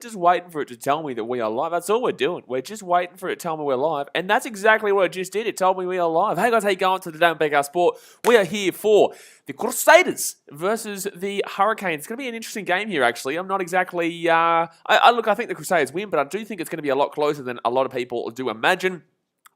just waiting for it to tell me that we are live. That's all we're doing. We're just waiting for it to tell me we're live. And that's exactly what it just did. It told me we are live. Hey guys, how you going? Today on BKR Sport, we are here for the Crusaders versus the Hurricanes. It's going to be an interesting game here, actually. I'm not exactly... I think the Crusaders win, but I do think it's going to be a lot closer than a lot of people do imagine.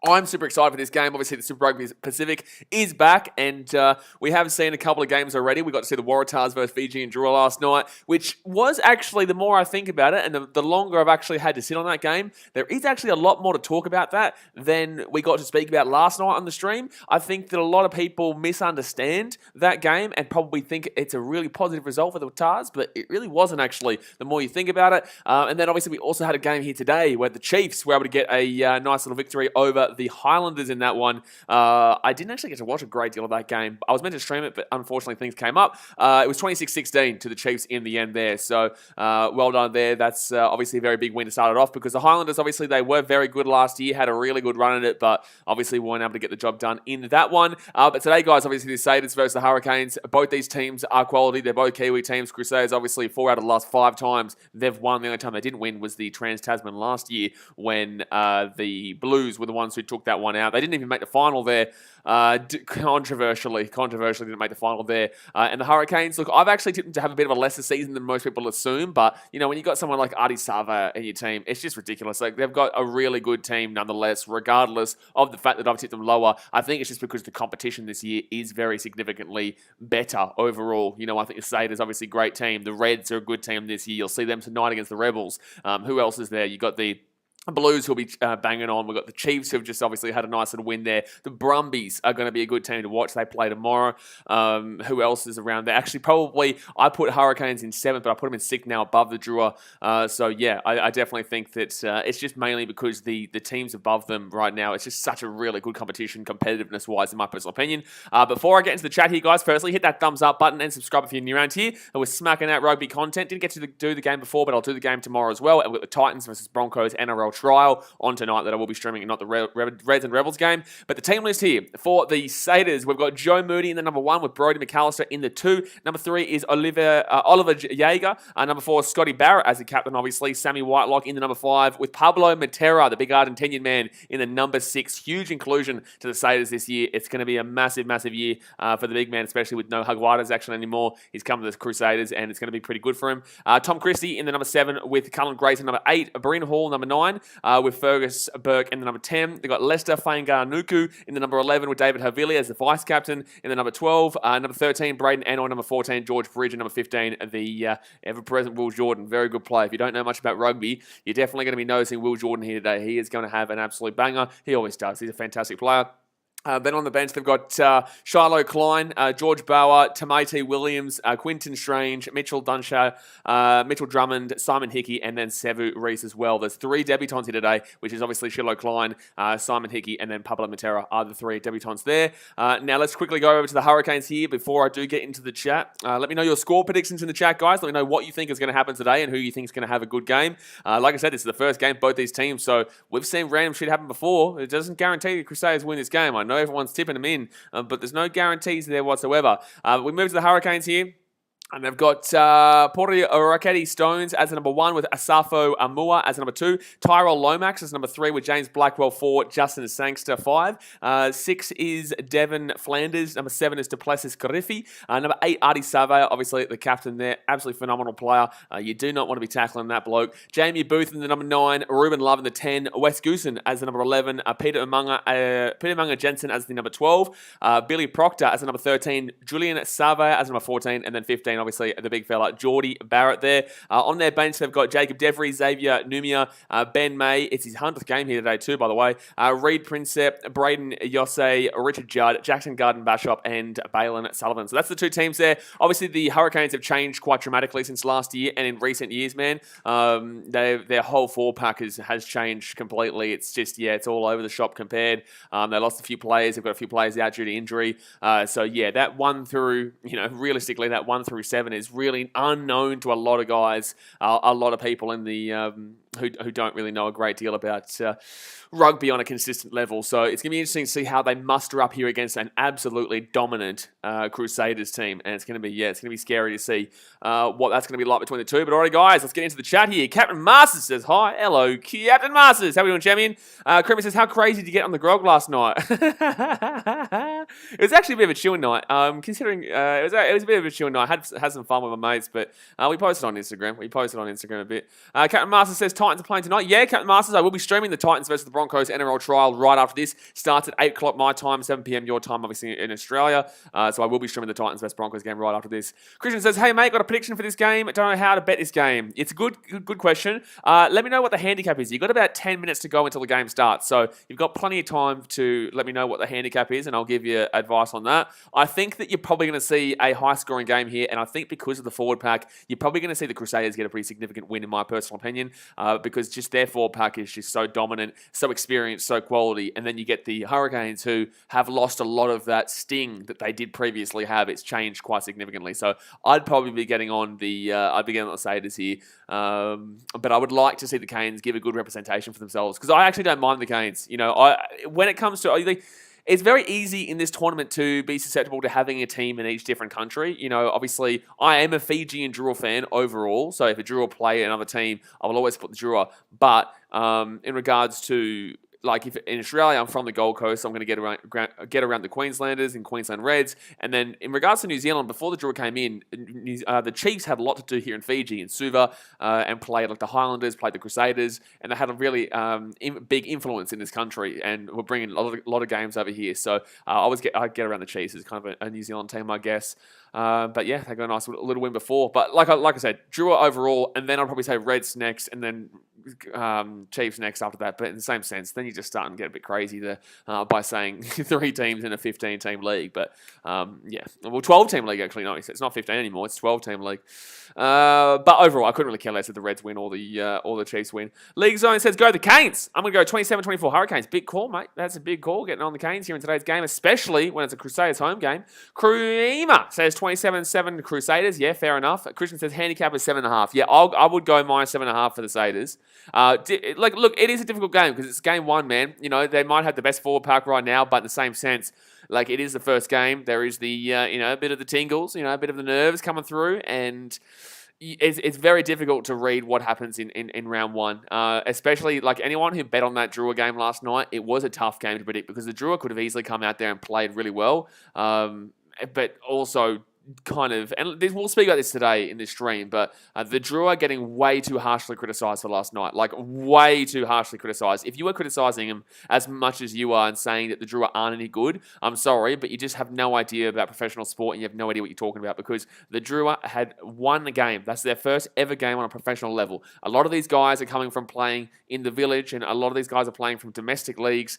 I'm super excited for this game. Obviously, the Super Rugby Pacific is back, and we have seen a couple of games already. We got to see the Waratahs versus Fiji and Drua last night, which was actually, the more I think about it, and the longer I've actually had to sit on that game, there is actually a lot more to talk about that than we got to speak about last night on the stream. I think that a lot of people misunderstand that game and probably think it's a really positive result for the Tars, but it really wasn't actually, the more you think about it. And then obviously we also had a game here today where the Chiefs were able to get a nice little victory over the Highlanders in that one. I didn't actually get to watch a great deal of that game. I was meant to stream it, but unfortunately things came up. It was 26-16 to the Chiefs in the end there. So well done there. That's obviously a very big win to start it off, because the Highlanders, obviously, they were very good last year, had a really good run at it, but obviously weren't able to get the job done in that one. But today, guys, obviously the Crusaders versus the Hurricanes. Both these teams are quality. They're both Kiwi teams. Crusaders, obviously, 4 out of the last 5 times they've won. The only time they didn't win was the Trans-Tasman last year when the Blues were the ones who took that one out. They didn't even make the final there. Controversially didn't make the final there. And the Hurricanes, look, I've actually tipped them to have a bit of a lesser season than most people assume, but, you know, when you've got someone like Adi Sava in your team, it's just ridiculous. Like, they've got a really good team nonetheless, regardless of the fact that I've tipped them lower. I think it's just because the competition this year is very significantly better overall. You know, I think the Crusaders, obviously, great team. The Reds are a good team this year. You'll see them tonight against the Rebels. Who else is there? You got the Blues who'll be banging on. We've got the Chiefs who've just obviously had a nice little win there. The Brumbies are going to be a good team to watch. They play tomorrow. Who else is around there? Actually, probably I put Hurricanes in 7th, but I put them in 6th now above the Drua. So yeah, I definitely think that it's just mainly because the teams above them right now, it's just such a really good competition, competitiveness-wise, in my personal opinion. Before I get into the chat here, guys, firstly, hit that thumbs up button and subscribe if you're new around here. And we're smacking out rugby content. Didn't get to do the game before, but I'll do the game tomorrow as well. And we've got the Titans versus Broncos NRL trial on tonight that I will be streaming, and not the Reds and Rebels game. But the team list here for the Crusaders, we've got Joe Moody in the number 1 with Brodie McAllister in the 2. Number 3 is Oliver Jaeger. Number 4, Scotty Barrett as the captain, obviously. Sammy Whitelock in the number 5 with Pablo Matera, the big Argentinian man, in the number 6. Huge inclusion to the Crusaders this year. It's going to be a massive, massive year for the big man, especially with no Hugwadas action anymore. He's come to the Crusaders, and it's going to be pretty good for him. Tom Christie in the number 7 with Cullen Grace in number 8. Bryn Hall, number 9 with Fergus Burke in the number 10. They've got Lester Fainganuku in the number 11 with David Havili as the vice captain in the number 12. Number 13, Braden Anor. Number 14, George Bridge. And number 15, the ever-present Will Jordan. Very good play. If you don't know much about rugby, you're definitely going to be noticing Will Jordan here today. He is going to have an absolute banger. He always does. He's a fantastic player. Then on the bench, they've got Shiloh Klein, George Bauer, Tamati Williams, Quinton Strange, Mitchell Dunshaw, Mitchell Drummond, Simon Hickey, and then Sevu Reese as well. There's 3 debutants here today, which is obviously Shiloh Klein, Simon Hickey, and then Pablo Matera are the 3 debutants there. Now, let's quickly go over to the Hurricanes here before I do get into the chat. Let me know your score predictions in the chat, guys. Let me know what you think is going to happen today and who you think is going to have a good game. Like I said, this is the first game, both these teams, so we've seen random shit happen before. It doesn't guarantee the Crusaders win this game. I know everyone's tipping them in, but there's no guarantees there whatsoever. We move to the Hurricanes here. And they've got Pori Raketi Stones as the number 1 with Asafo Amua as the number 2. Tyrell Lomax as number 3 with James Blackwell 4. Justin Sangster 5. 6 is Devon Flanders. Number 7 is Duplessis Karifi. Number 8, Adi Sava, obviously the captain there. Absolutely phenomenal player. You do not want to be tackling that bloke. Jamie Booth in the number 9. Ruben Love in the 10. Wes Goosen as the number 11. Peter Umunga Jensen as the number 12. Billy Proctor as the number 13. Julian Sava as number 14. And then 15, obviously, the big fella, Geordie Barrett there. On their bench, they've got Jacob Devery, Xavier Numia, Ben May. It's his 100th game here today too, by the way. Reed Princep, Braden Yosse, Richard Judd, Jackson Garden Bashop, and Balin Sullivan. So that's the 2 teams there. Obviously, the Hurricanes have changed quite dramatically since last year and in recent years, man. Their whole 4-pack has changed completely. It's just, yeah, it's all over the shop compared. They lost a few players. They've got a few players out due to injury. So, yeah, that 1 through, realistically, that 1 through 7 is really unknown to a lot of guys, a lot of people in the who don't really know a great deal about rugby on a consistent level. So it's going to be interesting to see how they muster up here against an absolutely dominant Crusaders team. And it's going to be scary to see what that's going to be like between the two. But alright, guys, let's get into the chat here. Captain Masters says, hi. Hello, Captain Masters. How are we doing, champion? Creamy says, how crazy did you get on the grog last night? It was actually a bit of a chilling night. Considering it was a bit of a chilling night. I had some fun with my mates, but we posted on Instagram. A bit. Captain Masters says, Titans are playing tonight. Yeah, Captain Masters, I will be streaming the Titans versus the Broncos NRL trial right after this. Starts at 8 o'clock my time, 7 p.m. your time, obviously in Australia. So I will be streaming the Titans versus Broncos game right after this. Christian says, hey mate, got a prediction for this game. Don't know how to bet this game. It's a good question. Let me know what the handicap is. You've got about 10 minutes to go until the game starts. So you've got plenty of time to let me know what the handicap is, and I'll give you advice on that. I think that you're probably going to see a high-scoring game here, and I think because of the forward pack, you're probably going to see the Crusaders get a pretty significant win, in my personal opinion, because just their forward pack is just so dominant, so experienced, so quality, and then you get the Hurricanes who have lost a lot of that sting that they did previously have. It's changed quite significantly, so I'd probably be getting on the Crusaders here, but I would like to see the Canes give a good representation for themselves, because I actually don't mind the Canes. You know, when it comes to it's very easy in this tournament to be susceptible to having a team in each different country. You know, obviously, I am a Fiji and Drua fan overall, so if a Drua play another team, I will always put the Drua. But in regards to, like, if in Australia, I'm from the Gold Coast, so I'm going to get around the Queenslanders and Queensland Reds. And then in regards to New Zealand, before the Drua came in, the Chiefs had a lot to do here in Fiji and Suva, and played like the Highlanders, played the Crusaders, and they had a really big influence in this country, and were bringing a lot of games over here. So I get around the Chiefs as kind of a New Zealand team, I guess. But yeah, they got a nice little win before. But like I said, Drua overall, and then I'd probably say Reds next, and then Chiefs next after that. But in the same sense, then you just start and get a bit crazy there by saying 3 teams in a 15-team league. But yeah, well, 12-team league actually. No, it's not 15 anymore. It's 12-team league. But overall, I couldn't really care less if the Reds win or the Chiefs win. League Zone says, go the Canes. I'm going to go 27-24 Hurricanes. Big call, mate. That's a big call, getting on the Canes here in today's game, especially when it's a Crusaders home game. Creamer says 27-7 Crusaders. Yeah, fair enough. Christian says handicap is 7.5. Yeah, I would go minus 7.5 for the Crusaders. Look, it is a difficult game because it's game one, man. You know, they might have the best forward pack right now, but in the same sense, like, it is the first game. There is the, a bit of the tingles, a bit of the nerves coming through, and it's very difficult to read what happens in round one. Especially, like, anyone who bet on that Drua game last night, it was a tough game to predict because the Drua could have easily come out there and played really well, but also kind of, and we'll speak about this today in this stream, but the Drua getting way too harshly criticised for last night, like way too harshly criticised. If you were criticising them as much as you are and saying that the Drua aren't any good, I'm sorry, but you just have no idea about professional sport and you have no idea what you're talking about, because the Drua had won the game. That's their first ever game on a professional level. A lot of these guys are coming from playing in the village, and a lot of these guys are playing from domestic leagues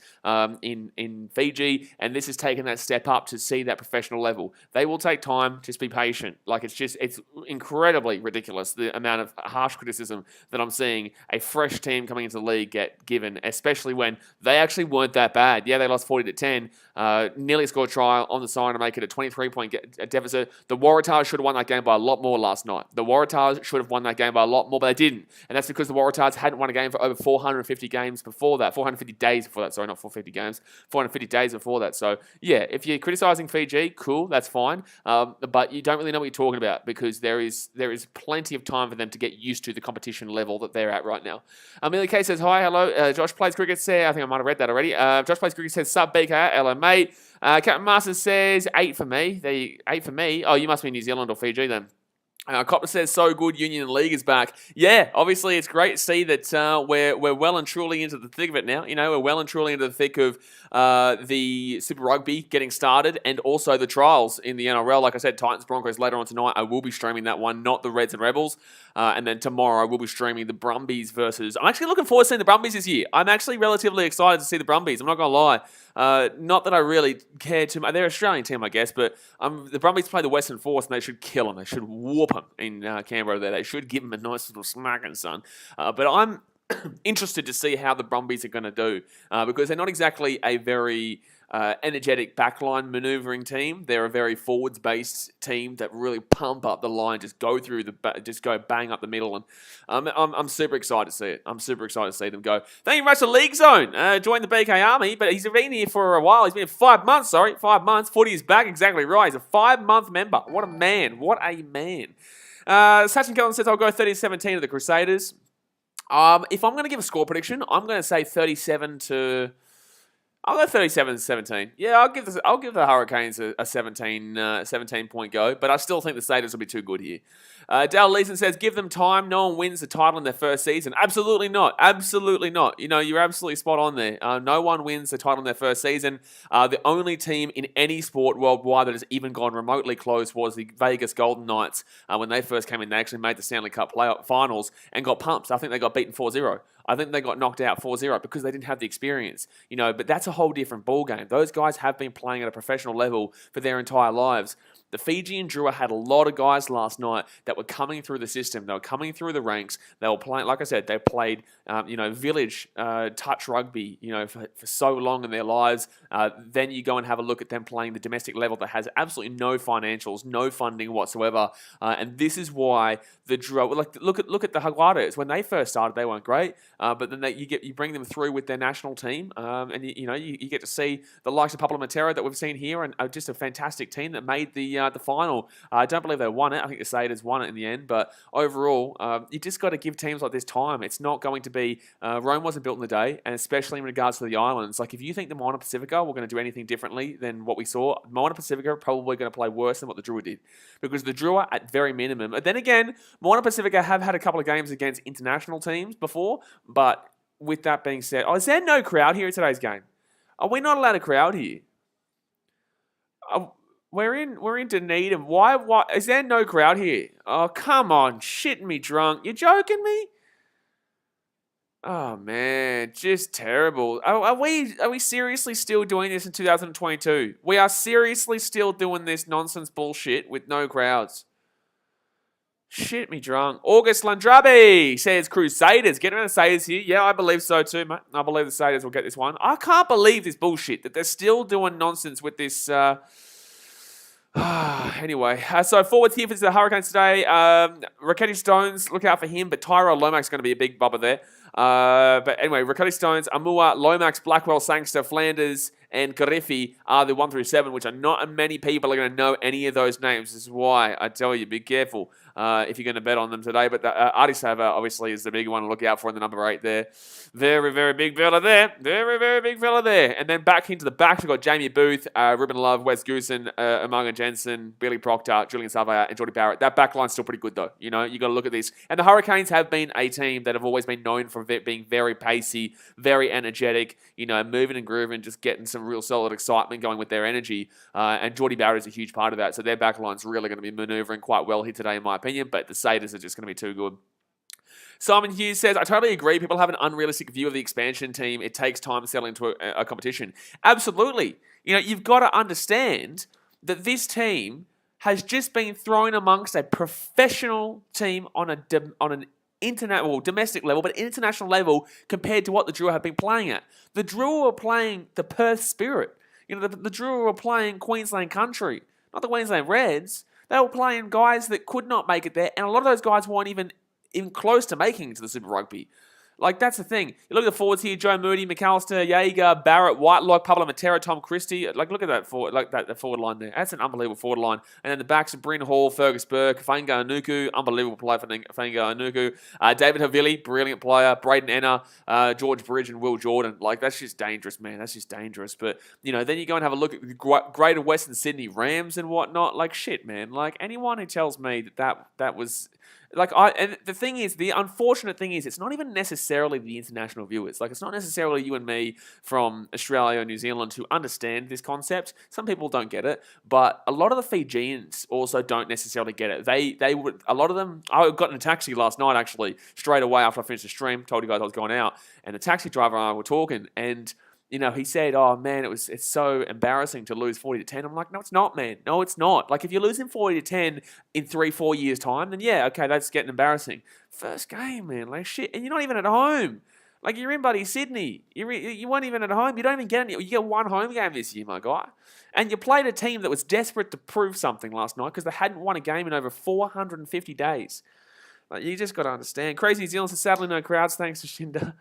in Fiji, and this has taken that step up to see that professional level. They will take time. Just be patient. Like, it's incredibly ridiculous, the amount of harsh criticism that I'm seeing a fresh team coming into the league get given, especially when they actually weren't that bad. Yeah, they lost 40-10, nearly scored a try on the side to make it a 23-point deficit. The Waratahs should have won that game by a lot more last night. The Waratahs should have won that game by a lot more, but they didn't. And that's because the Waratahs hadn't won a game for over 450 games before that, 450 days before that. Sorry, not 450 games, 450 days before that. So, yeah, if you're criticising Fiji, cool, that's fine. But you don't really know what you're talking about, because there is plenty of time for them to get used to the competition level that they're at right now. Amelia K says, hi, hello. Josh Plays Cricket says, I think I might have read that already. Josh Plays Cricket says, sub BKR, hello, mate. Captain Masters says, 8 for me. 8 for me. Oh, you must be New Zealand or Fiji then. Copper says, so good, Union and League is back. Yeah, obviously it's great to see that we're well and truly into the thick of it now. We're well and truly into the thick of the Super Rugby getting started, and also the trials in the NRL. Like I said, Titans Broncos later on tonight. I will be streaming that one, not the Reds and Rebels. And then tomorrow I will be streaming the Brumbies versus... I'm actually looking forward to seeing the Brumbies this year. I'm actually relatively excited to see the Brumbies. I'm not going to lie. Not that I really care too much. They're an Australian team, I guess, but the Brumbies play the Western Force, and they should kill them. They should whoop them in Canberra there. They should give them a nice little smacking, son. But I'm interested to see how the Brumbies are going to do, because they're not exactly a very energetic backline maneuvering team. They're a very forwards-based team that really pump up the line, just go bang up the middle, and I'm super excited to see it. I'm super excited to see them go. Thank you very much to League Zone. Joined the BKRmy, but he's been here for a while. He's been here 5 months. 5 months. Footy is back. Exactly right. He's a 5-month member. What a man. What a man. Sachin Kellen says I'll go 30-17 to the Crusaders. If I'm going to give a score prediction, I'm going to say 37 to... I'll go 37-17. Yeah, I'll give the Hurricanes a 17 point go, but I still think the Crusaders will be too good here. Dale Leeson says, give them time. No one wins the title in their first season. Absolutely not. Absolutely not. You're absolutely spot on there. No one wins the title in their first season. The only team in any sport worldwide that has even gone remotely close was the Vegas Golden Knights. When they first came in, they actually made the Stanley Cup playoff finals and got pumped. I think they got beaten 4-0. I think they got knocked out 4-0 because they didn't have the experience. But that's a whole different ballgame. Those guys have been playing at a professional level for their entire lives. The Fijian Drua had a lot of guys last night that were coming through the system. They were coming through the ranks. They were playing, like I said, they played, village touch rugby, for so long in their lives. Then you go and have a look at them playing the domestic level that has absolutely no financials, no funding whatsoever. And this is why the Drua, look at the Jaguares. When they first started, they weren't great, but then you bring them through with their national team, and you get to see the likes of Pablo Matera that we've seen here, and just a fantastic team that made the final. I don't believe they won it. I think the Crusaders won it in the end. But overall, you just got to give teams like this time. It's not going to be... Rome wasn't built in a day, and especially in regards to the islands. Like, if you think the Moana Pacifica were going to do anything differently than what we saw, Moana Pacifica are probably going to play worse than what the Drua did. Because the Drua, at very minimum... But then again, Moana Pacifica have had a couple of games against international teams before. But with that being said... is there no crowd here at today's game? Are we not allowed a crowd here? We're in Dunedin. Why? Is there no crowd here? Oh, come on. Shitting me drunk. You're joking me? Oh, man. Just terrible. Are we seriously still doing this in 2022? We are seriously still doing this nonsense bullshit with no crowds. Shit me drunk. August Landrabi says Crusaders. Get around the Crusaders here. Yeah, I believe so too, mate. I believe the Crusaders will get this one. I can't believe this bullshit that they're still doing nonsense with this... Anyway, so forwards here for the Hurricanes today. Rickety Stones, look out for him, but Tyrell Lomax is going to be a big bubba there. But anyway, Rickety Stones, Amua, Lomax, Blackwell, Sangster, Flanders, and Gariffi are the 1 through 7, which are not many people are going to know any of those names. This is why I tell you, be careful if you're going to bet on them today. But Artisava, obviously, is the big one to look out for in the number 8 there. Very, very big fella there. Very, very big fella there. And then back into the backs, we've got Jamie Booth, Ruben Love, Wes Goosen, Umaga Jensen, Billy Proctor, Julian Savaya, and Jordy Barrett. That back line's still pretty good, though. You got to look at this. And the Hurricanes have been a team that have always been known for being very pacey, very energetic, moving and grooving, just getting some real solid excitement going with their energy. And Jordy Barrett is a huge part of that. So their back line's really going to be maneuvering quite well here today, in my opinion. But the Crusaders are just going to be too good. Simon Hughes says, I totally agree. People have an unrealistic view of the expansion team. It takes time to settle into a competition. Absolutely. You've got to understand that this team has just been thrown amongst a professional team on an domestic level, but international level compared to what the Drua have been playing at. The Drua were playing the Perth Spirit. The Drua were playing Queensland Country, not the Queensland Reds. They were playing guys that could not make it there, and a lot of those guys weren't even close to making it to the Super Rugby. Like, that's the thing. You look at the forwards here: Joe Moody, McAllister, Jaeger, Barrett, Whitelock, Pablo Matera, Tom Christie. Like, look at that forward, that forward line there. That's an unbelievable forward line. And then the backs are Bryn Hall, Fergus Burke, Fainga Anuku, unbelievable player for Fainga Anuku. David Havili, brilliant player. Braden Enna, George Bridge, and Will Jordan. Like, that's just dangerous, man. That's just dangerous. But then you go and have a look at the Greater Western Sydney Rams and whatnot. Like, shit, man. Like, anyone who tells me that was. And the thing is, the unfortunate thing is, it's not even necessarily the international viewers. Like, it's not necessarily you and me from Australia or New Zealand who understand this concept. Some people don't get it, but a lot of the Fijians also don't necessarily get it. They would, a lot of them, I got in a taxi last night, actually, straight away after I finished the stream, told you guys I was going out, and the taxi driver and I were talking, and he said, oh, man, it's so embarrassing to lose 40-10. I'm like, no, it's not, man. No, it's not. Like, if you're losing 40-10 in 3-4 years' time, then yeah, okay, that's getting embarrassing. First game, man, like, shit. And you're not even at home. Like, you're in bloody Sydney. You weren't even at home. You don't even get any. You get one home game this year, my guy. And you played a team that was desperate to prove something last night because they hadn't won a game in over 450 days. Like, you just got to understand. Crazy New Zealand says, sadly, no crowds. Thanks to Shinda.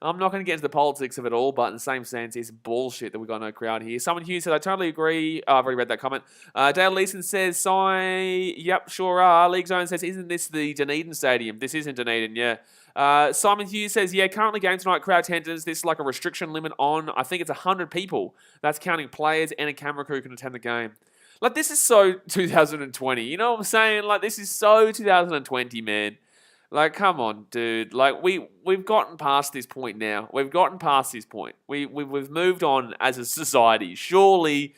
I'm not going to get into the politics of it all, but in the same sense, it's bullshit that we got no crowd here. Someone Hughes said, I totally agree. I've already read that comment. Dale Leeson says, yep, sure are. League Zone says, isn't this the Dunedin Stadium? This isn't Dunedin, yeah. Simon Hughes says, yeah, currently game tonight, crowd attendance. This is like a restriction limit on, I think it's 100 people. That's counting players and a camera crew can attend the game. Like, this is so 2020. You know what I'm saying? Like, this is so 2020, man. Like, come on, dude. Like, we've gotten past this point now. We've gotten past this point. We've moved on as a society. Surely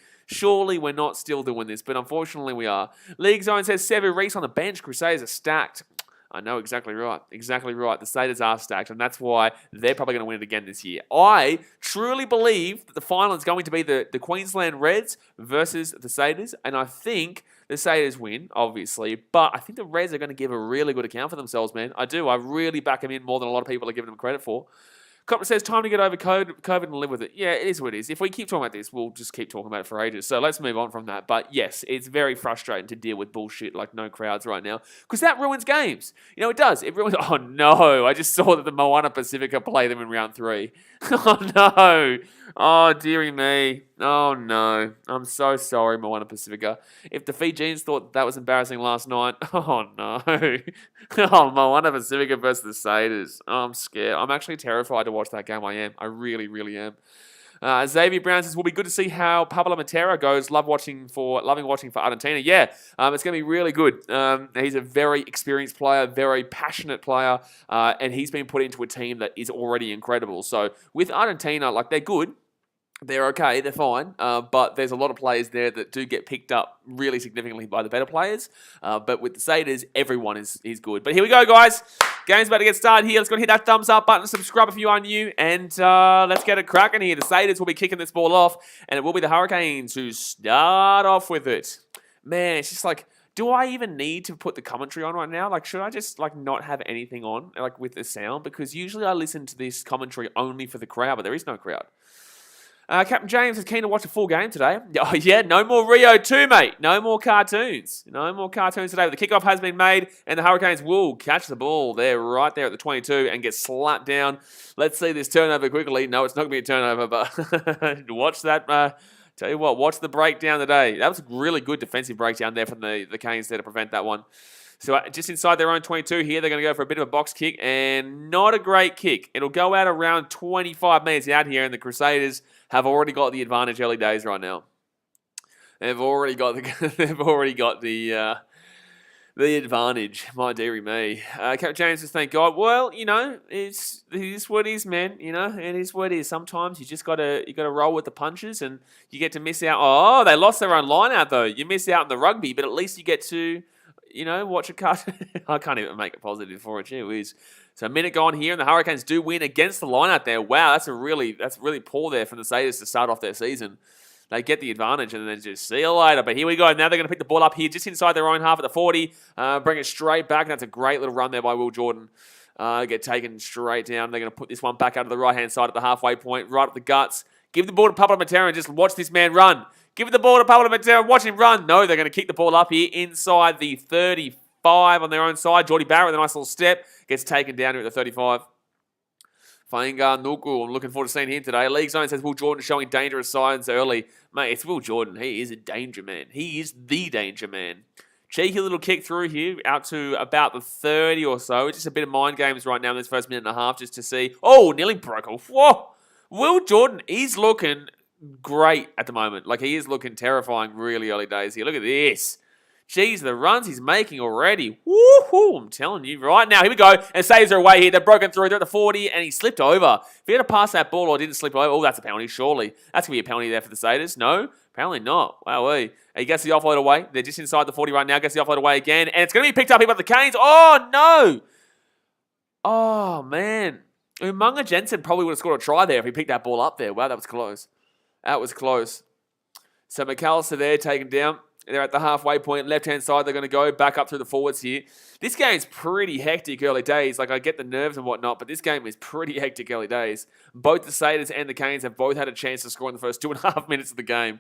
we're not still doing this, but unfortunately we are. League Zone says, Sevu Reece on the bench. Crusaders are stacked. I know, exactly right. Exactly right. The Crusaders are stacked, and that's why they're probably going to win it again this year. I truly believe that the final is going to be the Queensland Reds versus the Crusaders, and I think the Crusaders win, obviously, but I think the Reds are going to give a really good account for themselves, man. I do. I really back them in more than a lot of people are giving them credit for. Copper says, time to get over COVID and live with it. Yeah, it is what it is. If we keep talking about this, we'll just keep talking about it for ages. So let's move on from that. But yes, it's very frustrating to deal with bullshit like no crowds right now because that ruins games. You know, it does. It ruins... Oh, no. I just saw that the Moana Pacifica play them in round 3. Oh, no. Oh, dearie me. Oh, no. I'm so sorry, Moana Pacifica. If the Fijians thought that was embarrassing last night, oh, no. Oh, Moana Pacifica versus the Crusaders. Oh, I'm scared. I'm actually terrified to watch that game. I am. I really, really am. Xavier Brown says, will be good to see how Pablo Matera goes. Loving watching for Argentina. Yeah, it's going to be really good. He's a very experienced player, very passionate player, and he's been put into a team that is already incredible. So with Argentina, like, they're good. They're okay, they're fine, but there's a lot of players there that do get picked up really significantly by the better players. But with the Crusaders, everyone is good. But here we go, guys. Game's about to get started here. Let's go and hit that thumbs up button, subscribe if you are new, and let's get it cracking here. The Crusaders will be kicking this ball off, and it will be the Hurricanes who start off with it. Man, it's just like, do I even need to put the commentary on right now? Like, should I just, like, not have anything on, like, with the sound? Because usually I listen to this commentary only for the crowd, but there is no crowd. Captain James is keen to watch a full game today. Oh, yeah, no more Rio 2, mate. No more cartoons. No more cartoons today. But the kickoff has been made, and the Hurricanes will catch the ball. They're right there at the 22 and get slapped down. Let's see this turnover quickly. No, it's not going to be a turnover, but watch that. Tell you what, watch the breakdown today. That was a really good defensive breakdown there from the Canes there to prevent that one. So just inside their own 22 here, they're going to go for a bit of a box kick, and not a great kick. It'll go out around 25 metres out here, and the Crusaders have already got the advantage early days right now. They've already got the advantage. My dearie me. Captain James says, thank God. Well, you know, it is what it is, man. You know, it is what it is. Sometimes you just gotta roll with the punches, and you get to miss out. Oh, they lost their own line out though. You miss out on the rugby, but at least you get to, you know, watch a cartoon. I can't even make it positive for it. Gee whiz. So a minute gone here, and the Hurricanes do win against the line out there. Wow, that's really poor there from the Crusaders to start off their season. They get the advantage and then just see you later. But here we go. Now they're going to pick the ball up here just inside their own half at the 40. Bring it straight back. That's a great little run there by Will Jordan. Get taken straight down. They're going to put this one back out to the right-hand side at the halfway point, right at the guts. Give the ball to Pablo Matera and just watch this man run. Give the ball to Pablo Matera. Watch him run. No, they're going to kick the ball up here inside the 35 on their own side. Jordy Barrett with a nice little step. Gets taken down here at the 35. Fainga Nuku, I'm looking forward to seeing him today. League Zone says Will Jordan showing dangerous signs early. Mate, it's Will Jordan. He is a danger man. He is the danger man. Cheeky little kick through here out to about the 30 or so. It's just a bit of mind games right now in this first minute and a half just to see. Oh, nearly broke off. Whoa! Will Jordan is looking great at the moment. Like, he is looking terrifying really early days here. Look at this. Jeez, the runs he's making already. Woohoo! I'm telling you right now. Here we go. And saves are away here. They're broken through. They're at the 40, and he slipped over. If he had to pass that ball or didn't slip over, oh, that's a penalty, surely. That's going to be a penalty there for the Crusaders. No, apparently not. Wowee. He gets the offload away. They're just inside the 40 right now. Gets the offload away again. And it's going to be picked up here by the Canes. Oh, no! Oh, man. Umunga Jensen probably would have scored a try there if he picked that ball up there. Wow, that was close. That was close. So McAllister there taken down. They're at the halfway point. Left-hand side, they're going to go back up through the forwards here. This game's pretty hectic early days. Like, I get the nerves and whatnot, but this game is pretty hectic early days. Both the Crusaders and the Canes have both had a chance to score in the first 2.5 minutes of the game.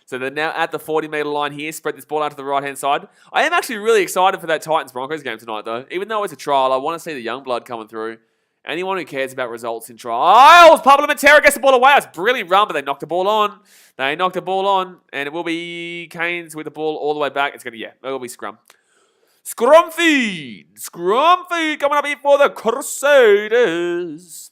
So they're now at the 40-metre line here. Spread this ball out to the right-hand side. I am actually really excited for that Titans-Broncos game tonight, though. Even though it's a trial, I want to see the young blood coming through. Anyone who cares about results in trials, Pablo Matera gets the ball away. It's a brilliant run, but they knocked the ball on. And it will be Canes with the ball all the way back. It will be scrum. Scrum feed coming up here for the Crusaders.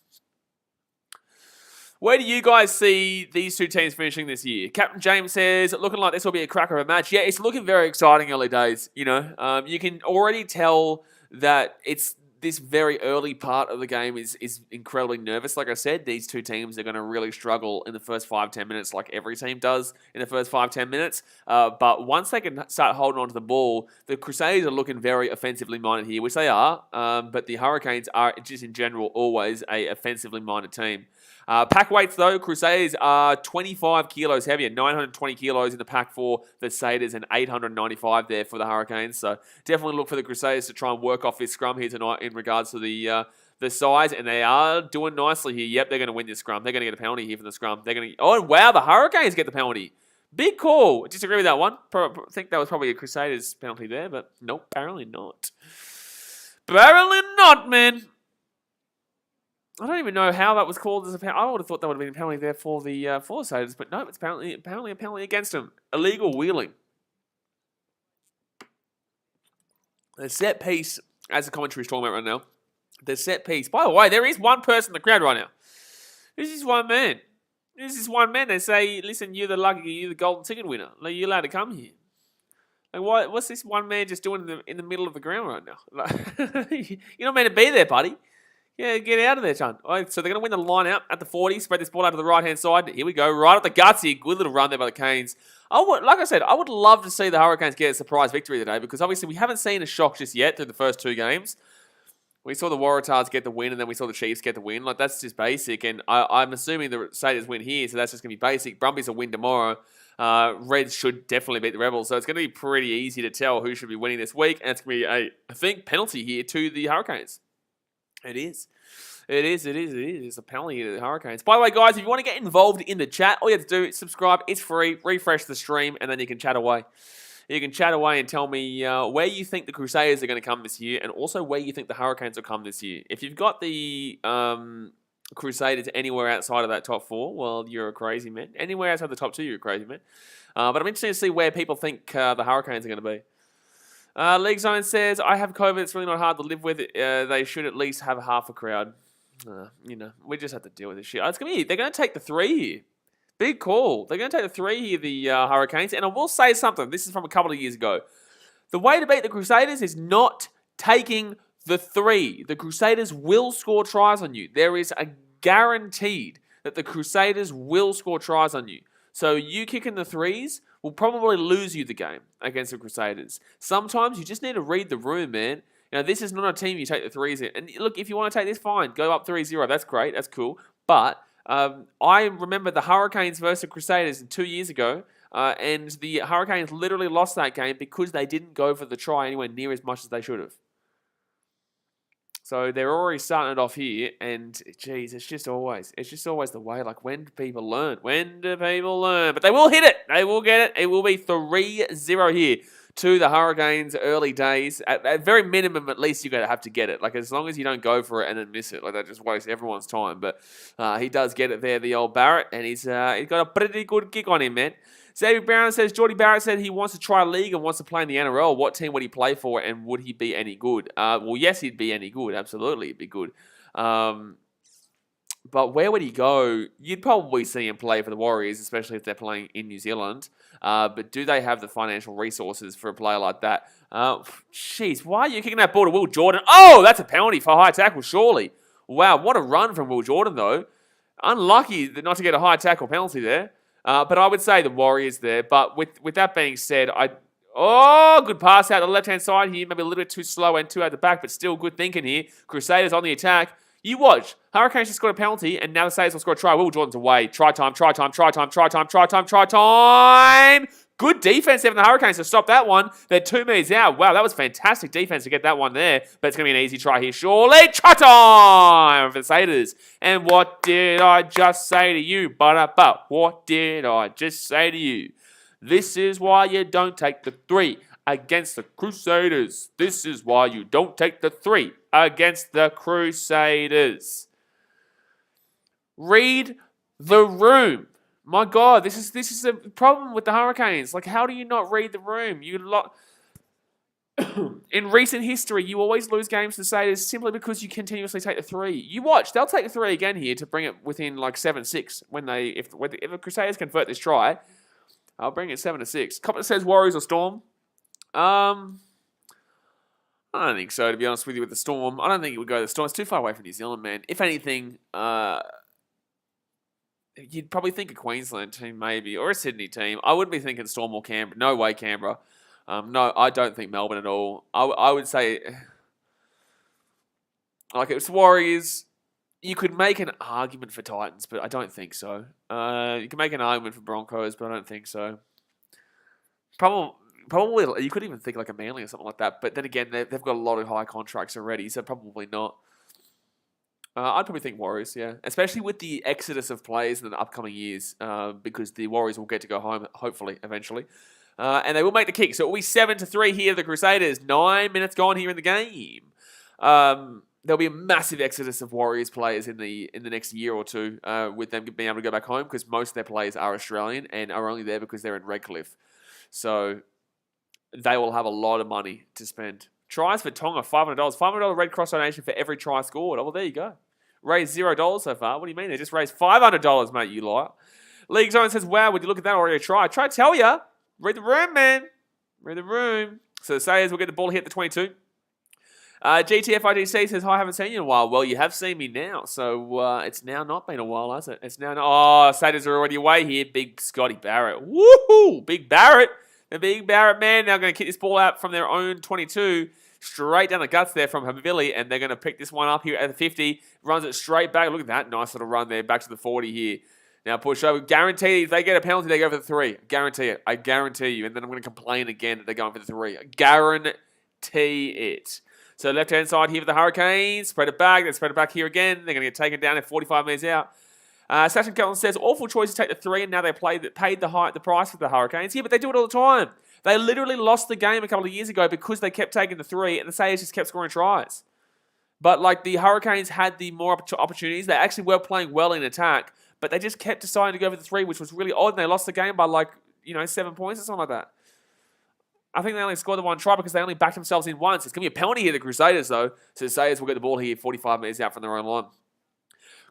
Where do you guys see these two teams finishing this year? Captain James says, looking like this will be a cracker of a match. Yeah, it's looking very exciting early days. You can already tell that it's this very early part of the game is incredibly nervous. Like I said, these two teams are going to really struggle in the first 5-10 minutes, like every team does in the first 5-10 minutes. But once they can start holding on to the ball, the Crusaders are looking very offensively minded here, which they are. But the Hurricanes are just in general always a offensively minded team. Pack weights, though, Crusaders are 25 kilos heavier, 920 kilos in the pack for the Crusaders and 895 there for the Hurricanes. So definitely look for the Crusaders to try and work off this scrum here tonight in regards to the size, and they are doing nicely here. Yep, they're going to win this scrum. They're going to get a penalty here for the scrum. Oh, wow, the Hurricanes get the penalty. Big call. Disagree with that one. I think that was probably a Crusaders penalty there, but nope, apparently not. Apparently not, man. I don't even know how that was called as a penalty. I would have thought that would have been a penalty there for the Crusaders, but no, it's apparently a penalty against them. Illegal wheeling. The set piece, as the commentary is talking about right now, the set piece. By the way, there is one person in the crowd right now. This is one man. They say, listen, you're the golden ticket winner. You're allowed to come here. Like, what's this one man just doing in the middle of the ground right now? Like, you're not meant to be there, buddy. Yeah, get out of there, John. All right, so they're going to win the line out at the 40. Spread this ball out to the right-hand side. Here we go. Right up the guts here. Good little run there by the Canes. Like I said, I would love to see the Hurricanes get a surprise victory today because obviously we haven't seen a shock just yet through the first two games. We saw the Waratahs get the win and then we saw the Chiefs get the win. Like, that's just basic. And I'm assuming the Crusaders win here, so that's just going to be basic. Brumbies will win tomorrow. Reds should definitely beat the Rebels. So it's going to be pretty easy to tell who should be winning this week. And it's going to be I think, penalty here to the Hurricanes. It is. It's a penalty to the Hurricanes. By the way, guys, if you want to get involved in the chat, all you have to do is subscribe. It's free. Refresh the stream, and then you can chat away. You can chat away and tell me where you think the Crusaders are going to come this year, and also where you think the Hurricanes will come this year. If you've got the Crusaders anywhere outside of that top four, well, you're a crazy man. Anywhere outside the top two, you're a crazy man. But I'm interested to see where people think the Hurricanes are going to be. League Zone says, I have COVID. It's really not hard to live with. They should at least have half a crowd. We just have to deal with this shit. They're going to take the 3 here. Big call. They're going to take the 3 here, the Hurricanes. And I will say something. This is from a couple of years ago. The way to beat the Crusaders is not taking the 3. The Crusaders will score tries on you. There is a guaranteed that the Crusaders will score tries on you. So you kicking the 3s will probably lose you the game against the Crusaders. Sometimes you just need to read the room, man. This is not a team you take the 3s in. And look, if you want to take this, fine. Go up 3-0. That's great. That's cool. But I remember the Hurricanes versus the Crusaders 2 years ago. And the Hurricanes literally lost that game because they didn't go for the try anywhere near as much as they should have. So they're already starting it off here, and geez, it's just always the way. Like, when do people learn? But they will hit it. They will get it. It will be 3-0 here to the Hurricanes early days. At very minimum, at least you're going to have to get it. Like, as long as you don't go for it and then miss it, like, that just wastes everyone's time. But he does get it there, the old Barrett, and he's got a pretty good kick on him, man. Xavier Brown says, Geordie Barrett said he wants to try league and wants to play in the NRL. What team would he play for, and would he be any good? Well, yes, he'd be any good. Absolutely, he'd be good. But where would he go? You'd probably see him play for the Warriors, especially if they're playing in New Zealand. But do they have the financial resources for a player like that? Jeez, why are you kicking that ball to Will Jordan? Oh, that's a penalty for high tackle, surely. Wow, what a run from Will Jordan, though. Unlucky not to get a high tackle penalty there. But I would say the Warriors there. But with that being said, good pass out the left-hand side here. Maybe a little bit too slow and too out the back, but still good thinking here. Crusaders on the attack. You watch. Hurricanes just got a penalty, and now the Crusaders will score a try. Will Jordan's away. Try time. Good defense there from the Hurricanes to stop that one. They're 2 meters out. Wow, that was fantastic defense to get that one there. But it's going to be an easy try here, surely. Try time for the Crusaders. And what did I just say to you? But what did I just say to you? This is why you don't take the 3 against the Crusaders. This is why you don't take the 3 against the Crusaders. Read the room. My God, this is a problem with the Hurricanes. Like, how do you not read the room? In recent history, you always lose games to the Crusaders simply because you continuously take the 3. You watch, they'll take the 3 again here to bring it within like 7-6 if the Crusaders convert this try. I'll bring it 7-6. Copper says Warriors or Storm. I don't think so, to be honest with you, with the Storm. I don't think it would go to the Storm. It's too far away from New Zealand, man. If anything, you'd probably think a Queensland team, maybe, or a Sydney team. I wouldn't be thinking Storm or Canberra. No way, Canberra. No, I don't think Melbourne at all. I would say, like, it's Warriors. You could make an argument for Titans, but I don't think so. You can make an argument for Broncos, but I don't think so. Probably you could even think like a Manly or something like that. But then again, they've got a lot of high contracts already, so probably not. I'd probably think Warriors, yeah. Especially with the exodus of players in the upcoming years, because the Warriors will get to go home, hopefully, eventually. And they will make the kick. So it will be 7-3 here, the Crusaders. 9 minutes gone here in the game. There'll be a massive exodus of Warriors players in the next year or two, with them being able to go back home, because most of their players are Australian and are only there because they're in Redcliffe. So they will have a lot of money to spend. Tries for Tonga, $500. $500 Red Cross donation for every try scored. Oh, well, there you go. Raised $0 so far. What do you mean? They just raised $500, mate, you liar. League Zone says, wow, would you look at that already? Try to tell you. Read the room, man. Read the room. So the Sayers will get the ball here at the 22. GTFIDC says, hi, I haven't seen you in a while. Well, you have seen me now. So it's now not been a while, has it? It's now not. Oh, Sayers are already away here. Big Scotty Barrett. Woohoo! Big Barrett. The Big Barrett, man, now going to kick this ball out from their own 22. Straight down the guts there from Havili, and they're going to pick this one up here at the 50. Runs it straight back. Look at that nice little run there, back to the 40 here. Now push over. Guarantee if they get a penalty, they go for the 3. Guarantee it. I guarantee you. And then I'm going to complain again that they're going for the 3. Guarantee it. So left-hand side here for the Hurricanes. Spread it back. Then spread it back here again. They're going to get taken down at 45 metres out. Sachin Kelton says, awful choice to take the 3, and now they paid the price for the Hurricanes. Yeah, but they do it all the time. They literally lost the game a couple of years ago because they kept taking the 3, and the Sayers just kept scoring tries. But like the Hurricanes had the more opportunities. They actually were playing well in attack, but they just kept deciding to go for the 3, which was really odd, and they lost the game by 7 points or something like that. I think they only scored the 1 try because they only backed themselves in once. It's going to be a penalty here, the Crusaders, though. So the Sayers will get the ball here 45 metres out from their own line.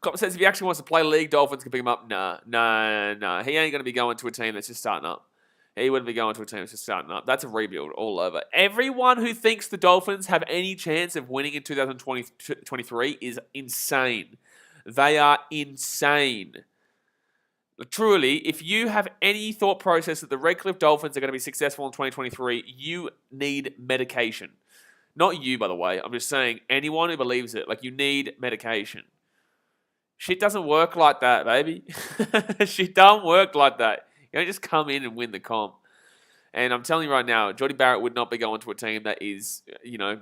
Copper says if he actually wants to play league, Dolphins can pick him up. Nah. He ain't going to be going to a team that's just starting up. He wouldn't be going to a team that's just starting up. That's a rebuild all over. Everyone who thinks the Dolphins have any chance of winning in 2023 is insane. They are insane. Truly, if you have any thought process that the Redcliffe Dolphins are going to be successful in 2023, you need medication. Not you, by the way. I'm just saying anyone who believes it. Like, you need medication. Shit doesn't work like that, baby. Shit don't work like that. You don't just come in and win the comp. And I'm telling you right now, Jordie Barrett would not be going to a team that is,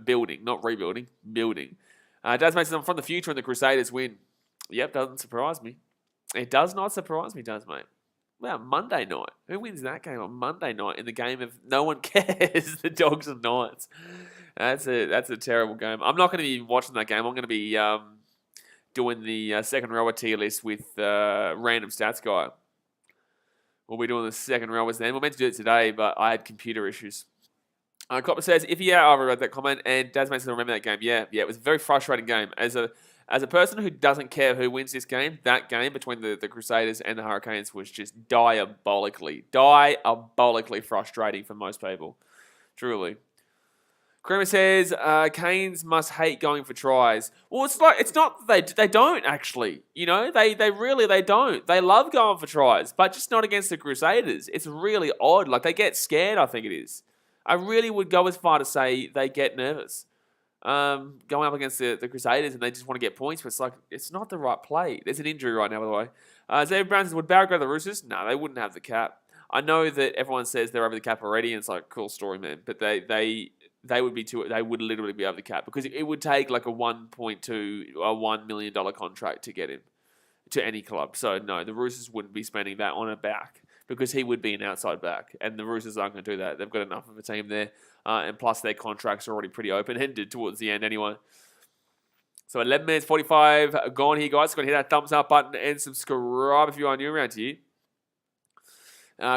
building, not rebuilding, building. Dasmate says, I'm from the future and the Crusaders win. Yep, doesn't surprise me. It does not surprise me, does, mate? Well, Monday night. Who wins that game on Monday night in the game of no one cares, the Dogs and Knights? That's a terrible game. I'm not going to be watching that game. I'm going to be doing the second rower tier list with Random Stats Guy. We'll be doing the second rowers then. We're meant to do it today, but I had computer issues. Copper says, I read that comment, and Dasmate says, I remember that game. Yeah, it was a very frustrating game. As a person who doesn't care who wins this game, that game between the Crusaders and the Hurricanes was just diabolically frustrating for most people. Truly. Kramer says, Canes must hate going for tries. Well, it's not that they don't actually. They really don't. They love going for tries, but just not against the Crusaders. It's really odd. Like, they get scared, I think it is. I really would go as far to say they get nervous. Going up against the Crusaders and they just want to get points, but it's not the right play. There's an injury right now, by the way. Xavier Brown says, would Barrett go to the Roosters? No, they wouldn't have the cap. I know that everyone says they're over the cap already, and it's like, cool story, man. But they would be they would literally be over the cap because it would take like a $1 million contract to get him to any club. So no, the Roosters wouldn't be spending that on a back because he would be an outside back, and the Roosters aren't going to do that. They've got enough of a team there, and plus their contracts are already pretty open-ended towards the end anyway. So 11 minutes 45 gone here, guys. Got to hit that thumbs up button and subscribe if you are new around here.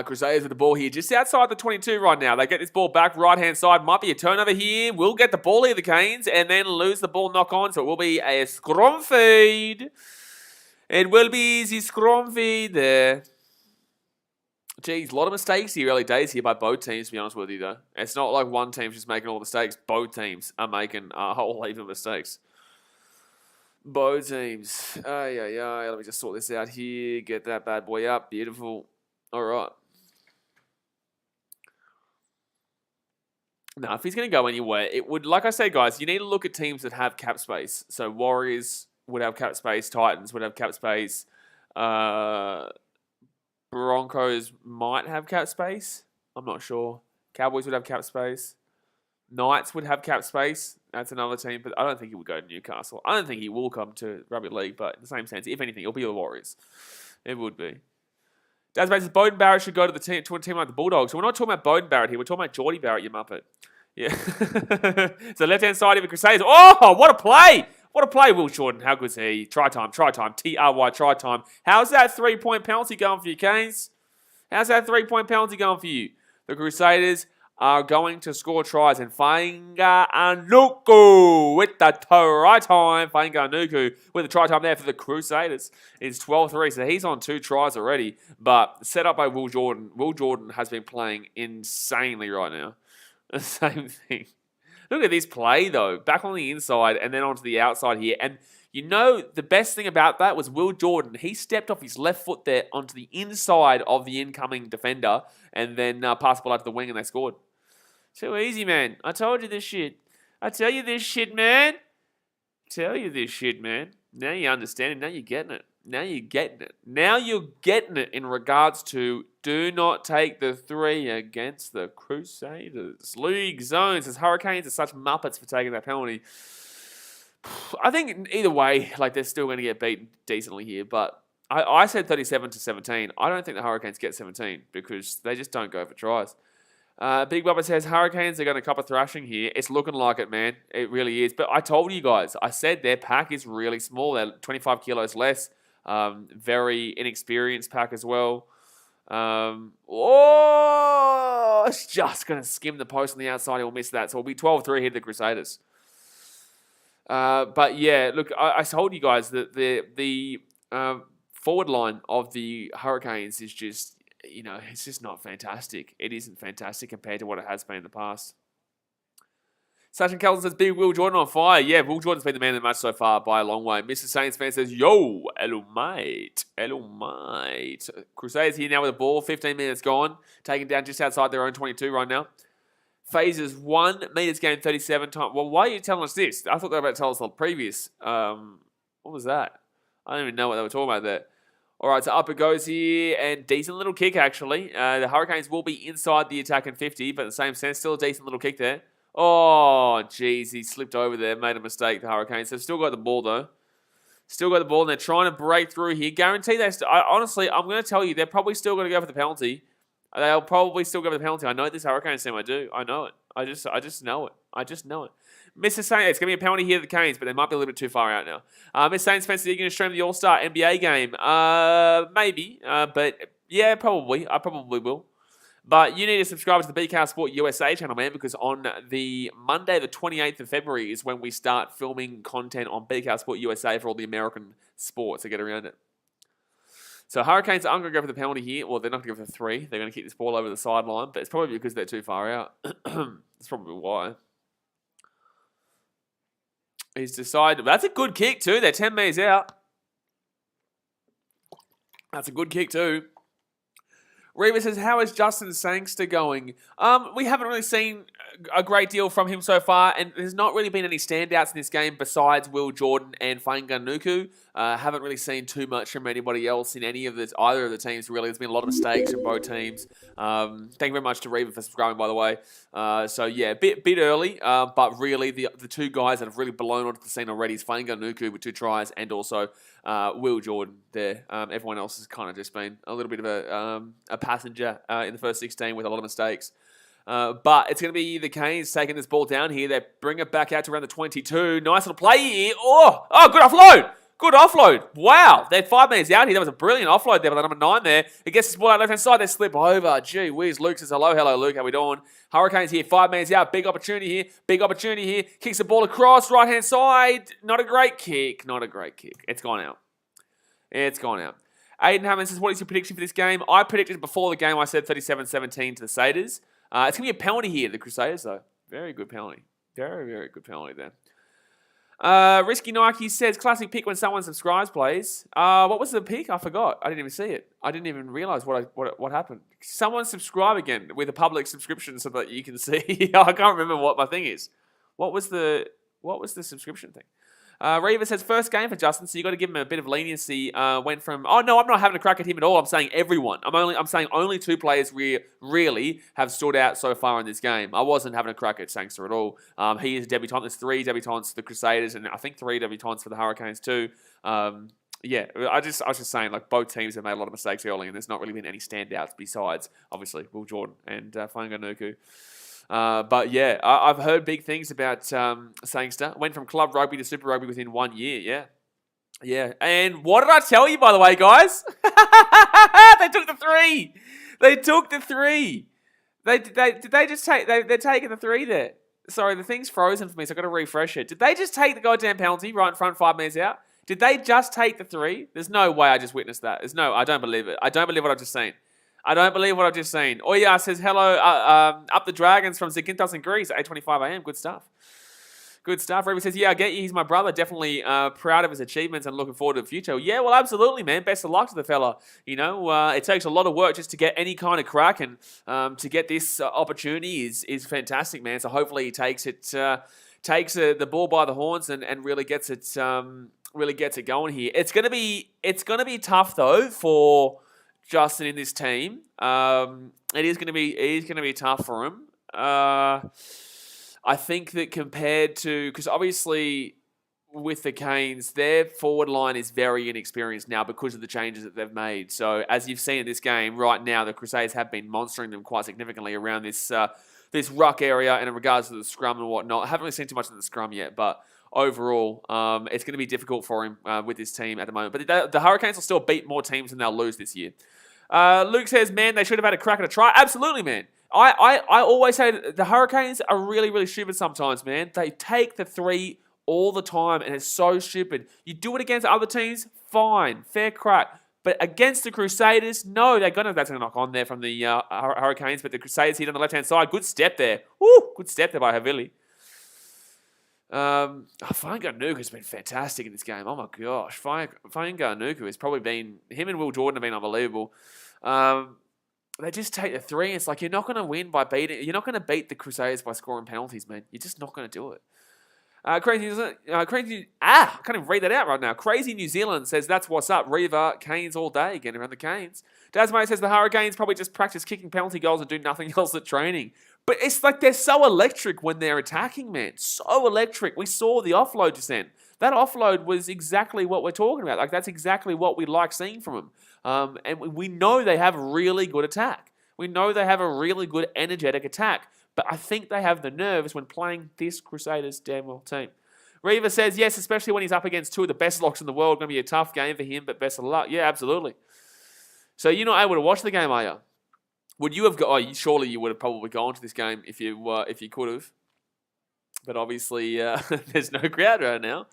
Crusaders with the ball here, just outside the 22 right now. They get this ball back, right-hand side. Might be a turnover here. We'll get the ball here, the Canes, and then lose the ball knock on. So it will be a scrum feed. It will be easy scrum feed there. Geez, a lot of mistakes here early days here by both teams, to be honest with you, though. It's not like one team's just making all the mistakes. Both teams are making a whole heap of mistakes. Both teams. Let me just sort this out here. Get that bad boy up. Beautiful. All right. Now, if he's going to go anywhere, it would, like I said, guys, you need to look at teams that have cap space. So Warriors would have cap space. Titans would have cap space. Broncos might have cap space. I'm not sure. Cowboys would have cap space. Knights would have cap space. That's another team, but I don't think he would go to Newcastle. I don't think he will come to Rugby League, but in the same sense, if anything, it'll be the Warriors. It would be. Daz says Beauden Barrett should go to a team like the Bulldogs. So we're not talking about Beauden Barrett here. We're talking about Geordie Barrett, you muppet. Yeah. So left-hand side of the Crusaders. Oh, what a play! What a play, Will Jordan. How good's he? Try time. TRY, try time. How's that 3-point penalty going for you, Canes? How's that 3-point penalty going for you? The Crusaders are going to score tries, and Fainga Anuku with the try time. Fainga Anuku with the try time there for the Crusaders. It's 12-3, so he's on 2 tries already, but set up by Will Jordan. Will Jordan has been playing insanely right now. The same thing. Look at this play, though. Back on the inside and then onto the outside here. And you know, the best thing about that was Will Jordan. He stepped off his left foot there onto the inside of the incoming defender and then passed the ball out to the wing and they scored. Too easy, man. I told you this shit. I tell you this shit, man. Tell you this shit, man. Now you understand it. Now you're getting it. Now you're getting it. Now you're getting it in regards to do not take the 3 against the Crusaders. League zone says Hurricanes are such muppets for taking that penalty. I think either way, like they're still going to get beaten decently here, but I said 37-17. I don't think the Hurricanes get 17 because they just don't go for tries. Big Bubba says Hurricanes are going to cop a thrashing here. It's looking like it, man. It really is. But I told you guys, I said their pack is really small. They're 25 kilos less. Very inexperienced pack as well. It's just going to skim the post on the outside. He'll miss that. So it'll be 12-3 here to the Crusaders. But yeah, look, I told you guys that the forward line of the Hurricanes is just, you know, it's just not fantastic. It isn't fantastic compared to what it has been in the past. Sachin Kelton says, big Will Jordan on fire. Yeah, Will Jordan's been the man of the match so far by a long way. Mr. Saints fan says, yo, hello, mate. Hello, mate. Crusaders here now with the ball. 15 minutes gone. Taken down just outside their own 22 right now. Phases 1, meters gained 37 times. Well, why are you telling us this? I thought they were about to tell us the previous. What was that? I don't even know what they were talking about there. All right, so up it goes here, and decent little kick, actually. The Hurricanes will be inside the attack in 50, but in the same sense, still a decent little kick there. Oh, geez, he slipped over there, made a mistake, the Hurricanes. They've still got the ball, though. Still got the ball, and they're trying to break through here. Guarantee they honestly, I'm going to tell you, they're probably still going to go for the penalty. They'll probably still go for the penalty. I know this Hurricanes team, I do. I know it. I just know it. I just know it. Mr. Saints, it's going to be a penalty here at the Canes, but they might be a little bit too far out now. Mr. Saints fans, are you going to stream the All-Star NBA game? Maybe, but yeah, probably. I probably will. But you need to subscribe to the BKR Sport USA channel, man, because on the Monday, the 28th of February, is when we start filming content on BKR Sport USA for all the American sports to get around it. So Hurricanes aren't going to go for the penalty here. Well, they're not going to go for 3. They're going to keep this ball over the sideline, but it's probably because they're too far out. That's probably why. He's decided. That's a good kick too. They're 10 meters out. That's a good kick too. Reva says, how is Justin Sangster going? We haven't really seen a great deal from him so far, and there's not really been any standouts in this game besides Will Jordan and Fainga Nuku. Haven't really seen too much from anybody else in either of the teams, really. There's been a lot of mistakes from both teams. Thank you very much to Reva for subscribing, by the way. So, yeah, bit early, but really the two guys that have really blown onto the scene already is Fainga Nuku with 2 tries and also Will Jordan there. Everyone else has kind of just been a little bit of a passenger in the first 16 with a lot of mistakes. But it's going to be the Canes taking this ball down here. They bring it back out to around the 22. Nice little play here. Oh, good offload. Good offload. Wow. They're 5 minutes out here. That was a brilliant offload there by the number 9 there. It gets this ball out left-hand side. They slip over. Gee whiz. Luke says, hello, Luke. How we doing? Hurricanes here. 5 minutes out. Big opportunity here. Kicks the ball across. Right-hand side. Not a great kick. It's gone out. Aiden Hammond says, what is your prediction for this game? I predicted before the game, I said 37-17 to the Crusaders. It's going to be a penalty here, the Crusaders, though. Very good penalty. Very good penalty there. Risky Nike says, classic pick when someone subscribes, please. What was the pick? I forgot. I didn't even see it. I didn't even realize what happened. Someone subscribe again with a public subscription so that you can see. I can't remember what my thing is. What was the subscription thing? Reva says, first game for Justin, so you got to give him a bit of leniency. Went from, oh no, I'm not having a crack at him at all. I'm saying everyone. I'm saying only 2 players really have stood out so far in this game. I wasn't having a crack at Sangster at all. He is a debutant. There's 3 debutants for the Crusaders, and I think 3 debutants for the Hurricanes too. Yeah, I was just saying, like, both teams have made a lot of mistakes early, and there's not really been any standouts besides, obviously, Will Jordan and Fainga Nuku. But yeah, I've heard big things about Sangster. Went from club rugby to Super Rugby within 1 year. Yeah. And what did I tell you, by the way, guys? They took the 3. They're taking the 3 there. Sorry, the thing's frozen for me, so I've got to refresh it. Did they just take the goddamn penalty right in front 5 minutes out? Did they just take the 3? There's no way I just witnessed that. I don't believe it. I don't believe what I've just seen. Oya says, hello, up the Dragons from Zakynthos in Greece at 8:25 a.m. Good stuff. Ruby says, yeah, I get you. He's my brother. Definitely proud of his achievements and looking forward to the future. Yeah, well, absolutely, man. Best of luck to the fella. You know, it takes a lot of work just to get any kind of crack, and to get this opportunity is fantastic, man. So hopefully he takes the ball by the horns and really gets it going here. It's gonna be tough though for Justin in this team. It is going to be tough for him. I think that compared to, because obviously with the Canes, their forward line is very inexperienced now because of the changes that they've made. So as you've seen in this game right now, the Crusaders have been monstering them quite significantly around this ruck area and in regards to the scrum and whatnot. I haven't really seen too much of the scrum yet, but overall, it's going to be difficult for him with this team at the moment. But the Hurricanes will still beat more teams than they'll lose this year. Luke says, man, they should have had a crack at a try. Absolutely, man. I always say the Hurricanes are really, really stupid sometimes, man. They take the 3 all the time, and it's so stupid. You do it against other teams, fine, fair crack. But against the Crusaders, no, that's going to knock on there from the Hurricanes. But the Crusaders hit on the left-hand side. Good step there. Woo! Good step there by Havili. Fainga Nuku has been fantastic in this game. Oh my gosh. Fainga Nuku has probably been, him and Will Jordan have been unbelievable. They just take the 3. It's like, you're not going to win by you're not going to beat the Crusaders by scoring penalties, man. You're just not going to do it. I can't even read that out right now. Crazy New Zealand says, that's what's up. Reva, Canes all day, getting around the Canes. Dasmay says, the Hurricanes probably just practice kicking penalty goals and do nothing else at training. But it's like they're so electric when they're attacking, man. So electric. We saw the offload just then. That offload was exactly what we're talking about. Like, that's exactly what we like seeing from them. And we know they have really good attack. We know they have a really good, energetic attack. But I think they have the nerves when playing this Crusaders damn well team. Reva says, yes, especially when he's up against 2 of the best locks in the world. Going to be a tough game for him, but best of luck. Yeah, absolutely. So you're not able to watch the game, are you? Would you have surely you would have probably gone to this game if you could have. But obviously, there's no crowd right now.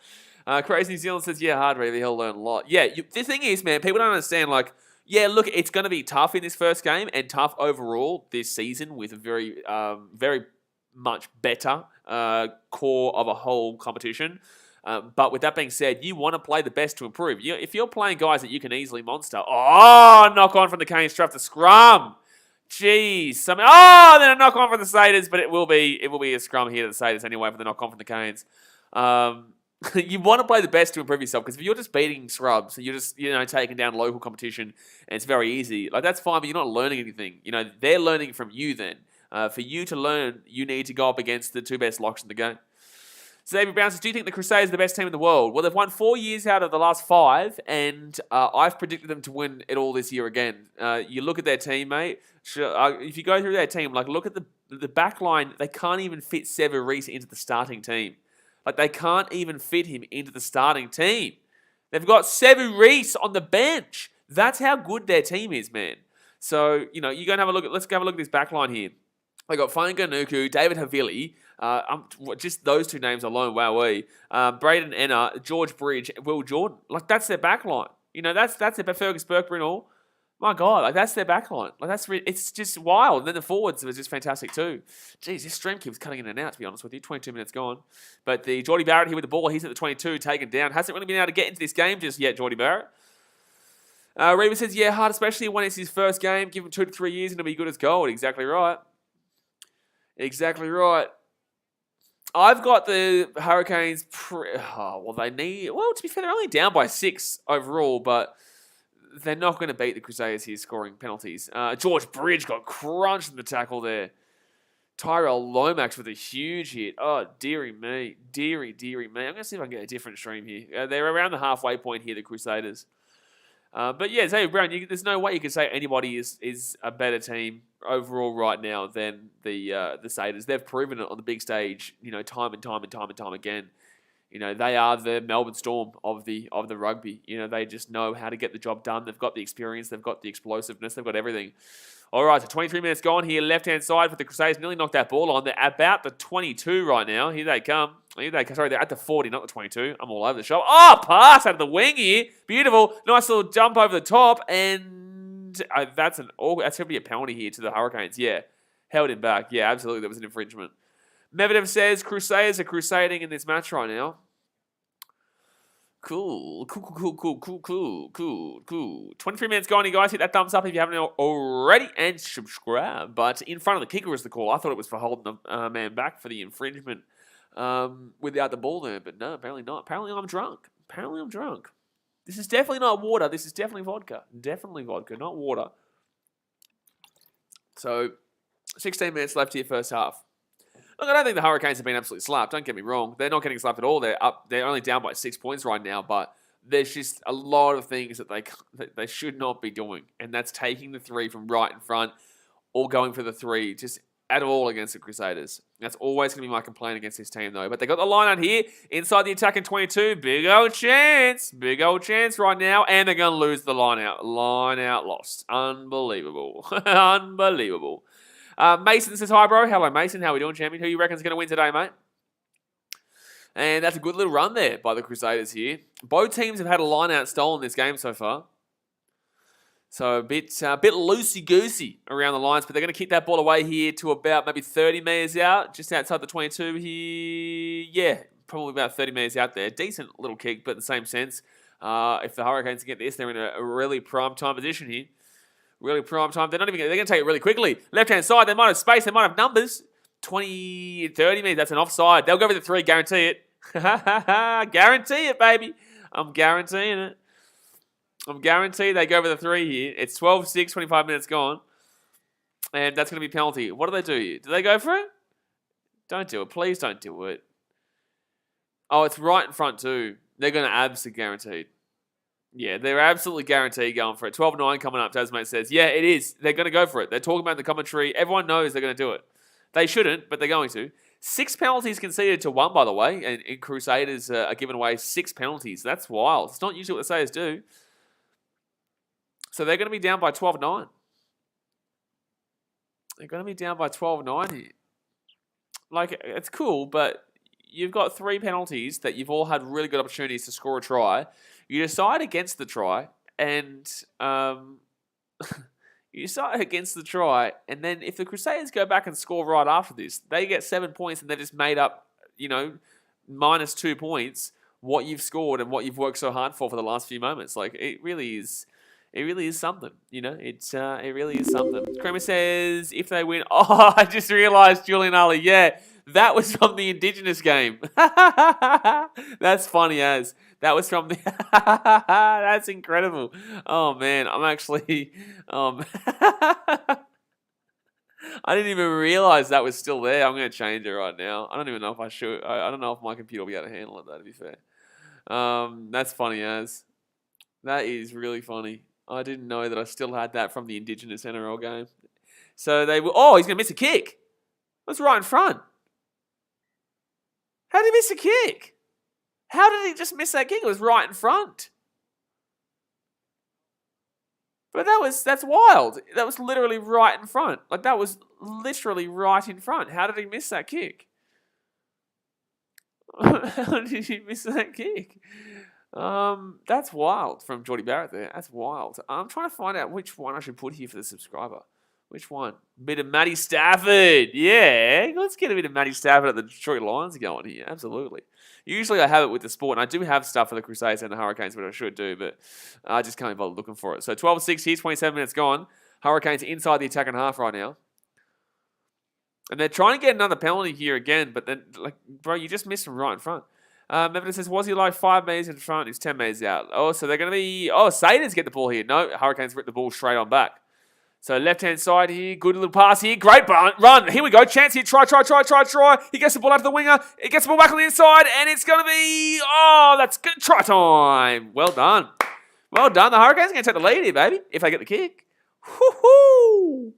Crazy New Zealand says, yeah, hard, Reva. He'll learn a lot. Yeah, the thing is, man, people don't understand, like, yeah, look, it's going to be tough in this first game and tough overall this season with a very, very much better core of a whole competition. But with that being said, you want to play the best to improve. If you're playing guys that you can easily monster, knock on from the Canes, trap the scrum. Jeez. Then a knock on for the Crusaders, but it will be a scrum here to the Crusaders anyway for the knock on from the Canes. You want to play the best to improve yourself, because if you're just beating scrubs and you're just taking down local competition and it's very easy, like that's fine, but you're not learning anything. They're learning from you then. For you to learn, you need to go up against the two best locks in the game. So David Brown says, do you think the Crusaders are the best team in the world? Well, they've won 4 years out of the last 5, and I've predicted them to win it all this year again. You look at their team, mate. If you go through their team, like look at the back line, they can't even fit Sever Reese into the starting team. Like they can't even fit him into the starting team. They've got Sever Reese on the bench. That's how good their team is, man. So, you're going to have a look let's have a look at this back line here. They got Fainga Nuku, David Havili. Just those two names alone, wowee. Braden Enna, George Bridge, Will Jordan. Like, that's their back line. That's their Fergus Burkbury and all. My God, like, that's their back line. Like, it's just wild. And then the forwards was just fantastic too. Jeez, this stream keeps cutting in and out, to be honest with you. 22 minutes gone. But the Geordie Barrett here with the ball, he's at the 22, taken down. Hasn't really been able to get into this game just yet, Geordie Barrett. Reba says, yeah, hard, especially when it's his first game. Give him 2 to 3 years and he'll be good as gold. Exactly right. Exactly right. I've got the Hurricanes. To be fair, they're only down by 6 overall, but they're not going to beat the Crusaders here scoring penalties. George Bridge got crunched in the tackle there. Tyrell Lomax with a huge hit. Oh, dearie me. Dearie me. I'm going to see if I can get a different stream here. They're around the halfway point here, the Crusaders. But yeah, Xavier Brown, there's no way you can say anybody is a better team overall right now than the Crusaders. They've proven it on the big stage, time and time again. They are the Melbourne Storm of the rugby. They just know how to get the job done. They've got the experience, they've got the explosiveness, they've got everything. All right, so 23 minutes gone here, left-hand side for the Crusaders. Nearly knocked that ball on. They're about the 22 right now. Here they come. Sorry, they're at the 40, not the 22. I'm all over the shop. Oh, pass out of the wing here. Beautiful. Nice little jump over the top. And that's going to be a penalty here to the Hurricanes. Yeah, held him back. Yeah, absolutely. That was an infringement. Medvedev says Crusaders are crusading in this match right now. Cool. 23 minutes gone, you guys. Hit that thumbs up if you haven't already and subscribe. But in front of the kicker was the call. I thought it was for holding the man back for the infringement without the ball there. But no, apparently not. Apparently I'm drunk. This is definitely not water. This is definitely vodka. Definitely vodka, not water. So, 16 minutes left here, first half. Look, I don't think the Hurricanes have been absolutely slapped. Don't get me wrong. They're not getting slapped at all. They're only down by 6 points right now, but there's just a lot of things that they should not be doing, and that's taking the 3 from right in front or going for the 3 just at all against the Crusaders. That's always going to be my complaint against this team, though. But they got the line out here inside the attacking 22. Big old chance right now, and they're going to lose the line out. Line out lost. Unbelievable. Unbelievable. Mason says, hi, bro. Hello, Mason. How we doing, champion? Who you reckon's going to win today, mate? And that's a good little run there by the Crusaders here. Both teams have had a line-out stolen this game so far. So a bit loosey-goosey around the lines, but they're going to kick that ball away here to about maybe 30 metres out, just outside the 22 here. Yeah, probably about 30 metres out there. Decent little kick, but in the same sense, if the Hurricanes get this, they're in a really prime time position here. Really prime time. They're going to take it really quickly. Left-hand side, they might have space. They might have numbers. 20, 30 minutes. That's an offside. They'll go for the 3. Guarantee it. Guarantee it, baby. I'm guaranteeing it. I'm guaranteed they go for the 3 here. It's 12-6, 25 minutes gone. And that's going to be penalty. What do they do here? Do they go for it? Don't do it. Please don't do it. Oh, it's right in front too. They're going to absolutely guaranteed. Yeah, they're absolutely guaranteed going for it. 12-9 coming up, Tasmate says. Yeah, it is. They're going to go for it. They're talking about the commentary. Everyone knows they're going to do it. They shouldn't, but they're going to. 6 penalties conceded to 1, by the way. And Crusaders are giving away 6 penalties. That's wild. It's not usually what the Crusaders do. So they're going to be down by 12-9. They're going to be down by 12-9 here. Like, it's cool, but you've got 3 penalties that you've all had really good opportunities to score a try. You decide against the try, and and then if the Crusaders go back and score right after this, they get 7 points, and they've just made up, minus 2 points, what you've scored and what you've worked so hard for the last few moments. Like, it really is, It really is something, you know. It really is something. Kramer says if they win, oh, I just realised Julian Ali. Yeah, that was from the Indigenous game. That's funny as that was from the. That's incredible. Oh man, I'm actually. I didn't even realize that was still there. I'm going to change it right now. I don't even know if I should. I don't know if my computer will be able to handle it, though, to be fair. That's funny as. That is really funny. I didn't know that I still had that from the Indigenous NRL game. So they were. Oh, he's going to miss a kick. That's right in front. How did he miss a kick? How did he just miss that kick? It was right in front. But that's wild. That was literally right in front. Like, that was literally right in front. How did he miss that kick? How did he miss that kick? That's wild from Geordie Barrett there. That's wild. I'm trying to find out which one I should put here for the subscriber. Which one? Bit of Matty Stafford. Yeah, let's get a bit of Matty Stafford at the Detroit Lions going here. Absolutely. Usually I have it with the sport, and I do have stuff for the Crusaders and the Hurricanes, which I should do, but I just can't bother looking for it. So 12-6 here, 27 minutes gone. Hurricanes inside the attack and half right now. And they're trying to get another penalty here again, but then, like, bro, you just missed him right in front. Evidence says, was he like 5 metres in front? He's 10 metres out. Oh, so they're going to be... Oh, Crusaders get the ball here. No, Hurricanes rip the ball straight on back. So left-hand side here. Good little pass here. Great run. Here we go. Chance here. Try. He gets the ball out to the winger. It gets the ball back on the inside, and it's going to be... Oh, that's good. Try time. Well done. Well done. The Hurricanes are going to take the lead here, baby, if they get the kick. Woo-hoo.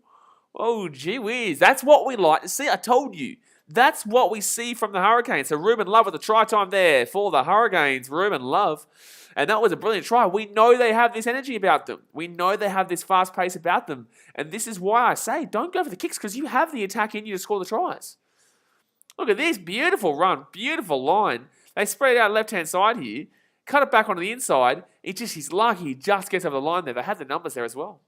Oh, gee whiz. That's what we like to see. I told you. That's what we see from the Hurricanes. So Ruben Love with the try time there for the Hurricanes. Ruben Love. And that was a brilliant try. We know they have this energy about them. We know they have this fast pace about them. And this is why I say don't go for the kicks, because you have the attack in you to score the tries. Look at this. Beautiful run. Beautiful line. They spread it out left-hand side here. Cut it back onto the inside. He's lucky. He just gets over the line there. They had the numbers there as well.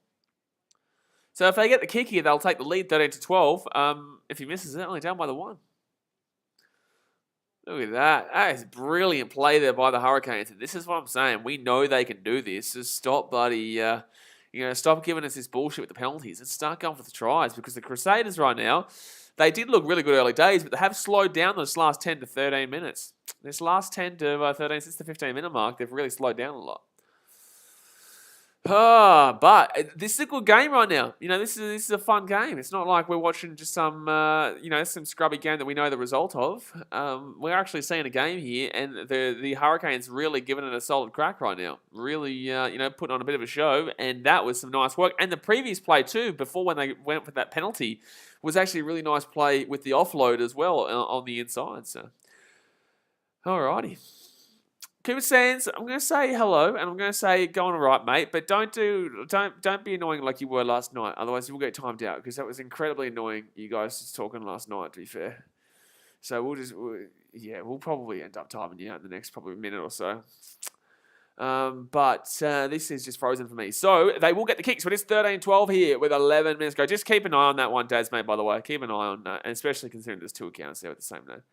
So if they get the kick here, they'll take the lead 13-12. If he misses it, only down by the 1. Look at that. That is brilliant play there by the Hurricanes. And this is what I'm saying. We know they can do this. Just stop, buddy. Stop giving us this bullshit with the penalties and start going for the tries, because the Crusaders right now, they did look really good early days, but they have slowed down those last 10 to 13 minutes. This last 10 to 13, since the 15-minute mark, they've really slowed down a lot. But this is a good game right now. You know, this is a fun game. It's not like we're watching just some scrubby game that we know the result of. We're actually seeing a game here, and the Hurricanes really giving it a solid crack right now. Really, putting on a bit of a show, and that was some nice work. And the previous play too, before when they went for that penalty, was actually a really nice play with the offload as well on the inside. So, alrighty. Cooper Sands, I'm going to say hello, and I'm going to say go on all right, mate. But don't be annoying like you were last night. Otherwise, you will get timed out, because that was incredibly annoying. You guys just talking last night, to be fair. So we'll probably end up timing you out in the next probably minute or so. But this is just frozen for me. So they will get the kick. So it is 13-12 here with 11 minutes to go. Just keep an eye on that one, Daz, mate. By the way, keep an eye on that, and especially considering there's 2 accounts there with the same name.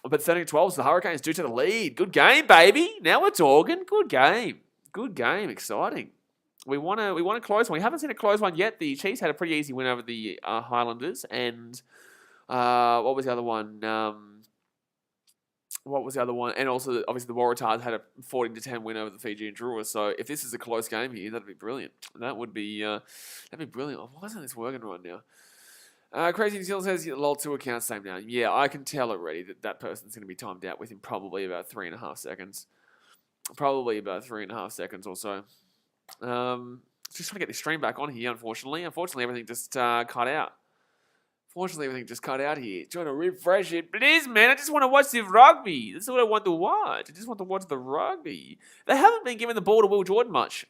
But 13-12, so the Hurricanes do to the lead. Good game, baby. Now we're talking. Good game. Good game. Exciting. We want a close one. We haven't seen a close one yet. The Chiefs had a pretty easy win over the Highlanders. And what was the other one? And also, obviously, the Waratahs had a 14-10 win over the Fijian Drua. So if this is a close game here, that'd be brilliant. That'd be brilliant. Why isn't this working right now? Crazy New Zealand says, lol, 2 accounts, same now. Yeah, I can tell already that person's going to be timed out within probably about 3.5 seconds. Probably about 3.5 seconds or so. Just trying to get the stream back on here, unfortunately. Unfortunately, everything just cut out. Trying to refresh it. Please, man, I just want to watch the rugby. This is what I want to watch. I just want to watch the rugby. They haven't been giving the ball to Will Jordan much,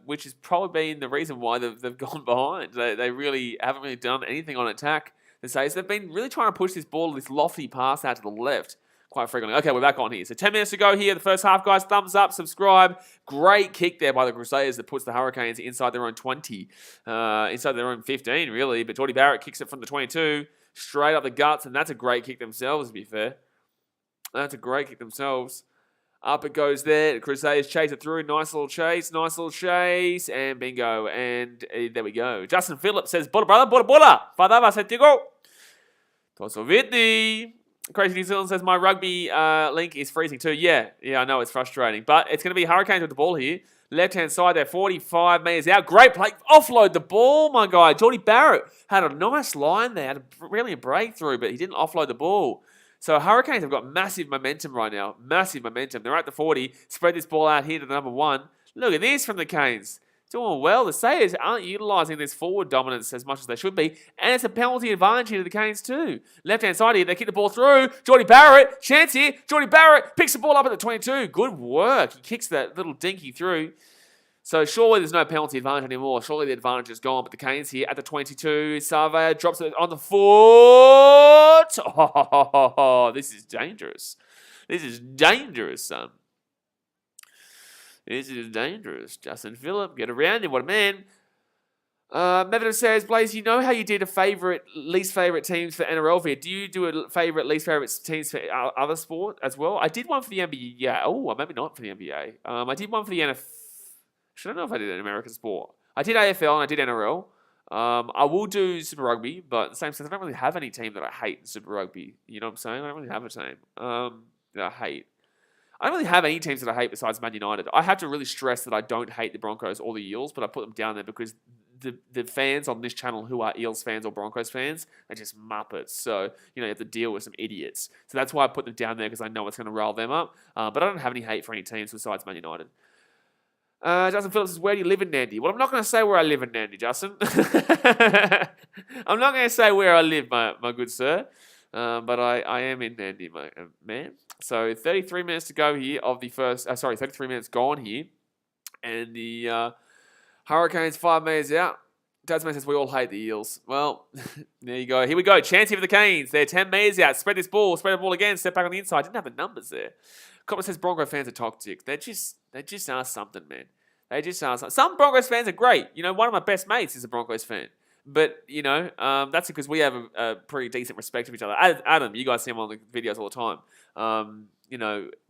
which has probably been the reason why they've gone behind. They really haven't really done anything on attack to say. So they've been really trying to push this ball, this lofty pass out to the left quite frequently. Okay, we're back on here. So 10 minutes to go here. The first half, guys. Thumbs up, subscribe. Great kick there by the Crusaders that puts the Hurricanes inside their own 20. Inside their own 15, really. But Geordie Barrett kicks it from the 22. Straight up the guts. And that's a great kick themselves, to be fair. That's a great kick themselves. Up it goes there. The Crusaders chase it through. Nice little chase. And bingo. And there we go. Justin Phillips says, Bora, brother, bora. Fadava, setigo. Tosovitni. Crazy New Zealand says, my rugby link is freezing too. Yeah, I know it's frustrating. But it's going to be Hurricanes with the ball here. Left-hand side there, 45 metres out. Great play. Offload the ball, my guy. Geordie Barrett had a nice line there. Had a brilliant breakthrough, but he didn't offload the ball. So Hurricanes have got massive momentum right now. Massive momentum. They're at the 40. Spread this ball out here to the number 1. Look at this from the Canes. Doing well. The Sayers aren't utilising this forward dominance as much as they should be. And it's a penalty advantage here to the Canes too. Left-hand side here, they kick the ball through. Geordie Barrett, chance here. Geordie Barrett picks the ball up at the 22. Good work. He kicks that little dinky through. So surely there's no penalty advantage anymore. Surely the advantage is gone. But the Canes here at the 22. Surveyor drops it on the foot. Oh, this is dangerous. This is dangerous, son. This is dangerous. Justin Phillip, get around him. What a man. Medvedev says, Blaze, you know how you did a least favourite teams for NRL here? Do you do a favourite, least favourite teams for other sport as well? I did one for the NBA. Yeah. Oh, maybe not for the NBA. I did one for the NFL. I don't know if I did an American sport. I did AFL and I did NRL. I will do Super Rugby, but in the same sense, I don't really have any team that I hate in Super Rugby. You know what I'm saying? I don't really have a team that I hate. I don't really have any teams that I hate besides Man United. I have to really stress that I don't hate the Broncos or the Eels, but I put them down there because the fans on this channel who are Eels fans or Broncos fans are just muppets. So, you have to deal with some idiots. So that's why I put them down there because I know it's going to roll them up. But I don't have any hate for any teams besides Man United. Justin Phillips says, where do you live in Nandi? Well, I'm not going to say where I live in Nandi, Justin. I'm not going to say where I live, my good sir. But I am in Nandi, my man. So 33 minutes to go here of the first... 33 minutes gone here. And the Hurricanes 5 minutes out. Tasman says, we all hate the Eels. Well, there you go. Here we go. Chance here for the Canes. They're 10 metres out. Spread this ball. Spread the ball again. Step back on the inside. Didn't have the numbers there. Copper says Bronco fans are toxic. They just are something, man. They just are something. Some Broncos fans are great. One of my best mates is a Broncos fan. But, that's because we have a pretty decent respect for each other. Adam, you guys see him on the videos all the time.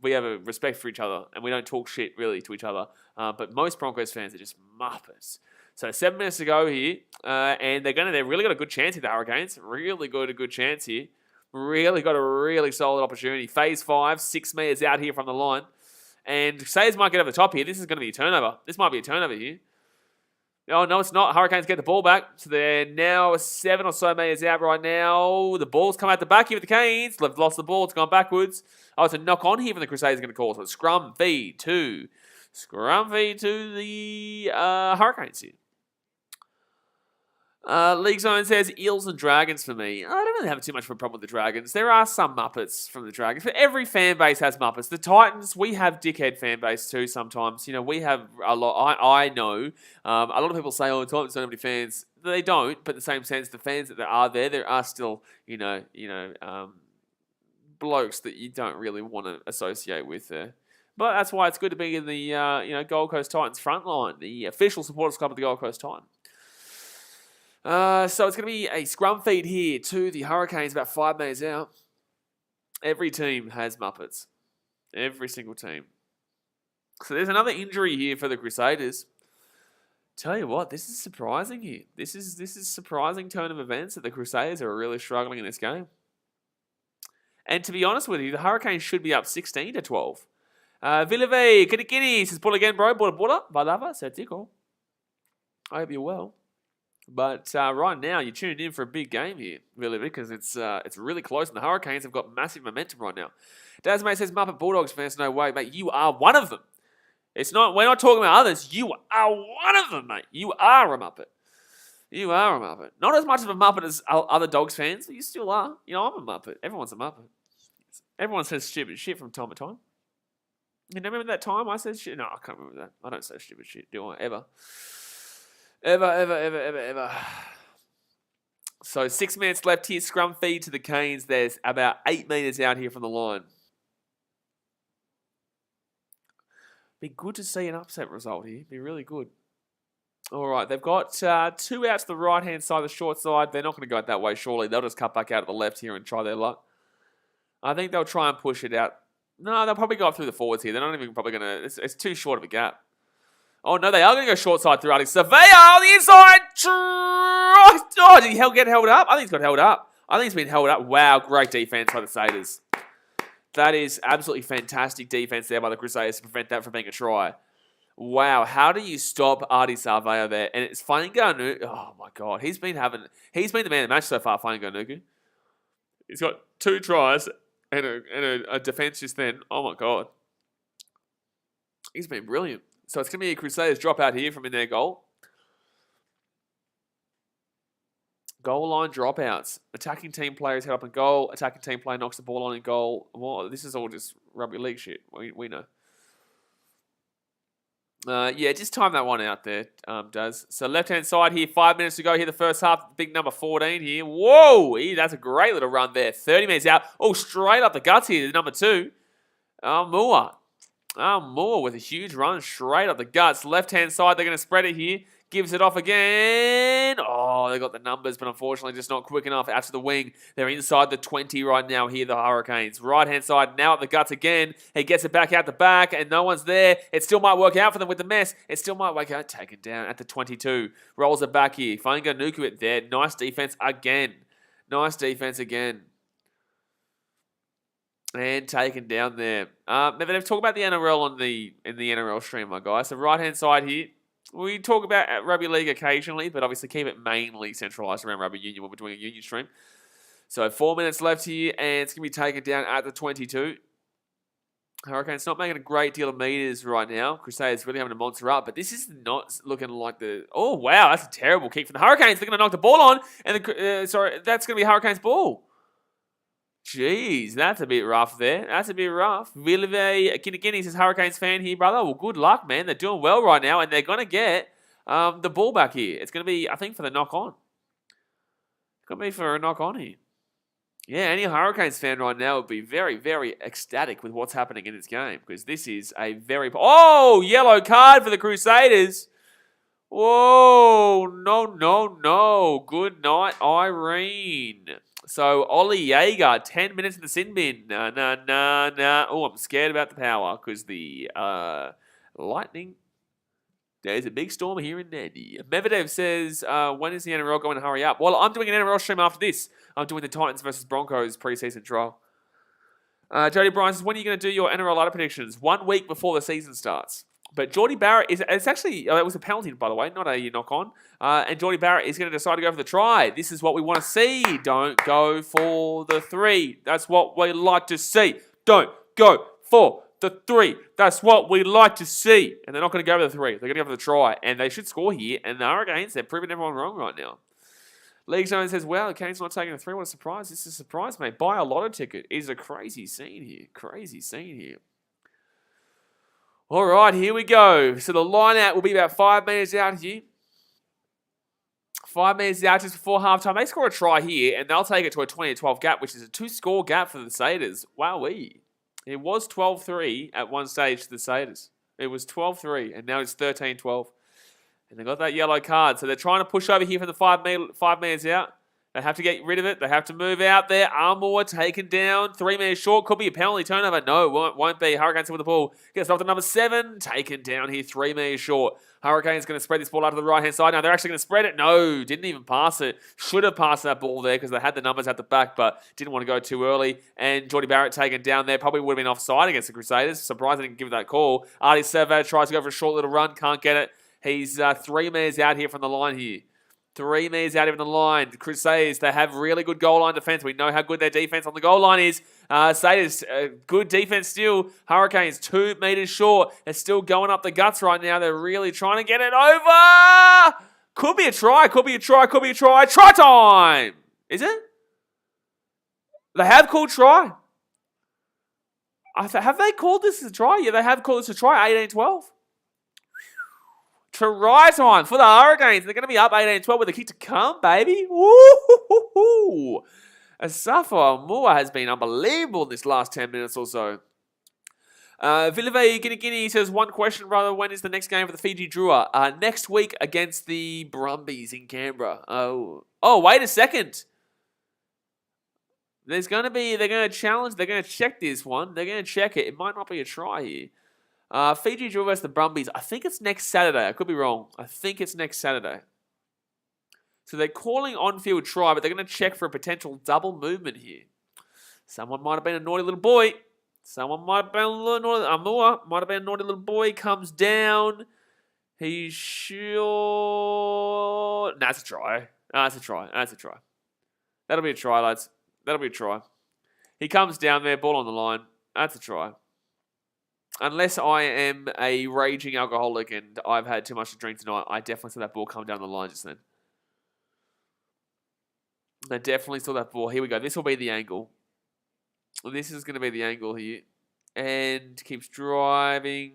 We have a respect for each other and we don't talk shit really to each other. But most Broncos fans are just muppets. So 7 minutes to go here. And they've really got a good chance here, the Hurricanes. Really got a good chance here. Really got a really solid opportunity. Phase 5, 6 metres out here from the line. And Sayers might get over the top here. This is going to be a turnover. This might be a turnover here. Oh, no, it's not. Hurricanes get the ball back. So they're now 7 or so metres out right now. The ball's come out the back here with the Canes. They've lost the ball. It's gone backwards. Oh, it's a knock on here from the Crusaders going to call. So it's scrum feed to the Hurricanes here. League Zone says Eels and Dragons for me. I don't really have too much of a problem with the Dragons. There are some Muppets from the Dragons. But every fan base has Muppets. The Titans, we have dickhead fan base too sometimes. We have a lot. I know. A lot of people say, oh, the Titans don't have any fans. They don't, but in the same sense, the fans that are there are still, blokes that you don't really want to associate with there. But that's why it's good to be in the, Gold Coast Titans front line, the official supporters club of the Gold Coast Titans. So it's going to be a scrum feed here to the Hurricanes about 5 metres out. Every team has Muppets. Every single team. So there's another injury here for the Crusaders. Tell you what, this is surprising here. This is surprising turn of events that the Crusaders are really struggling in this game. And to be honest with you, the Hurricanes should be up 16-12. Villave, Kinikini says, pull again, bro. Bora, Valava, Sertico. I hope you're well. But right now, you're tuned in for a big game here, really, because it's really close, and the Hurricanes have got massive momentum right now. Dasmate says, Muppet Bulldogs fans, no way, mate. You are one of them. We're not talking about others. You are one of them, mate. You are a Muppet. You are a Muppet. Not as much of a Muppet as other Dogs fans, but you still are. I'm a Muppet. Everyone's a Muppet. Everyone says stupid shit from time to time. You remember that time I said shit? No, I can't remember that. I don't say stupid shit, do I? Ever. Ever. So 6 minutes left here. Scrum feed to the Canes. There's about 8 metres out here from the line. Be good to see an upset result here. Be really good. All right, they've got 2 out to the right-hand side, the short side. They're not going to go out that way, surely. They'll just cut back out to the left here and try their luck. I think they'll try and push it out No, they'll probably go up through the forwards here. They're not even probably going to... It's too short of a gap. Oh, no, they are going to go short side through Alex Surveyor on the inside. Oh, did he get held up? I think he's got held up. I think he's been held up. Wow, great defense by the Crusaders. That is absolutely fantastic defense there by the Crusaders to prevent that from being a try. Wow, how do you stop Artie Surveyor there? And it's Fainganuku. Oh, my God. He's been the man of the match so far, Fainganuku. He's got 2 tries and a defense just then. Oh, my God. He's been brilliant. So it's going to be a Crusaders drop out here from in their goal. Goal line dropouts. Attacking team players head up in goal. Attacking team player knocks the ball on in goal. Well, this is all just rugby league shit. We know. Yeah, just time that one out there, does. So left-hand side here, 5 minutes to go here, the first half. Big number 14 here. Whoa! That's a great little run there. 30 minutes out. Oh, straight up the guts here, number 2. Moore. Moore with a huge run straight up the guts. Left-hand side, they're going to spread it here. Gives it off again. Oh, they got the numbers, but unfortunately just not quick enough out to the wing. They're inside the 20 right now here, the Hurricanes. Right-hand side, now at the guts again. He gets it back out the back, and no one's there. It still might work out for them with the mess. It still might work out. Taken down at the 22. Rolls it back here. Fainganuku it there. Nice defense again. Nice defense again. And taken down there. They've talked about the NRL in the NRL stream, my guys. So right-hand side here. We talk about rugby league occasionally, but obviously keep it mainly centralised around rugby union when we're doing a union stream. So 4 minutes left here, and it's going to be taken down at the 22. Hurricanes not making a great deal of meters right now. Crusaders really having to monster up, but this is not looking like the... Oh, wow, that's a terrible kick from the Hurricanes. They're going to knock the ball on, and that's going to be Hurricanes' ball. Jeez, that's a bit rough there. That's a bit rough. Villive Kinigini says, Hurricanes fan here, brother. Well, good luck, man. They're doing well right now, and they're going to get the ball back here. It's going to be, I think, for the knock-on. It's going to be for a knock-on here. Yeah, any Hurricanes fan right now would be very, very ecstatic with what's happening in this game, because this is a very... Oh, yellow card for the Crusaders. Whoa, no. Good night, Irene. So, Ollie Jaeger, 10 minutes in the sin bin. Nah. Oh, I'm scared about the power because the lightning. There's a big storm here in Nandi. Medvedev says, when is the NRL going to hurry up? Well, I'm doing an NRL stream after this. I'm doing the Titans versus Broncos preseason trial. Jody Bryan says, when are you going to do your NRL ladder predictions? 1 week before the season starts. But Geordie Barrett it's actually, it was a penalty, by the way, not a knock-on. And Geordie Barrett is going to decide to go for the try. This is what we want to see. Don't go for the 3. That's what we like to see. Don't go for the 3. That's what we like to see. And they're not going to go for the 3. They're going to go for the try. And they should score here. And the Hurricanes, they're proving everyone wrong right now. League Zone says, wow, the Canes not taking the 3. What a surprise. This is a surprise, mate. Buy a lotto ticket. It's a crazy scene here. Crazy scene here. All right, here we go. So the line out will be about 5 metres out here. 5 metres out just before halftime. They score a try here, and they'll take it to a 20-12 gap, which is a 2-score gap for the Crusaders. Wowee. It was 12-3 at one stage to the Crusaders. It was 12-3, and now it's 13-12. And they got that yellow card. So they're trying to push over here from the 5 metres out. They have to get rid of it. They have to move out there. Armour taken down. 3 metres short. Could be a penalty turnover. No, won't be. Hurricanes with the ball. Gets off to number 7. Taken down here. 3 metres short. Hurricanes going to spread this ball out to the right-hand side. Now they're actually going to spread it. No, didn't even pass it. Should have passed that ball there because they had the numbers at the back, but didn't want to go too early. And Geordie Barrett taken down there. Probably would have been offside against the Crusaders. Surprised they didn't give that call. Artie Surveyor tries to go for a short little run. Can't get it. He's 3 metres out here from the line here. 3 metres out of the line. The Crusaders, they have really good goal line defence. We know how good their defence on the goal line is. Crusaders, good defence still. Hurricanes, 2 metres short. They're still going up the guts right now. They're really trying to get it over. Could be a try. Try time. Is it? They have called try. Have they called this a try? Yeah, they have called this a try. 18-12. Try time for the Hurricanes. They're going to be up 18-12 with a kick to come, baby. Woo-hoo-hoo-hoo. Asafa Moore has been unbelievable in this last 10 minutes or so. Villive Guinea says, one question, brother. When is the next game for the Fiji Drua? Next week against the Brumbies in Canberra. Oh, wait a second. They're going to challenge, they're going to check this one. They're going to check it. It might not be a try here. Fiji Drill versus the Brumbies. I think it's next Saturday. I could be wrong. I think it's next Saturday. So they're calling on-field try, but they're going to check for a potential double movement here. Someone might have been a naughty little boy. Someone might have been a little naughty. Amua might have been a naughty little boy. Comes down. He's sure. Nah, it's a try. That's a try. That'll be a try, lads. That'll be a try. He comes down there, ball on the line. That's a try. Unless I am a raging alcoholic and I've had too much to drink tonight, I definitely saw that ball come down the line just then. I definitely saw that ball. Here we go. This will be the angle. This is going to be the angle here. And keeps driving.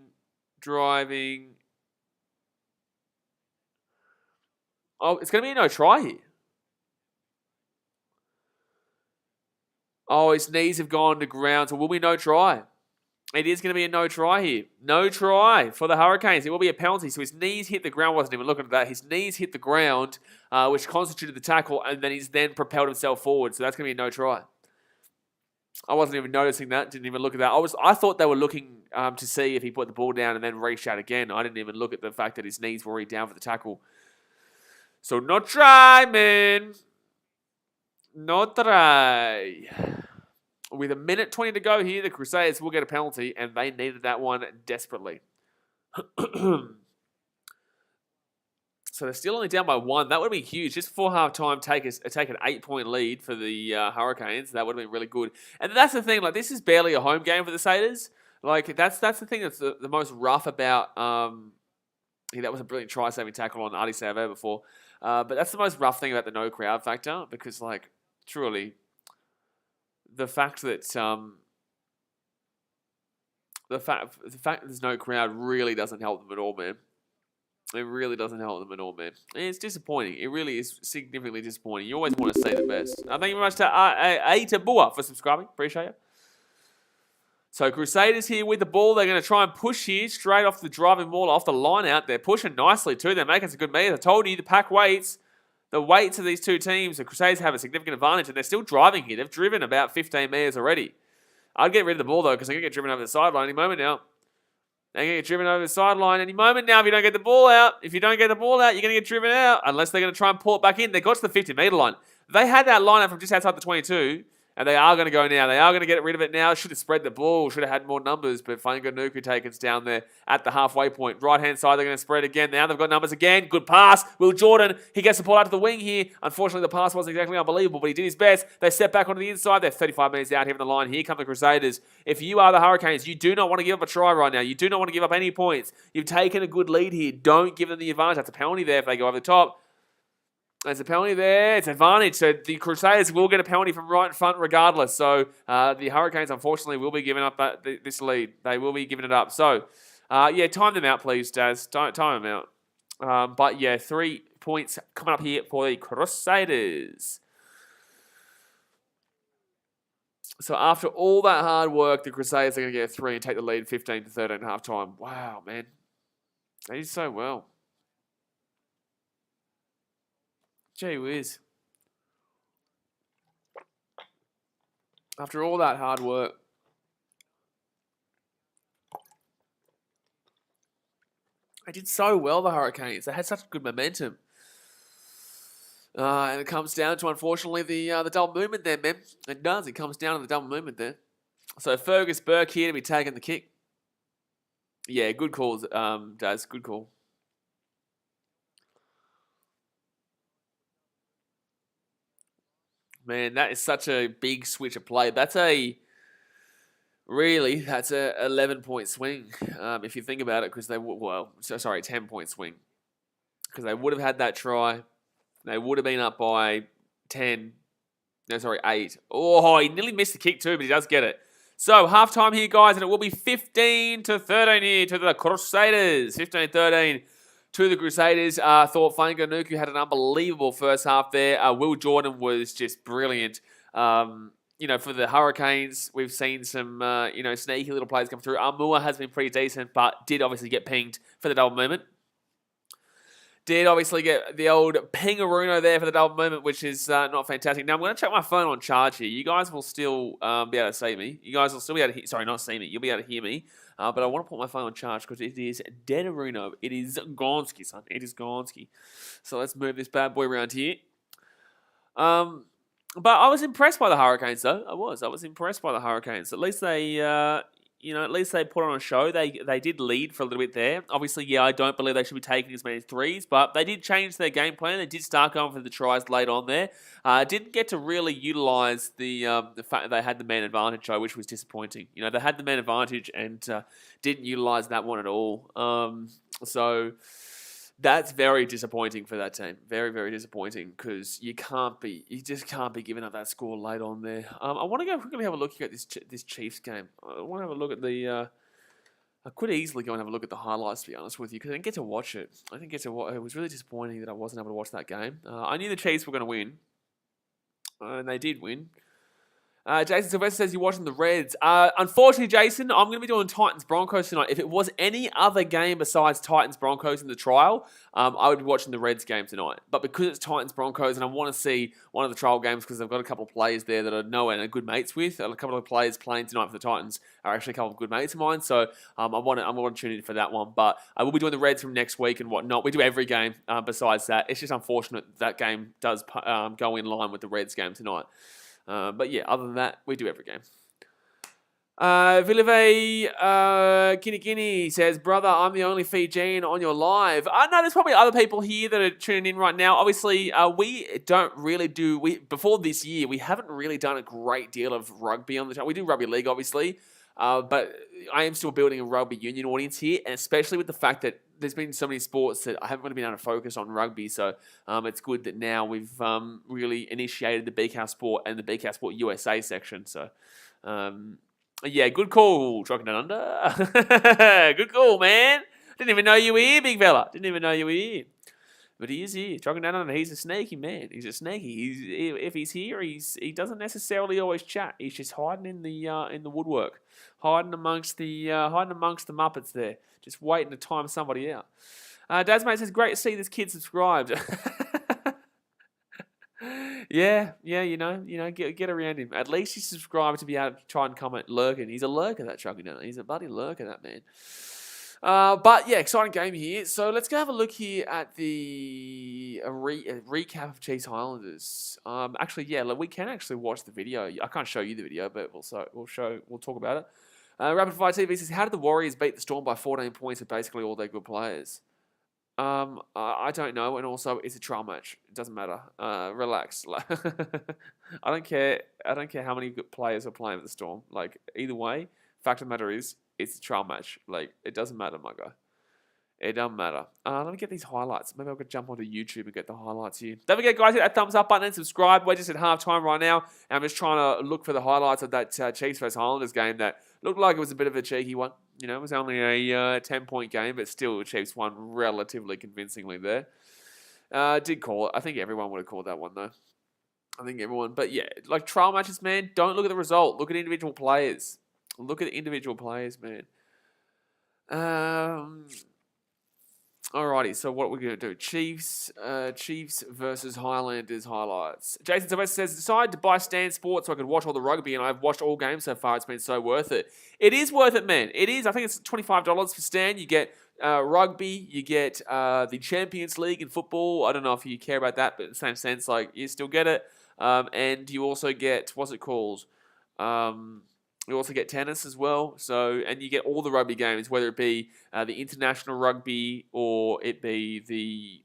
Oh, it's going to be a no try here. Oh, his knees have gone to ground, so will be no try. It is going to be a no try here. No try for the Hurricanes. It will be a penalty. So his knees hit the ground. Wasn't even looking at that. His knees hit the ground, which constituted the tackle, and then he's then propelled himself forward. So that's going to be a no try. I wasn't even noticing that. Didn't even look at that. I thought they were looking to see if he put the ball down and then reached out again. I didn't even look at the fact that his knees were already down for the tackle. So no try, man. No try. With a minute 20 to go here, the Crusaders will get a penalty, and they needed that one desperately. So they're still only down by 1. That would be huge. Just before halftime, take an 8-point lead for the Hurricanes. That would have been really good. And that's the thing. Like, this is barely a home game for the Crusaders. Like, that's the thing that's the most rough about. That was a brilliant try-saving tackle on Artie Savea before. But that's the most rough thing about the no crowd factor, because, like, truly, the fact that there's no crowd really doesn't help them at all, man. It really doesn't help them at all, man. And it's disappointing. It really is significantly disappointing. You always want to see the best. Thank you very much to Tabua for subscribing. Appreciate it. So Crusaders here with the ball. They're going to try and push here straight off the driving ball, off the line out. They're pushing nicely too. They're making some good meters. I told you, the pack weights. The weights of these two teams, the Crusaders have a significant advantage, and they're still driving here. They've driven about 15 meters already. I'd get rid of the ball, though, because they're going to get driven over the sideline any moment now. They're going to get driven over the sideline any moment now if you don't get the ball out. If you don't get the ball out, you're going to get driven out, unless they're going to try and pull it back in. They got to the 50-meter line. They had that line out from just outside the 22, and they are going to go now. They are going to get rid of it now. Should have spread the ball. Should have had more numbers, but Fainga'anuku taken us down there at the halfway point. Right-hand side, they're going to spread again. Now they've got numbers again. Good pass. Will Jordan, he gets the ball out to the wing here. Unfortunately, the pass wasn't exactly unbelievable, but he did his best. They step back onto the inside. They're 35 meters out here on the line. Here come the Crusaders. If you are the Hurricanes, you do not want to give up a try right now. You do not want to give up any points. You've taken a good lead here. Don't give them the advantage. That's a penalty there if they go over the top. There's a penalty there. It's advantage. So the Crusaders will get a penalty from right in front regardless. So the Hurricanes, unfortunately, will be giving up this lead. They will be giving it up. So, time them out, please, Daz. Time them out. But, 3 points coming up here for the Crusaders. So after all that hard work, the Crusaders are going to get a 3 and take the lead 15-13 at halftime. Wow, man. They did so well. Gee whiz. After all that hard work. They did so well, the Hurricanes. They had such good momentum. And it comes down to, unfortunately, the double movement there, man. It does. It comes down to the double movement there. So Fergus Burke here to be taking the kick. Yeah, good calls, Daz. Good call. Man, that is such a big switch of play. That's a 11-point swing, if you think about it, because 10-point swing. Because they would have had that try. They would have been up by 8. Oh, he nearly missed the kick too, but he does get it. So, halftime here, guys, and it will be 15-13 here to the Crusaders. 15-13. To the Crusaders, thought Fainga'anuku had an unbelievable first half there. Will Jordan was just brilliant. For the Hurricanes, we've seen some, sneaky little plays come through. Amua has been pretty decent, but did obviously get pinged for the double movement. Did obviously get the old pingaruno there for the double movement, which is not fantastic. Now I'm going to check my phone on charge here. You guys will still be able to see me. You guys will still be able to hear, sorry, not see me. You'll be able to hear me. But I want to put my phone on charge because it is deadaruno. It is Gonski, son. It is Gonski. So let's move this bad boy around here. But I was impressed by the Hurricanes, though. I was impressed by the Hurricanes. At least they, at least they put on a show. They did lead for a little bit there. Obviously, yeah, I don't believe they should be taking as many threes, but they did change their game plan. They did start going for the tries late on there. Didn't get to really utilise the fact that they had the man advantage, though, which was disappointing. They had the man advantage and didn't utilise that one at all. So that's very disappointing for that team. Very, very disappointing because you just can't be giving up that score late on there. I want to go quickly have a look at this Chiefs game. I want to have a look at the. I could easily go and have a look at the highlights, to be honest with you, because I didn't get to watch it. It was really disappointing that I wasn't able to watch that game. I knew the Chiefs were going to win, and they did win. Jason Sylvester says you're watching the Reds. Unfortunately, Jason, I'm going to be doing Titans-Broncos tonight. If it was any other game besides Titans-Broncos in the trial, I would be watching the Reds game tonight. But because it's Titans-Broncos and I want to see one of the trial games because I've got a couple of players there that I know and are good mates with, a couple of players playing tonight for the Titans are actually a couple of good mates of mine. So I want to tune in for that one. But I will be doing the Reds from next week and whatnot. We do every game besides that. It's just unfortunate that game does go in line with the Reds game tonight. But yeah, other than that, we do every game. Vilive Kinikini says, brother, I'm the only Fijian on your live. I know there's probably other people here that are tuning in right now. Obviously, we don't really before this year, we haven't really done a great deal of rugby on the channel. We do rugby league, obviously. But I am still building a rugby union audience here, and especially with the fact that there's been so many sports that I haven't really been able to focus on rugby. So it's good that now we've really initiated the BKR Sport and the BKR Sport USA section. So yeah, good call, Trucking Down Under. Good call, man. Didn't even know you were here, big fella. Didn't even know you were here. But he is here. Trucking Down Under, he's a sneaky man. He's a sneaky. If he's here, he doesn't necessarily always chat. He's just hiding in the woodwork, hiding amongst the Muppets there, just waiting to time somebody out. Dad's mate says, "Great to see this kid subscribed." yeah, get around him. At least he's subscribed to be able to try and comment lurking. He's a lurker, that Trucking Down Under. He's a bloody lurker, that man. But yeah, exciting game here. So let's go have a look here at the recap of Chiefs Highlanders. Actually, yeah, we can actually watch the video. I can't show you the video, but we'll talk about it. Rapid Fire TV says, how did the Warriors beat the Storm by 14 points with basically all their good players? I don't know, and also it's a trial match. It doesn't matter. Relax. I don't care. I don't care how many good players are playing with the Storm. Like either way, fact of the matter is, it's a trial match. Like, it doesn't matter, my guy. It doesn't matter. Let me get these highlights. Maybe I could jump onto YouTube and get the highlights here. Don't forget, guys, hit that thumbs up button and subscribe. We're just at halftime right now, and I'm just trying to look for the highlights of that Chiefs vs Highlanders game that looked like it was a bit of a cheeky one. It was only a 10-point game, but still the Chiefs won relatively convincingly there. Did call it. I think everyone would have called that one, though. I think everyone. But yeah, like trial matches, man, don't look at the result. Look at individual players. Look at the individual players, man. Alrighty, so what we're going to do. Chiefs versus Highlanders highlights. Jason Sylvester says, decided to buy Stan Sports so I could watch all the rugby, and I've watched all games so far. It's been so worth it. It is worth it, man. It is. I think it's $25 for Stan. You get rugby. You get the Champions League in football. I don't know if you care about that, but in the same sense, like, you still get it. And you also get, what's it called? You also get tennis as well, and you get all the rugby games, whether it be the international rugby or it be the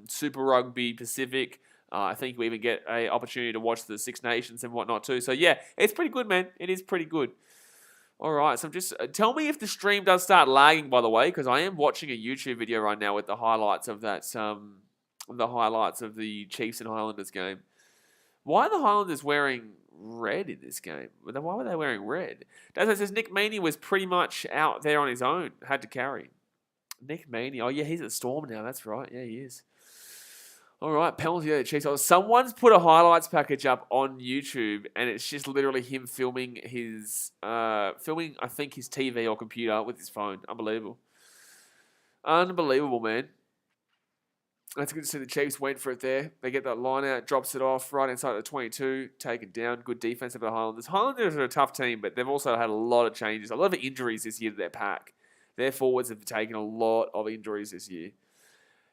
Super Rugby Pacific. I think we even get an opportunity to watch the Six Nations and whatnot too. So yeah, it's pretty good, man. It is pretty good. All right, so just tell me if the stream does start lagging, by the way, because I am watching a YouTube video right now with the highlights of that, the highlights of the Chiefs and Highlanders game. Why are the Highlanders wearing red in this game? Why were they wearing red? It says Nick Meaney was pretty much out there on his own. Had to carry. Nick Meaney. Oh, yeah, he's at the Storm now. That's right. Yeah, he is. All right, penalty to the Chiefs. Someone's put a highlights package up on YouTube, and it's just literally him filming his, I think, his TV or computer with his phone. Unbelievable. Unbelievable, man. That's good to see the Chiefs went for it there. They get that line out, drops it off right inside the 22, taken down. Good defense of the Highlanders. Highlanders are a tough team, but they've also had a lot of changes, a lot of injuries this year to their pack. Their forwards have taken a lot of injuries this year.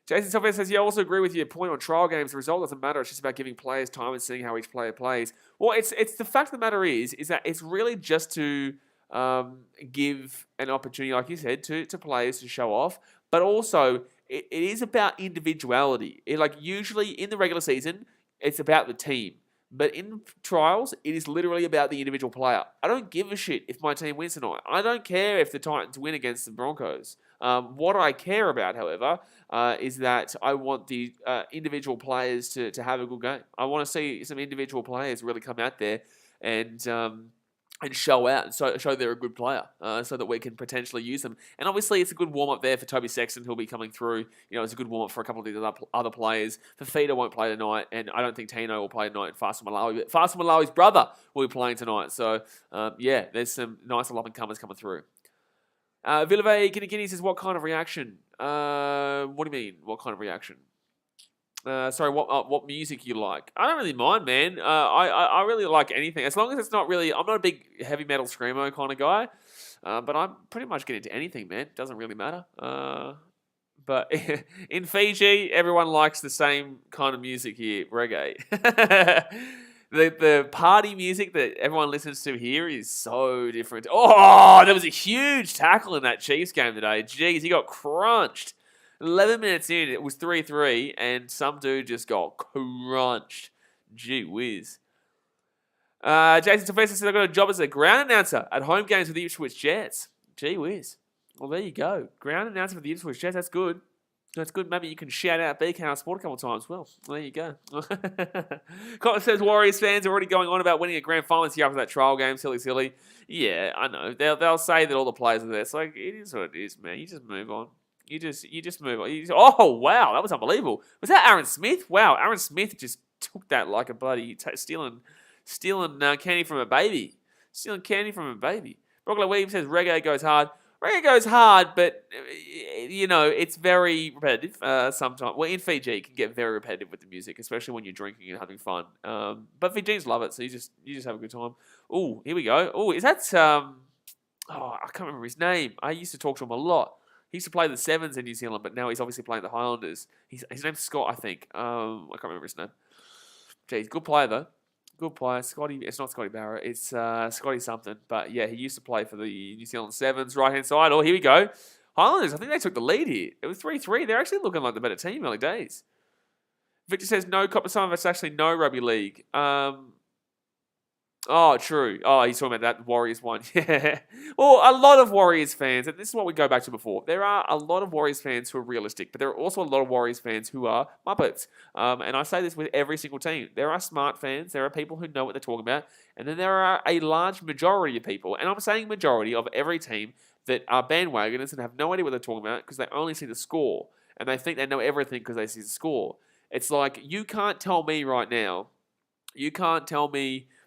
Jason Sylvester says, yeah, I also agree with your point on trial games. The result doesn't matter. It's just about giving players time and seeing how each player plays. Well, it's the fact of the matter is that it's really just to give an opportunity, like you said, to players to show off. But also, it is about individuality. Usually in the regular season, it's about the team. But in trials, it is literally about the individual player. I don't give a shit if my team wins tonight. I don't care if the Titans win against the Broncos. What I care about, however, is that I want the individual players to have a good game. I want to see some individual players really come out there and show out and show they're a good player so that we can potentially use them. And obviously, it's a good warm-up there for Toby Sexton, who'll be coming through. It's a good warm-up for a couple of these other players. Fafita won't play tonight, and I don't think Tino will play tonight. Faisal Malawi, but Faisal Malawi's brother will be playing tonight. So, there's some nice up-and-comers coming through. Villavey Guinea says, what kind of reaction? What do you mean, what kind of reaction? Sorry, what music you like? I don't really mind, man. I really like anything. As long as it's not really... I'm not a big heavy metal screamo kind of guy. But I'm pretty much get into anything, man. Doesn't really matter. But in Fiji, everyone likes the same kind of music here. Reggae. The party music that everyone listens to here is so different. Oh, there was a huge tackle in that Chiefs game today. Jeez, he got crunched. 11 minutes in, it was 3-3, and some dude just got crunched. Gee whiz. Jason Sylvester said, I've got a job as a ground announcer at home games with the Ipswich Jets. Gee whiz. Well, there you go. Ground announcer for the Ipswich Jets, that's good. That's good. Maybe you can shout out BKR Sport a couple of times. Well, there you go. Cotton says Warriors fans are already going on about winning a grand final this year after that trial game. Silly. Yeah, I know. They'll say that all the players are there. It's like, it is what it is, man. You just move on. You just move on. Oh, wow. That was unbelievable. Was that Aaron Smith? Wow. Aaron Smith just took that like a bloody stealing candy from a baby. Stealing candy from a baby. Broccoli Williams says reggae goes hard. Reggae goes hard, but, it's very repetitive sometimes. Well, in Fiji, it can get very repetitive with the music, especially when you're drinking and having fun. But Fijians love it, so you just have a good time. Oh, here we go. Oh, is that... I can't remember his name. I used to talk to him a lot. He used to play the Sevens in New Zealand, but now he's obviously playing the Highlanders. His name's Scott, I think. I can't remember his name. Jeez, good player, though. Good player. Scotty, it's not Scotty Barrett. It's Scotty something. But, yeah, he used to play for the New Zealand Sevens, right-hand side. Oh, here we go. Highlanders, I think they took the lead here. It was 3-3. They're actually looking like the better team early days. Victor says, no, some of us actually know rugby league. Oh, true. Oh, he's talking about that Warriors one. Yeah. Well, a lot of Warriors fans, and this is what we go back to before. There are a lot of Warriors fans who are realistic, but there are also a lot of Warriors fans who are Muppets. And I say this with every single team. There are smart fans. There are people who know what they're talking about. And then there are a large majority of people, and I'm saying majority of every team, that are bandwagoners and have no idea what they're talking about because they only see the score. And they think they know everything because they see the score. It's like, you can't tell me right now,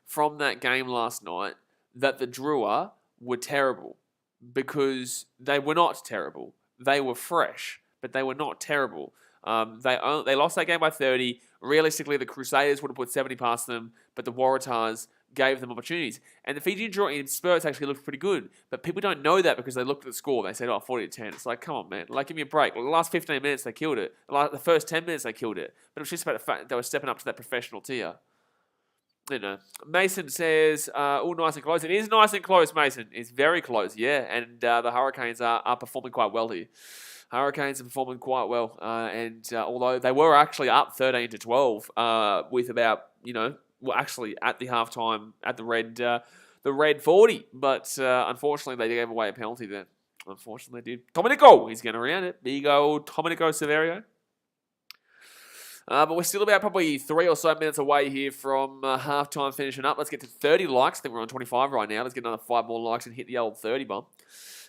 from that game last night that the Drua were terrible, because they were not terrible. They were fresh, but they were not terrible. They lost that game by 30. Realistically, the Crusaders would have put 70 past them, but the Waratahs gave them opportunities. And the Fijian draw in spurts actually looked pretty good, but people don't know that because they looked at the score. They said, 40-10. It's like, come on, man. Like, give me a break. Well, the last 15 minutes, they killed it. The first 10 minutes, they killed it. But it was just about the fact that they were stepping up to that professional tier. Mason says, nice and close. It is nice and close, Mason. It's very close, yeah. And the Hurricanes are performing quite well here. Hurricanes are performing quite well. And although they were actually up 13-12 with about, actually at the halftime at the red 40. But unfortunately, they gave away a penalty there. Unfortunately, they did. Domenico, he's going around it. Big old Domenico Severio. But we're still about probably 3 or so minutes away here from halftime finishing up. Let's get to 30 likes. I think we're on 25 right now. Let's get another 5 more likes and hit the old 30 bomb.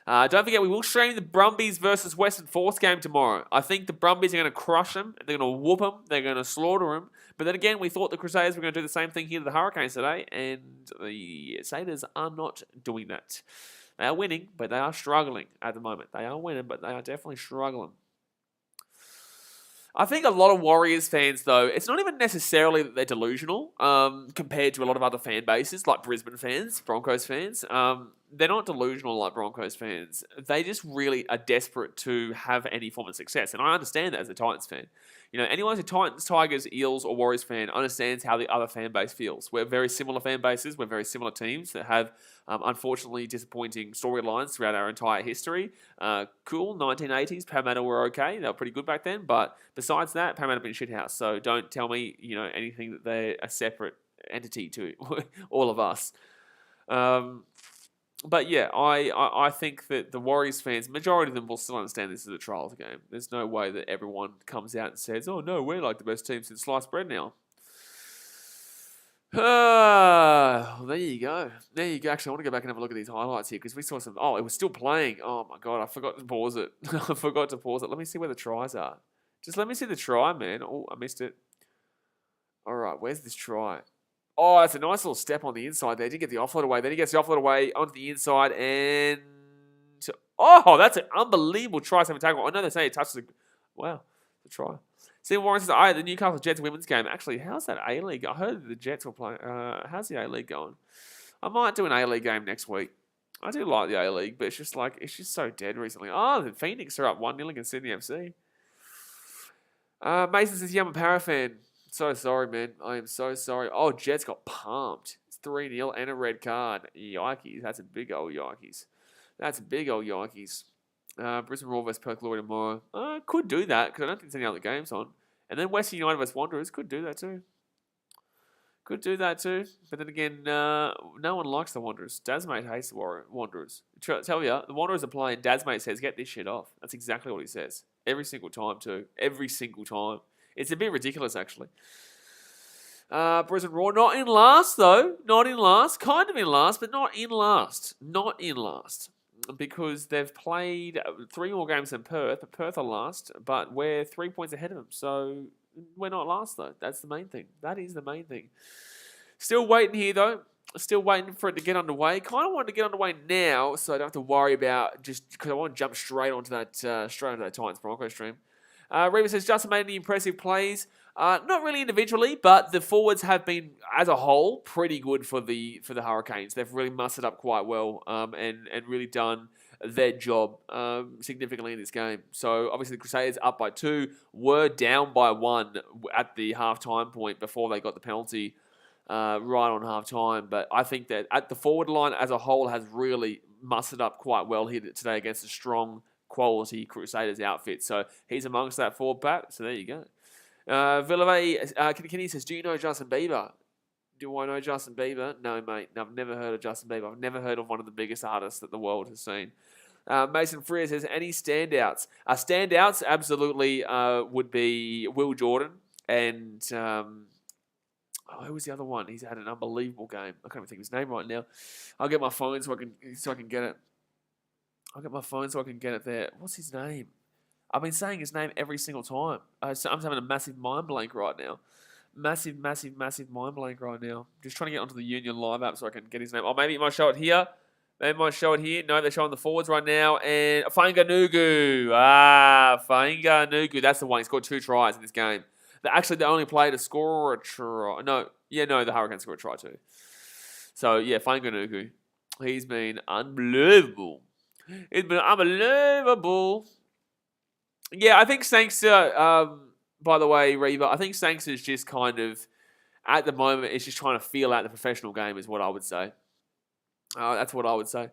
Don't forget, we will stream the Brumbies versus Western Force game tomorrow. I think the Brumbies are going to crush them. They're going to whoop them. They're going to slaughter them. But then again, we thought the Crusaders were going to do the same thing here to the Hurricanes today, and the Crusaders are not doing that. They are winning, but they are struggling at the moment. They are winning, but they are definitely struggling. I think a lot of Warriors fans, though, it's not even necessarily that they're delusional compared to a lot of other fan bases, like Brisbane fans, Broncos fans. They're not delusional like Broncos fans. They just really are desperate to have any form of success. And I understand that as a Titans fan. You know, anyone who's a Titans, Tigers, Eels, or Warriors fan understands how the other fan base feels. We're very similar fan bases. We're very similar teams that have, unfortunately, disappointing storylines throughout our entire history. Cool, 1980s, Parramatta were okay. They were pretty good back then. But besides that, Parramatta have been a shithouse. So don't tell me, anything that they're a separate entity to all of us. But yeah, I think that the Warriors fans, majority of them will still understand this is a trials game. There's no way that everyone comes out and says, oh no, we're like the best team since sliced bread now. Well, there you go. There you go. Actually, I want to go back and have a look at these highlights here because we saw some... Oh, it was still playing. Oh my God, I forgot to pause it. I forgot to pause it. Let me see where the tries are. Just let me see the try, man. Oh, I missed it. All right, where's this try? Oh, that's a nice little step on the inside there. Didn't get the offload away. Then he gets the offload away onto the inside and... Oh, that's an unbelievable try. Tackle. I know they say it touches the... Wow, the try. Stephen Warren says, the Newcastle Jets women's game. Actually, how's that A-League? I heard the Jets were playing... how's the A-League going? I might do an A-League game next week. I do like the A-League, but it's just so dead recently. Oh, the Phoenix are up 1-0 against Sydney FC. Mason says, yeah, I'm a Para fan. So sorry, man. I am so sorry. Oh, Jets got pumped. It's 3-0 and a red card. Yikes. That's a big old yikes. Brisbane Roar vs Perth Glory tomorrow. Could do that because I don't think there's any other games on. And then Western United vs Wanderers could do that too. But then again, no one likes the Wanderers. Dazmate hates the Wanderers. Tell you, the Wanderers are playing. Dazmate says, get this shit off. That's exactly what he says. Every single time too. Every single time. It's a bit ridiculous, actually. Brisbane Roar, not in last, though. Not in last. Kind of in last, but not in last. Not in last. Because they've played 3 more games than Perth. But Perth are last, but we're 3 points ahead of them. So we're not last, though. That's the main thing. That is the main thing. Still waiting here, though. Still waiting for it to get underway. Kind of wanted to get underway now, so I don't have to worry about just... Because I want to jump straight onto that Titans Broncos stream. Reba says, Justin made any impressive plays. Not really individually, but the forwards have been, as a whole, pretty good for the Hurricanes. They've really mustered up quite well and really done their job significantly in this game. So, obviously, the Crusaders up by 2, were down by 1 at the half-time point before they got the penalty right on half-time. But I think that at the forward line as a whole has really mustered up quite well here today against a strong quality Crusaders outfit. So he's amongst that forward pack. So there you go. Villavey, Kenny says, do you know Justin Bieber? Do I know Justin Bieber? No, mate. No, I've never heard of Justin Bieber. I've never heard of one of the biggest artists that the world has seen. Mason Freer says, any standouts? Standouts absolutely would be Will Jordan and... who was the other one? He's had an unbelievable game. I can't even think of his name right now. I'll get my phone so I can get it. I'll get my phone so I can get it there. What's his name? I've been saying his name every single time. So I'm having a massive mind blank right now. Massive mind blank right now. Just trying to get onto the Union Live app so I can get his name. Oh, maybe it might show it here. No, they're showing the forwards right now. And Fainganugu. Fainganugu. That's the one. He scored 2 tries in this game. Actually, they only played a score or a try. No, the Hurricanes scored a try too. So, yeah, Fainganugu. He's been unbelievable. It's been unbelievable. Yeah, I think Sangster, by the way, Reba, I think Sangster's just kind of, at the moment, it's just trying to feel out the professional game is what I would say. That's what I would say.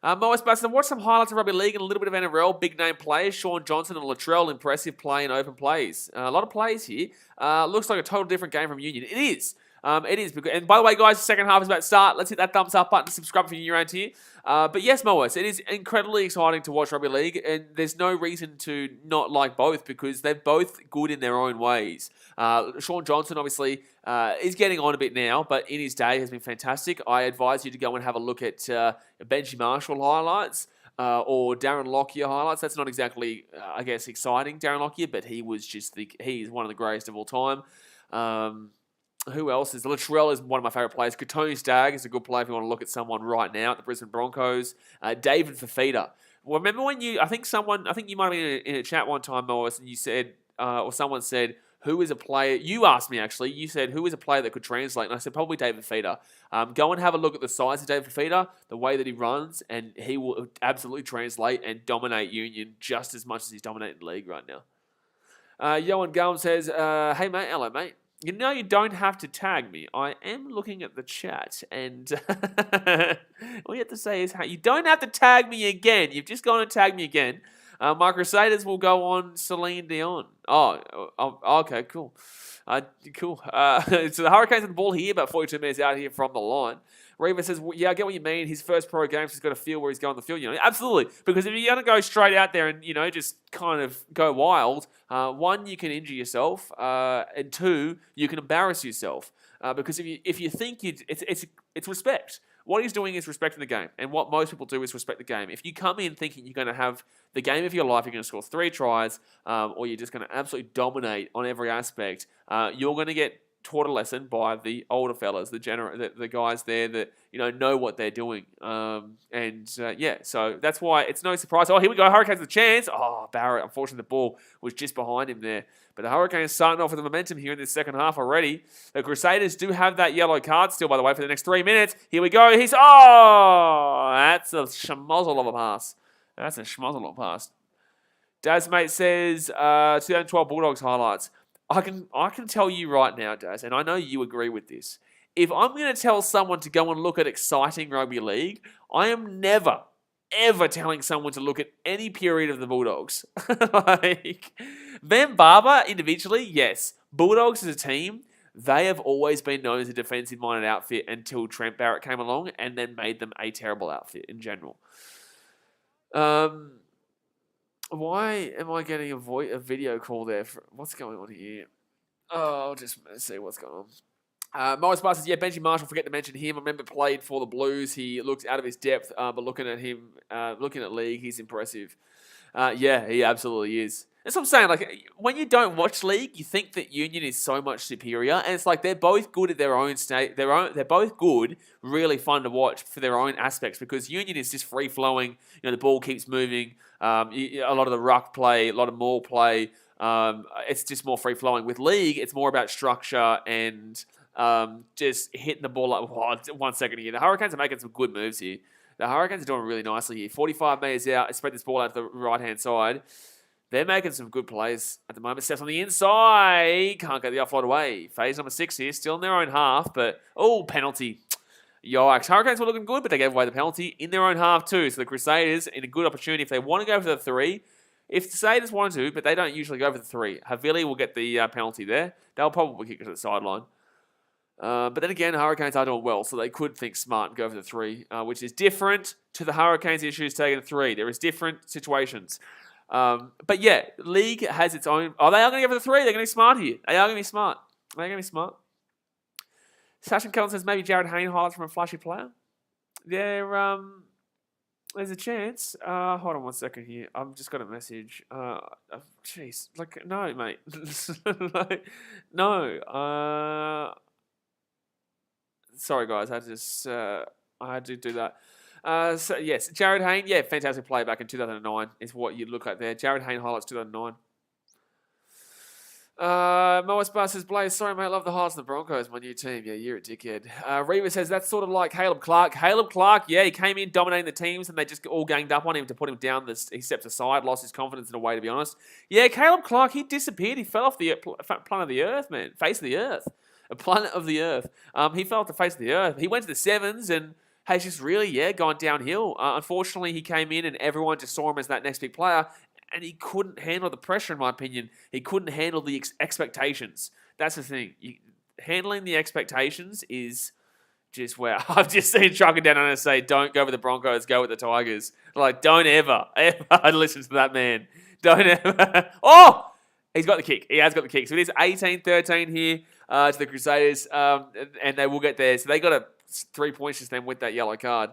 Moas Baston, watch some highlights of rugby league and a little bit of NRL. Big name players, Sean Johnson and Latrell, impressive play and open plays. A lot of plays here. Looks like a total different game from Union. It is. It is. And by the way, guys, the second half is about to start. Let's hit that thumbs up button to subscribe if you're new around here. But yes, Moas, it is incredibly exciting to watch rugby league, and there's no reason to not like both because they're both good in their own ways. Sean Johnson, obviously, is getting on a bit now, but in his day has been fantastic. I advise you to go and have a look at Benji Marshall highlights. Or Darren Lockyer highlights. That's not exactly, I guess, exciting, Darren Lockyer, but he is one of the greatest of all time. Who else is? Latrell is one of my favourite players. Katoni Stagg is a good player if you want to look at someone right now at the Brisbane Broncos. David Fafita. Remember when I think you might have been in a chat one time, Moas, and you said or someone said, who is a player? You asked me actually. You said who is a player that could translate, and I said probably David Feeder. Go and have a look at the size of David Feeder, the way that he runs, and he will absolutely translate and dominate Union just as much as he's dominating the league right now. Johan Gum says, "Hey mate, hello mate. You know you don't have to tag me. I am looking at the chat, and all you have to say is, you don't have to tag me again. You've just gone and tagged me again." My Crusaders will go on Celine Dion. Okay, cool. Cool. So the Hurricanes have the ball here, about 42 minutes out here from the line. Reva says, yeah, I get what you mean. His first pro games, he's got to feel where he's going on the field. Absolutely. Because if you're going to go straight out there and, just kind of go wild, one, you can injure yourself, and two, you can embarrass yourself. Because if you think it's respect. What he's doing is respecting the game. And what most people do is respect the game. If you come in thinking you're going to have the game of your life, you're going to score 3 tries, or you're just going to absolutely dominate on every aspect, you're going to get taught a lesson by the older fellas, the guys there that know what they're doing. So that's why it's no surprise. Oh, here we go. Hurricanes with a chance. Oh, Barrett. Unfortunately, the ball was just behind him there. But the Hurricanes starting off with the momentum here in this second half already. The Crusaders do have that yellow card still, by the way, for the next 3 minutes. Here we go. That's a schmozzle of a pass. That's a schmozzle of a pass. Dazmate says 2012 Bulldogs highlights. I can tell you right now, Daz, and I know you agree with this. If I'm going to tell someone to go and look at exciting rugby league, I am never, ever telling someone to look at any period of the Bulldogs. Van Barber individually, yes. Bulldogs as a team, they have always been known as a defensive-minded outfit until Trent Barrett came along and then made them a terrible outfit in general. Why am I getting a video call there? What's going on here? Oh, I'll just see what's going on. Morris Bar says, yeah, Benji Marshall, forget to mention him. I remember played for the Blues. He looks out of his depth, but looking at him, looking at league, he's impressive. Yeah, he absolutely is. That's what I'm saying. Like, when you don't watch league, you think that Union is so much superior, and it's like they're both good at their own state. They're both good, really fun to watch for their own aspects because Union is just free flowing. The ball keeps moving. A lot of the ruck play, a lot of maul play. It's just more free flowing. With league, it's more about structure and just hitting the ball like 1 second here. The Hurricanes are making some good moves here. The Hurricanes are doing really nicely here. 45 metres out, spread this ball out to the right-hand side. They're making some good plays at the moment. Steps on the inside. Can't get the offload away. Phase number 6 here. Still in their own half, but penalty. Yikes. Hurricanes were looking good, but they gave away the penalty in their own half too. So the Crusaders, in a good opportunity, if they want to go for the 3, if the Crusaders want to, but they don't usually go for the 3, Havili will get the penalty there. They'll probably kick it to the sideline. But then again, Hurricanes are doing well, so they could think smart and go for the 3, which is different to the Hurricanes issues taking the 3. There is different situations. But yeah, league has its own. Oh, they are going to go for the 3. They're going to be smart here. They are going to be smart. They're going to be smart. Sasha Cullen says maybe Jared Hayne highlights from a flashy player. There's a chance. Hold on 1 second here. I've just got a message. Jeez, no, mate. No. Sorry, guys. I had to do that. So yes, Jared Hayne, yeah, fantastic play back in 2009 is what you look at there. Jared Hayne highlights 2009. Moas Bar says, Blaze, sorry mate, love the highlights of the Broncos, my new team. Yeah, you're a dickhead. Reva says, that's sort of like Caleb Clark. Caleb Clark, yeah, he came in dominating the teams and they just all ganged up on him to put him down. He stepped aside, lost his confidence in a way, to be honest. Yeah, Caleb Clark, he disappeared. He fell off the planet of the earth, man. Face of the earth. A planet of the earth. He fell off the face of the earth. He went to the 7s and has just really, gone downhill. Unfortunately, he came in and everyone just saw him as that next big player, and he couldn't handle the pressure, in my opinion. He couldn't handle the expectations. That's the thing. Handling the expectations is just where I've just seen Trucker down and say, don't go with the Broncos, go with the Tigers. Like, don't ever listen to that man. Don't ever. Oh! He's got the kick. He has got the kick. So it is 18-13 here to the Crusaders, and they will get there. So they got a 3 points just then with that yellow card.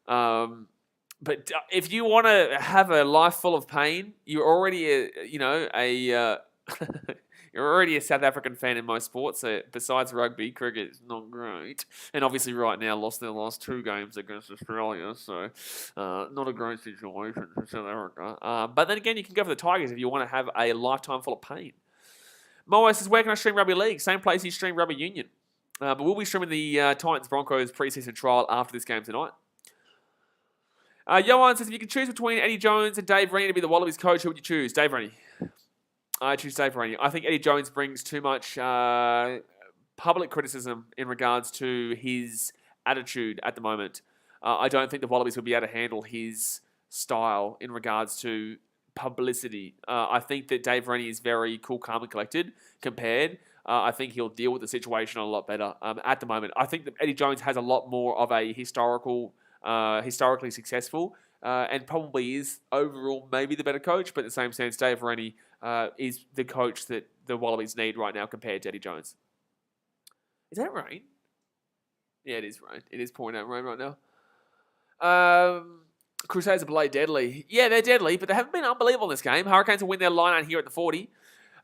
But if you want to have a life full of pain, you're already, You're already a South African fan in most sports, so besides rugby, cricket is not great. And obviously right now lost their last 2 games against Australia, so not a great situation for South Africa. But then again, you can go for the Tigers if you want to have a lifetime full of pain. Moa says, where can I stream Rugby League? Same place you stream Rugby Union. But we'll be streaming the Titans-Broncos preseason trial after this game tonight. Johan says, if you could choose between Eddie Jones and Dave Rennie to be the Wallabies coach, who would you choose? Dave Rennie. I choose Dave Rennie. I think Eddie Jones brings too much public criticism in regards to his attitude at the moment. I don't think the Wallabies would be able to handle his style in regards to publicity. I think that Dave Rennie is very cool, calm, and collected compared. I think he'll deal with the situation a lot better at the moment. I think that Eddie Jones has a lot more of a historically successful and probably is overall maybe the better coach, but in the same sense, Dave Rennie is the coach that the Wallabies need right now compared to Eddie Jones. Is that rain? Yeah, it is rain. It is pouring out rain right now. Crusaders are below deadly. Yeah, they're deadly, but they haven't been unbelievable in this game. Hurricanes will win their line out here at the 40.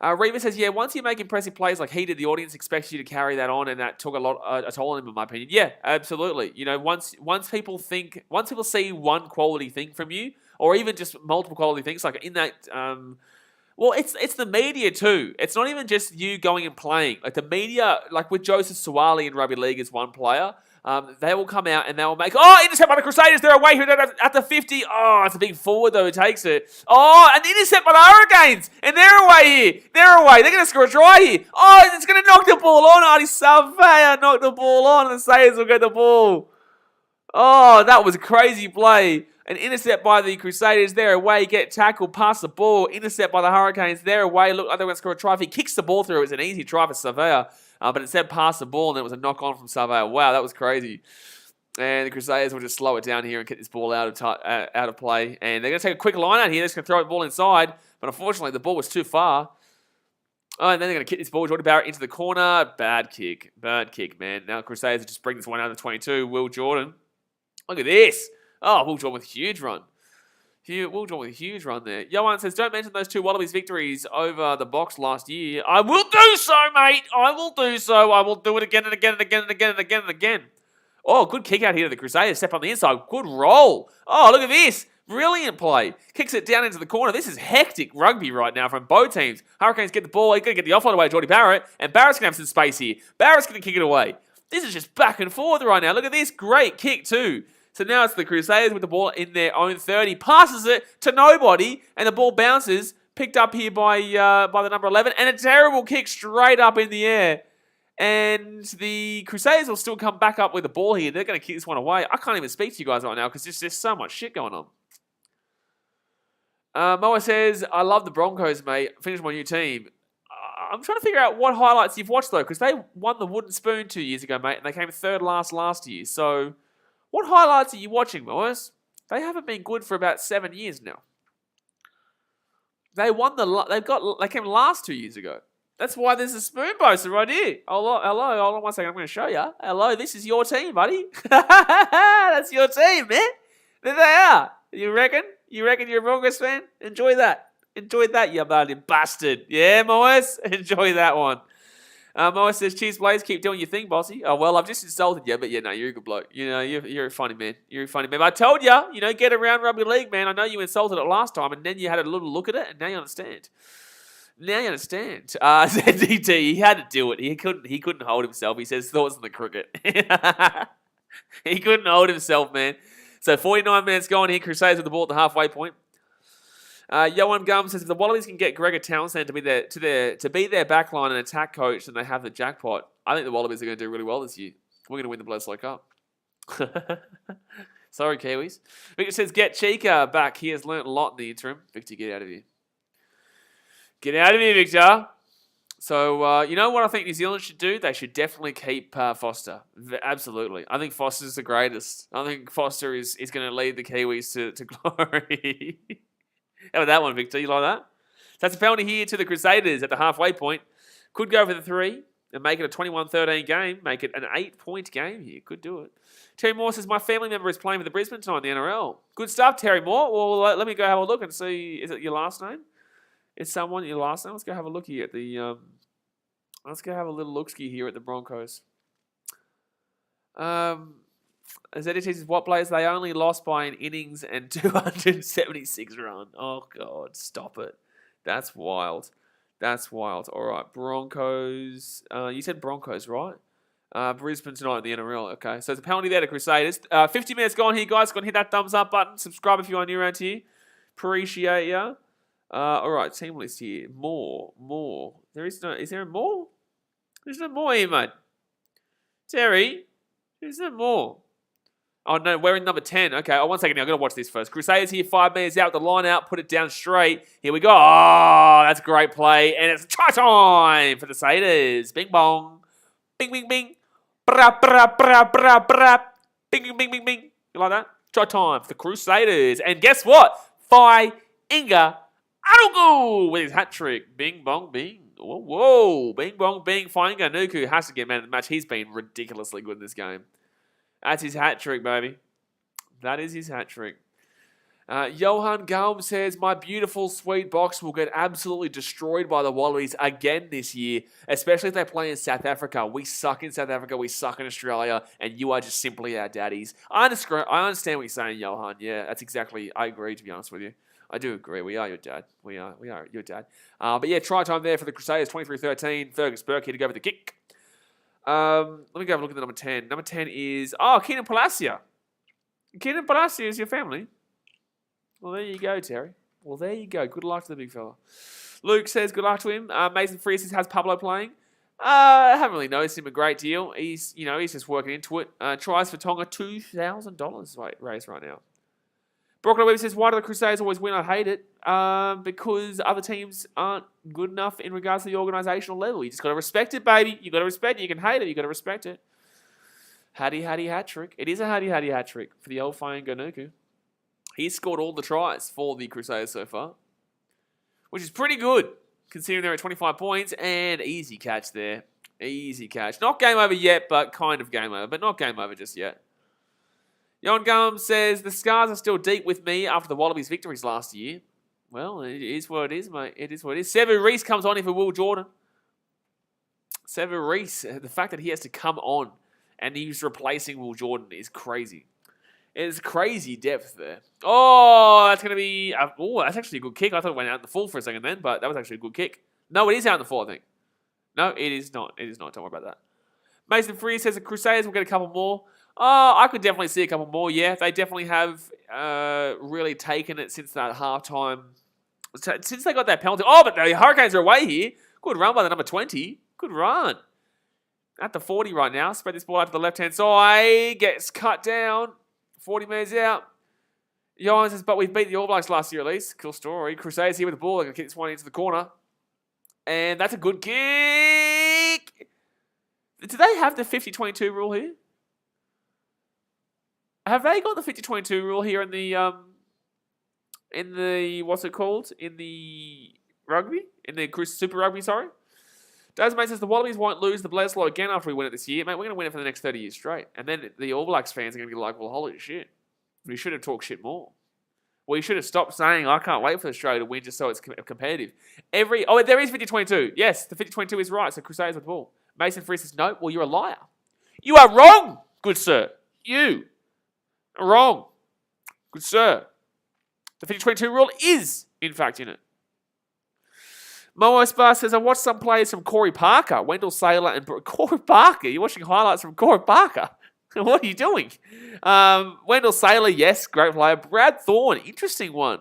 Reva says, yeah, once you make impressive plays like he did, the audience expects you to carry that on, and that took a toll on him, in my opinion. Yeah, absolutely. You know, once people see one quality thing from you, or even just multiple quality things, like in that, well, it's the media too. It's not even just you going and playing. Like the media, like with Joseph Suwali in Rugby League as one player, they will come out and they will make, intercept by the Crusaders, they're away here at the 50. Oh, it's a big forward though who takes it. Oh, an intercept by the Hurricanes, and they're away here. They're away. They're going to score a try here. Oh, it's going to knock the ball on. Artie Savea knocked the ball on, and the Sayers will get the ball. Oh, that was a crazy play. An intercept by the Crusaders, they're away, get tackled, pass the ball, intercept by the Hurricanes, they're away, look like they're going to score a try. If he kicks the ball through, it was an easy try for Savea, but it said pass the ball, and it was a knock-on from Savea. Wow, that was crazy. And the Crusaders will just slow it down here and get this ball out of play. And they're going to take a quick line out here, they're just going to throw the ball inside, but unfortunately the ball was too far. Oh, and then they're going to kick this ball, Jordan Barrett, into the corner. Bad kick, man. Now Crusaders will just bring this one out of the 22. Will Jordan. Look at this. Oh, Will Jordan with a huge run. Will Jordan with a huge run there. Johan says, don't mention those 2 Wallabies victories over the Box last year. I will do so, mate. I will do so. I will do it again and again and again and again and again and again. Oh, good kick out here to the Crusaders. Step on the inside. Good roll. Oh, look at this. Brilliant play. Kicks it down into the corner. This is hectic rugby right now from both teams. Hurricanes get the ball. He's going to get the offload away, Jordy Barrett. And Barrett's going to have some space here. Barrett's going to kick it away. This is just back and forth right now. Look at this. Great kick too. So now it's the Crusaders with the ball in their own 30. Passes it to nobody, and the ball bounces. Picked up here by the number 11, and a terrible kick straight up in the air. And the Crusaders will still come back up with the ball here. They're going to kick this one away. I can't even speak to you guys right now because there's just so much shit going on. Moa says, I love the Broncos, mate. Finished my new team. I'm trying to figure out what highlights you've watched, though, because they won the Wooden Spoon 2 years ago, mate, and they came third last year. So what highlights are you watching, Moas? They haven't been good for about 7 years now. They came last 2 years ago. That's why there's a spoon poster right here. Hello, hold on one second. I'm going to show you. Hello, this is your team, buddy. That's your team, man. There they are. You reckon? You reckon you're a Broncos fan? Enjoy that. Enjoy that, you bloody bastard. Yeah, Moas? Enjoy that one. Moa says, cheers, Blaze. Keep doing your thing, bossy. Oh, well, I've just insulted you, but yeah, no, you're a good bloke. You know, you're a funny man. You're a funny man. But I told you, get around rugby league, man. I know you insulted it last time, and then you had a little look at it, and now you understand. ZDT, he had to do it. He couldn't hold himself. He says, thoughts on the cricket. He couldn't hold himself, man. So 49 minutes going here. Crusaders with the ball at the halfway point. Johan Gum says, if the Wallabies can get Gregor Townsend to be their backline and attack coach, then they have the jackpot. I think the Wallabies are going to do really well this year. We're going to win the Bledisloe Cup. Sorry, Kiwis. Victor says, get Chica back. He has learnt a lot in the interim. Victor, get out of here. Get out of here, Victor. So, you know what I think New Zealand should do? They should definitely keep Foster. Absolutely. I think Foster's the greatest. I think Foster is going to lead the Kiwis to glory. How about that one, Victor? You like that? So that's a penalty here to the Crusaders at the halfway point. Could go for the 3 and make it a 21-13 game. Make it an 8-point game here. Could do it. Terry Moore says, my family member is playing for the Brisbane tonight in the NRL. Good stuff, Terry Moore. Well, let me go have a look and see. Is it your last name? Is someone your last name? Let's go have a look here at the. Let's go have a little look-ski here at the Broncos. As Eddie teaches what plays, they only lost by an innings and 276 run. Oh, God, stop it. That's wild. That's wild. All right, Broncos. You said Broncos, right? Brisbane tonight in the NRL. Okay, so it's a penalty there to Crusaders. 50 minutes gone here, guys. Go and hit that thumbs up button. Subscribe if you're new around here. Appreciate ya. All right, team list here. More. Is there more? There's no more here, mate. Terry, there's no more. Oh, no, we're in number 10. Okay, 1 second now. I've got to watch this first. Crusaders here, 5 meters out, the line out, put it down straight. Here we go. Oh, that's a great play. And it's try time for the Crusaders. Bing, bong. Bing, bing, bing. Bra, bra, bra, bra, bra. Bing, bing, bing, bing, bing. You like that? Try time for the Crusaders. And guess what? Fai Inga Arugu with his hat trick. Bing, bong, bing. Whoa. Bing, bong, bing. Fai Inga Nuku has to get man of the match. He's been ridiculously good in this game. That's his hat trick, baby. That is his hat trick. Johan Galm says, my beautiful, sweet box will get absolutely destroyed by the Wallabies again this year, especially if they play in South Africa. We suck in South Africa, we suck in Australia, and you are just simply our daddies. I understand what you're saying, Johan. Yeah, that's exactly, I agree, to be honest with you. I do agree. We are your dad. We are your dad. But yeah, try time there for the Crusaders, 23-13. Fergus Burke here to go for the kick. Let me go have a look at the number 10. Number 10 is, Keenan Palacia. Keenan Palacia is your family. Well, there you go, Terry. Well, there you go. Good luck to the big fella. Luke says good luck to him. Mason Frias has Pablo playing. I haven't really noticed him a great deal. He's just working into it. Tries for Tonga, $2,000 raised right now. Brockler Webb says, why do the Crusaders always win? I hate it. Because other teams aren't good enough in regards to the organisational level. You just got to respect it, baby. You got to respect it. You can hate it. You got to respect it. Hattie hat trick. It is a Hattie hat trick for the old Fainga Nuku. He's scored all the tries for the Crusaders so far, which is pretty good considering they're at 25 points. And easy catch there. Easy catch. Not game over yet, but kind of game over. But not game over just yet. Jon Gum says, the scars are still deep with me after the Wallabies' victories last year. Well, it is what it is, mate. It is what it is. Sevu Reece comes on here for Will Jordan. Sevu Reece, the fact that he has to come on and he's replacing Will Jordan is crazy. It's crazy depth there. Oh, that's going to be... that's actually a good kick. I thought it went out in the full for a second then, but that was actually a good kick. No, it is out in the full, I think. No, it is not. It is not. Don't worry about that. Mason Frias says the Crusaders will get a couple more. Oh, I could definitely see a couple more, yeah. They definitely have really taken it since that halftime. Since they got that penalty. Oh, but the Hurricanes are away here. Good run by the number 20. Good run. At the 40 right now. Spread this ball out to the left-hand side. Gets cut down. 40 metres out. Johan says, but we beat the All Blacks last year at least. Cool story. Crusaders here with the ball. They're going to kick this one into the corner. And that's a good kick. Do they have the 50-22 rule here? Have they got the 50-22 rule here in the what's it called? In the rugby? In the Super Rugby, sorry? Dasmate says the Wallabies won't lose the Bledisloe again after we win it this year. Mate, we're going to win it for the next 30 years straight. And then the All Blacks fans are going to be like, well, holy shit. We should have talked shit more. We should have stopped saying, I can't wait for Australia to win just so it's competitive. There is 50-22. Yes, the 50-22 is right. So Crusaders with the ball. Mason Frias says, no, well, you're a liar. You are wrong, good sir. You are wrong, good sir. The 50-22 rule is, in fact, in it. Momo Spar says, I watched some plays from Corey Parker, Wendell Saylor, and Corey Parker. You're watching highlights from Corey Parker. What are you doing? Wendell Saylor, yes, great player. Brad Thorne, interesting one.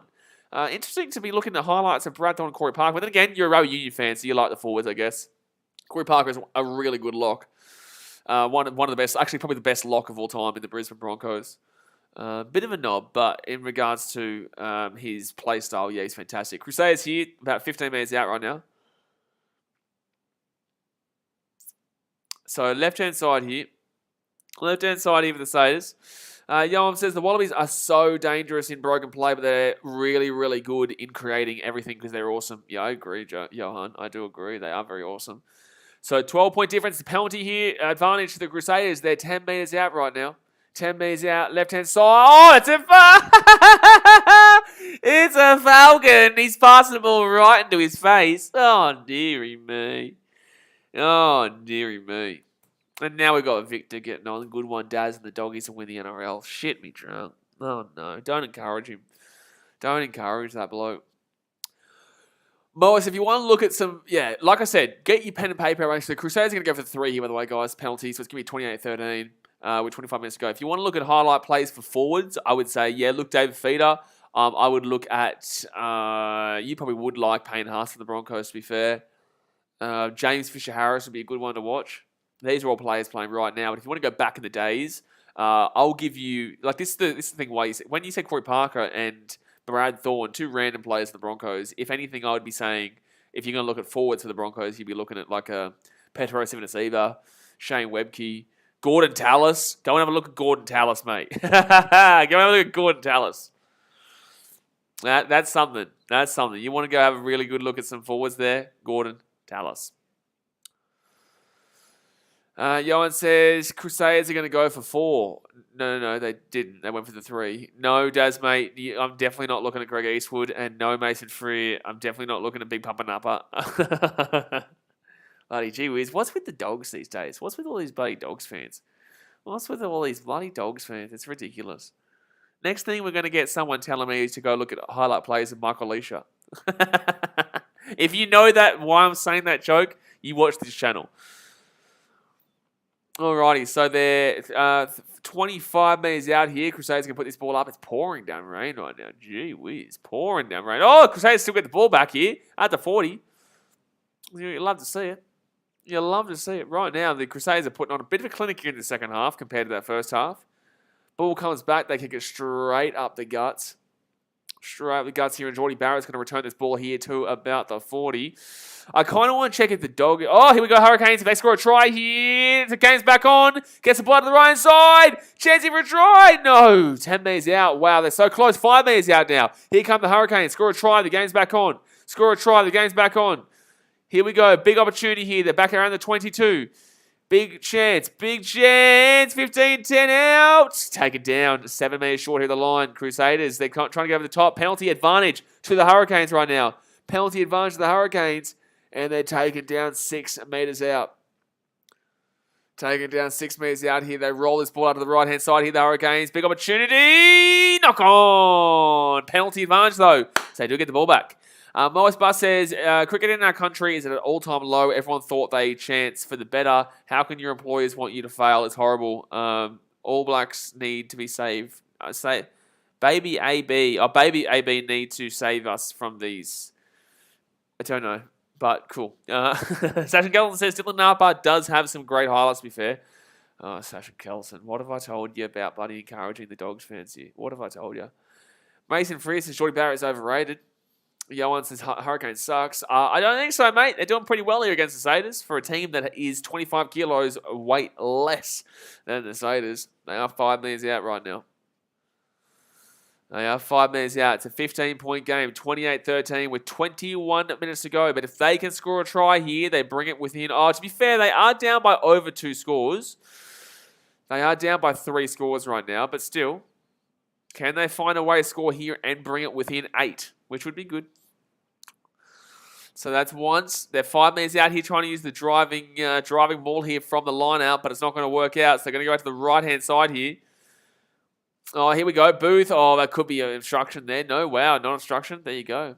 Interesting to be looking at highlights of Brad Thorne and Corey Parker. But then again, you're a rugby union fan, so you like the forwards, I guess. Corey Parker is a really good lock. One of the best, actually probably the best lock of all time in the Brisbane Broncos. Bit of a knob, but in regards to his play style, yeah, he's fantastic. Crusaders here, about 15 minutes out right now. So left-hand side here. Left-hand side here for the Crusaders. Yoam says the Wallabies are so dangerous in broken play, but they're really, really good in creating everything because they're awesome. Yeah, I agree, Johan. I do agree. They are very awesome. So 12-point difference. The penalty here, advantage to the Crusaders. They're 10 metres out right now. 10 metres out, left-hand side. Oh, it's a It's a Falcon. He's passing the ball right into his face. Oh, dearie me. Oh, dearie me. And now we've got Victor getting on. Good one, Daz and the doggies to win the NRL. Shit me drunk. Oh, no. Don't encourage him. Don't encourage that bloke. Moas, if you want to look at some, like I said, get your pen and paper. Actually, the Crusaders are going to go for 3 here, by the way, guys. Penalties, so it's going to be 28-13 with 25 minutes to go. If you want to look at highlight plays for forwards, I would say, look David Feeder. I would look at, you probably would like Payne Haas for the Broncos, to be fair. James Fisher-Harris would be a good one to watch. These are all players playing right now. But if you want to go back in the days, I'll give you, like this is the thing why when you say Corey Parker and Brad Thorne, 2 random players for the Broncos, if anything, I would be saying, if you're going to look at forwards for the Broncos, you'd be looking at like a Petro Sivanasiva, Shane Webke, Gordon Tallis. Go and have a look at Gordon Tallis, mate. Go and have a look at Gordon Tallis. That's something. That's something. You want to go have a really good look at some forwards there? Gordon Tallis. Johan says, Crusaders are going to go for 4. No, they didn't. They went for the 3. No, Daz, mate, I'm definitely not looking at Greg Eastwood. And no, Mason Freer, I'm definitely not looking at Big Papa Nuppa. Bloody gee whiz. What's with the dogs these days? What's with all these bloody dogs fans? What's with all these bloody dogs fans? It's ridiculous. Next thing we're going to get someone telling me is to go look at highlight plays of Michael Leisha. If you know that, why I'm saying that joke, you watch this channel. Alrighty, so they're 25 metres out here. Crusaders can put this ball up. It's pouring down rain right now. Gee whiz, pouring down rain. Oh, Crusaders still get the ball back here at the 40. You'd love to see it. You'd love to see it. Right now, the Crusaders are putting on a bit of a clinic here in the second half compared to that first half. Ball comes back. They kick it straight up the guts. Straight up the guts here. And Jordy Barrett's going to return this ball here to about the 40. I kind of want to check if the dog... Oh, here we go, Hurricanes. If they score a try here, the game's back on. Gets the ball to the right side. Chance for a try. No. 10 metres out. Wow, they're so close. 5 metres out now. Here come the Hurricanes. Score a try. The game's back on. Score a try. The game's back on. Here we go. Big opportunity here. They're back around the 22. Big chance. Big chance. 15-10 out. Take it down. 7 metres short here of the line. Crusaders, they're trying to get over the top. Penalty advantage to the Hurricanes right now. Penalty advantage to the Hurricanes. And they're taken down 6 metres out. Taken down 6 metres out here. They roll this ball out to the right-hand side here, the Hurricanes. Big opportunity. Knock on. Penalty advantage, though. So they do get the ball back. Moas Bus says, cricket in our country is at an all-time low. Everyone thought they chance for the better. How can your employers want you to fail? It's horrible. All Blacks need to be saved. Baby AB need to save us from these. I don't know. But cool. Sasha Kelson says Dylan Napa does have some great highlights, to be fair. Oh, Sasha Kelson. What have I told you about bloody encouraging the Dogs fans here? What have I told you? Mason Freer says Jordy Barrett is overrated. Yohan says Hurricane sucks. I don't think so, mate. They're doing pretty well here against the Crusaders for a team that is 25 kilos weight less than the Crusaders. They are 5 minutes out right now. They are 5 minutes out. It's a 15-point game, 28-13 with 21 minutes to go. But if they can score a try here, they bring it within... Oh, to be fair, they are down by over 2 scores. They are down by 3 scores right now. But still, can they find a way to score here and bring it within 8, which would be good. So that's once. They're 5 minutes out here trying to use the driving ball here from the line out, but it's not going to work out. So they're going to go out to the right-hand side here. Oh, here we go. Booth. Oh, that could be an obstruction there. No, wow, not obstruction. There you go.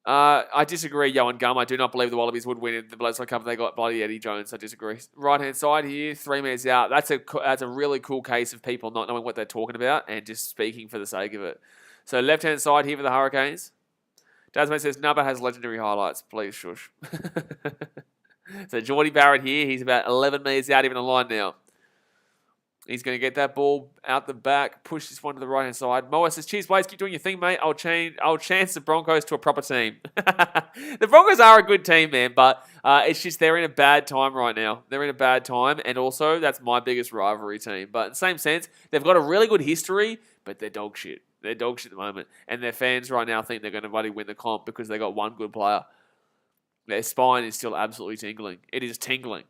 I disagree, Johan Gum. I do not believe the Wallabies would win in the Bledisloe Cup if they got bloody Eddie Jones. I disagree. Right-hand side here, 3 minutes out. That's a really cool case of people not knowing what they're talking about and just speaking for the sake of it. So left-hand side here for the Hurricanes. Dasmate says, Nubba has legendary highlights. Please, shush. So Jordy Barrett here. He's about 11 metres out even the line now. He's going to get that ball out the back, push this one to the right-hand side. Moa says, cheers, Blaze, keep doing your thing, mate. I'll chance the Broncos to a proper team. The Broncos are a good team, man, but it's just they're in a bad time right now. They're in a bad time, and also that's my biggest rivalry team. But in the same sense, they've got a really good history, but they're dog shit. They're dog shit at the moment. And their fans right now think they're going to bloody win the comp because they got one good player. Their spine is still absolutely tingling. It is tingling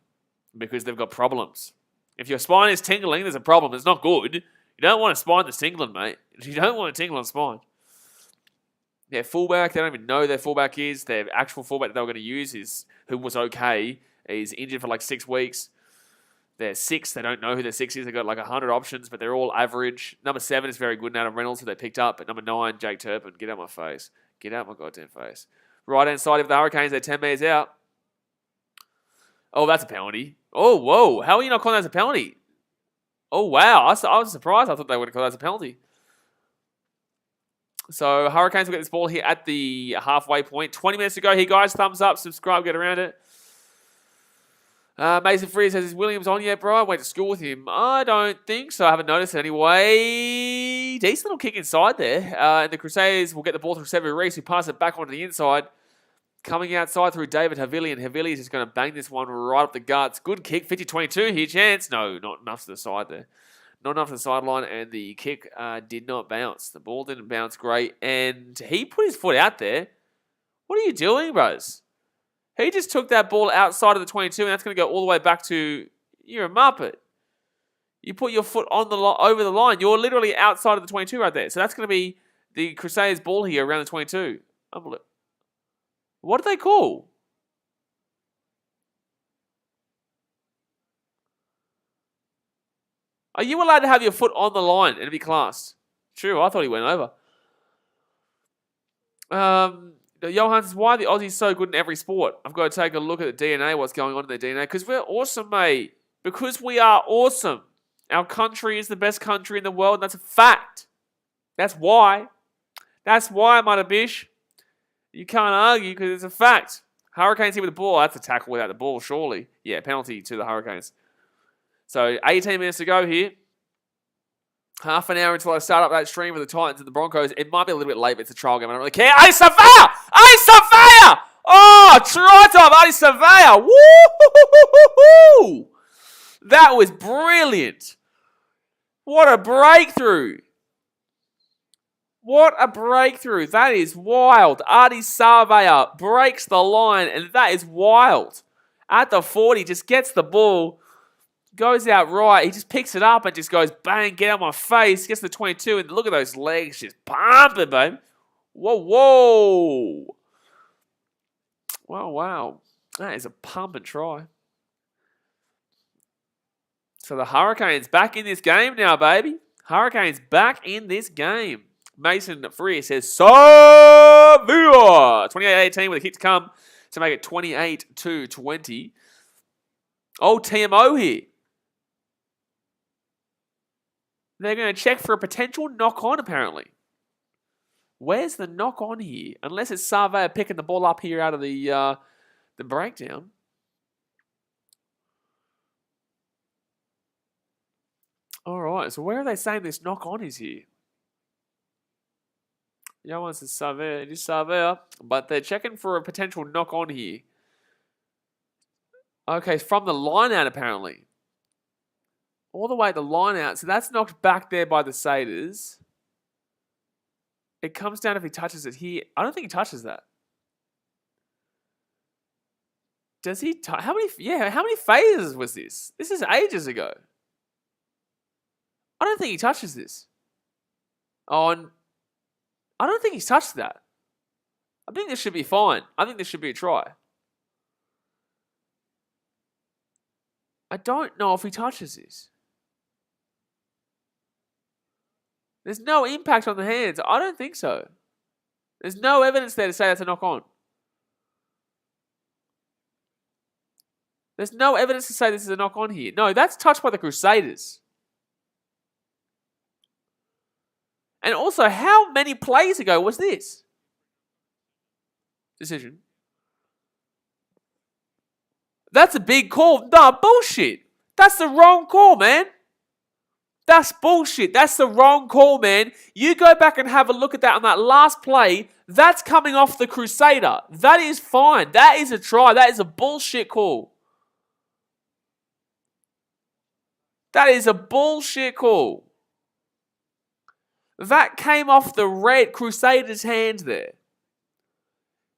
because they've got problems. If your spine is tingling, there's a problem. It's not good. You don't want to spine the England, mate. You don't want to tingle on spine. Their fullback, they don't even know their fullback is. Their actual fullback that they were going to use who was okay, is injured for like 6 weeks. Their 6, they don't know who their 6 is. They've got like 100 options, but they're all average. Number 7 is very good, Adam Reynolds, who they picked up. But number 9, Jake Turpin. Get out my face. Get out my goddamn face. Right-hand side of the Hurricanes, they're 10 metres out. Oh, that's a penalty. Oh, whoa. How are you not calling that as a penalty? Oh, wow. I was surprised. I thought they would call that as a penalty. So, Hurricanes will get this ball here at the halfway point. 20 minutes to go here, guys. Thumbs up, subscribe, get around it. Mason Freer says, is Williams on yet, bro? I went to school with him. I don't think so. I haven't noticed it anyway. Decent little kick inside there. And the Crusaders will get the ball through Sevu Reece, who passes it back onto the inside. Coming outside through David Havili, and Havili is just going to bang this one right up the guts. Good kick, 50-22 here, chance. No, not enough to the side there. Not enough to the sideline, and the kick did not bounce. The ball didn't bounce great, and he put his foot out there. What are you doing, bros? He just took that ball outside of the 22, and that's going to go all the way back to... You're a muppet. You put your foot on the over the line. You're literally outside of the 22 right there. So that's going to be the Crusaders' ball here around the 22. Unbelievable. What do they call? Are you allowed to have your foot on the line and be classed? True, I thought he went over. Johan says, why are the Aussies so good in every sport? I've got to take a look at the DNA, what's going on in their DNA. Because we're awesome, mate. Because we are awesome. Our country is the best country in the world, and that's a fact. That's why. That's why, Matabish. You can't argue because it's a fact. Hurricanes here with the ball. That's a tackle without the ball, surely. Yeah, penalty to the Hurricanes. So 18 minutes to go here. Half an hour until I start up that stream with the Titans and the Broncos. It might be a little bit late, but it's a trial game. I don't really care. Adi Savea! Adi Savea! Oh, try time, Adi Savea! Woo! That was brilliant. What a breakthrough. What a breakthrough. That is wild. Adi Savea breaks the line, and that is wild. At the 40, just gets the ball, goes out right. He just picks it up and just goes, bang, get out my face. Gets the 22, and look at those legs just pumping, babe. Whoa, whoa. Wow. That is a pumping try. So the Hurricanes back in this game now, baby. Hurricanes back in this game. Mason Freer says, Savea! 28-18 with a kick to come to make it 28-20. Oh, TMO here. They're going to check for a potential knock-on, apparently. Where's the knock-on here? Unless it's Savea picking the ball up here out of the breakdown. All right, so where are they saying this knock-on is here? No one says Savea. It is Savea, but they're checking for a potential knock-on here. Okay, from the line-out, apparently. All the way at the line-out. So that's knocked back there by the Crusaders. It comes down if he touches it here. I don't think he touches that. Does he? How many phases was this? This is ages ago. I don't think he touches this. I don't think he's touched that. I think this should be fine. I think this should be a try. I don't know if he touches this. There's no impact on the hands. I don't think so. There's no evidence there to say that's a knock-on. There's no evidence to say this is a knock-on here. No, that's touched by the Crusaders. And also, how many plays ago was this decision? That's a big call. Nah, bullshit. That's the wrong call, man. That's bullshit. That's the wrong call, man. You go back and have a look at that on that last play. That's coming off the Crusader. That is fine. That is a try. That is a bullshit call. That is a bullshit call. That came off the red Crusaders' hand there.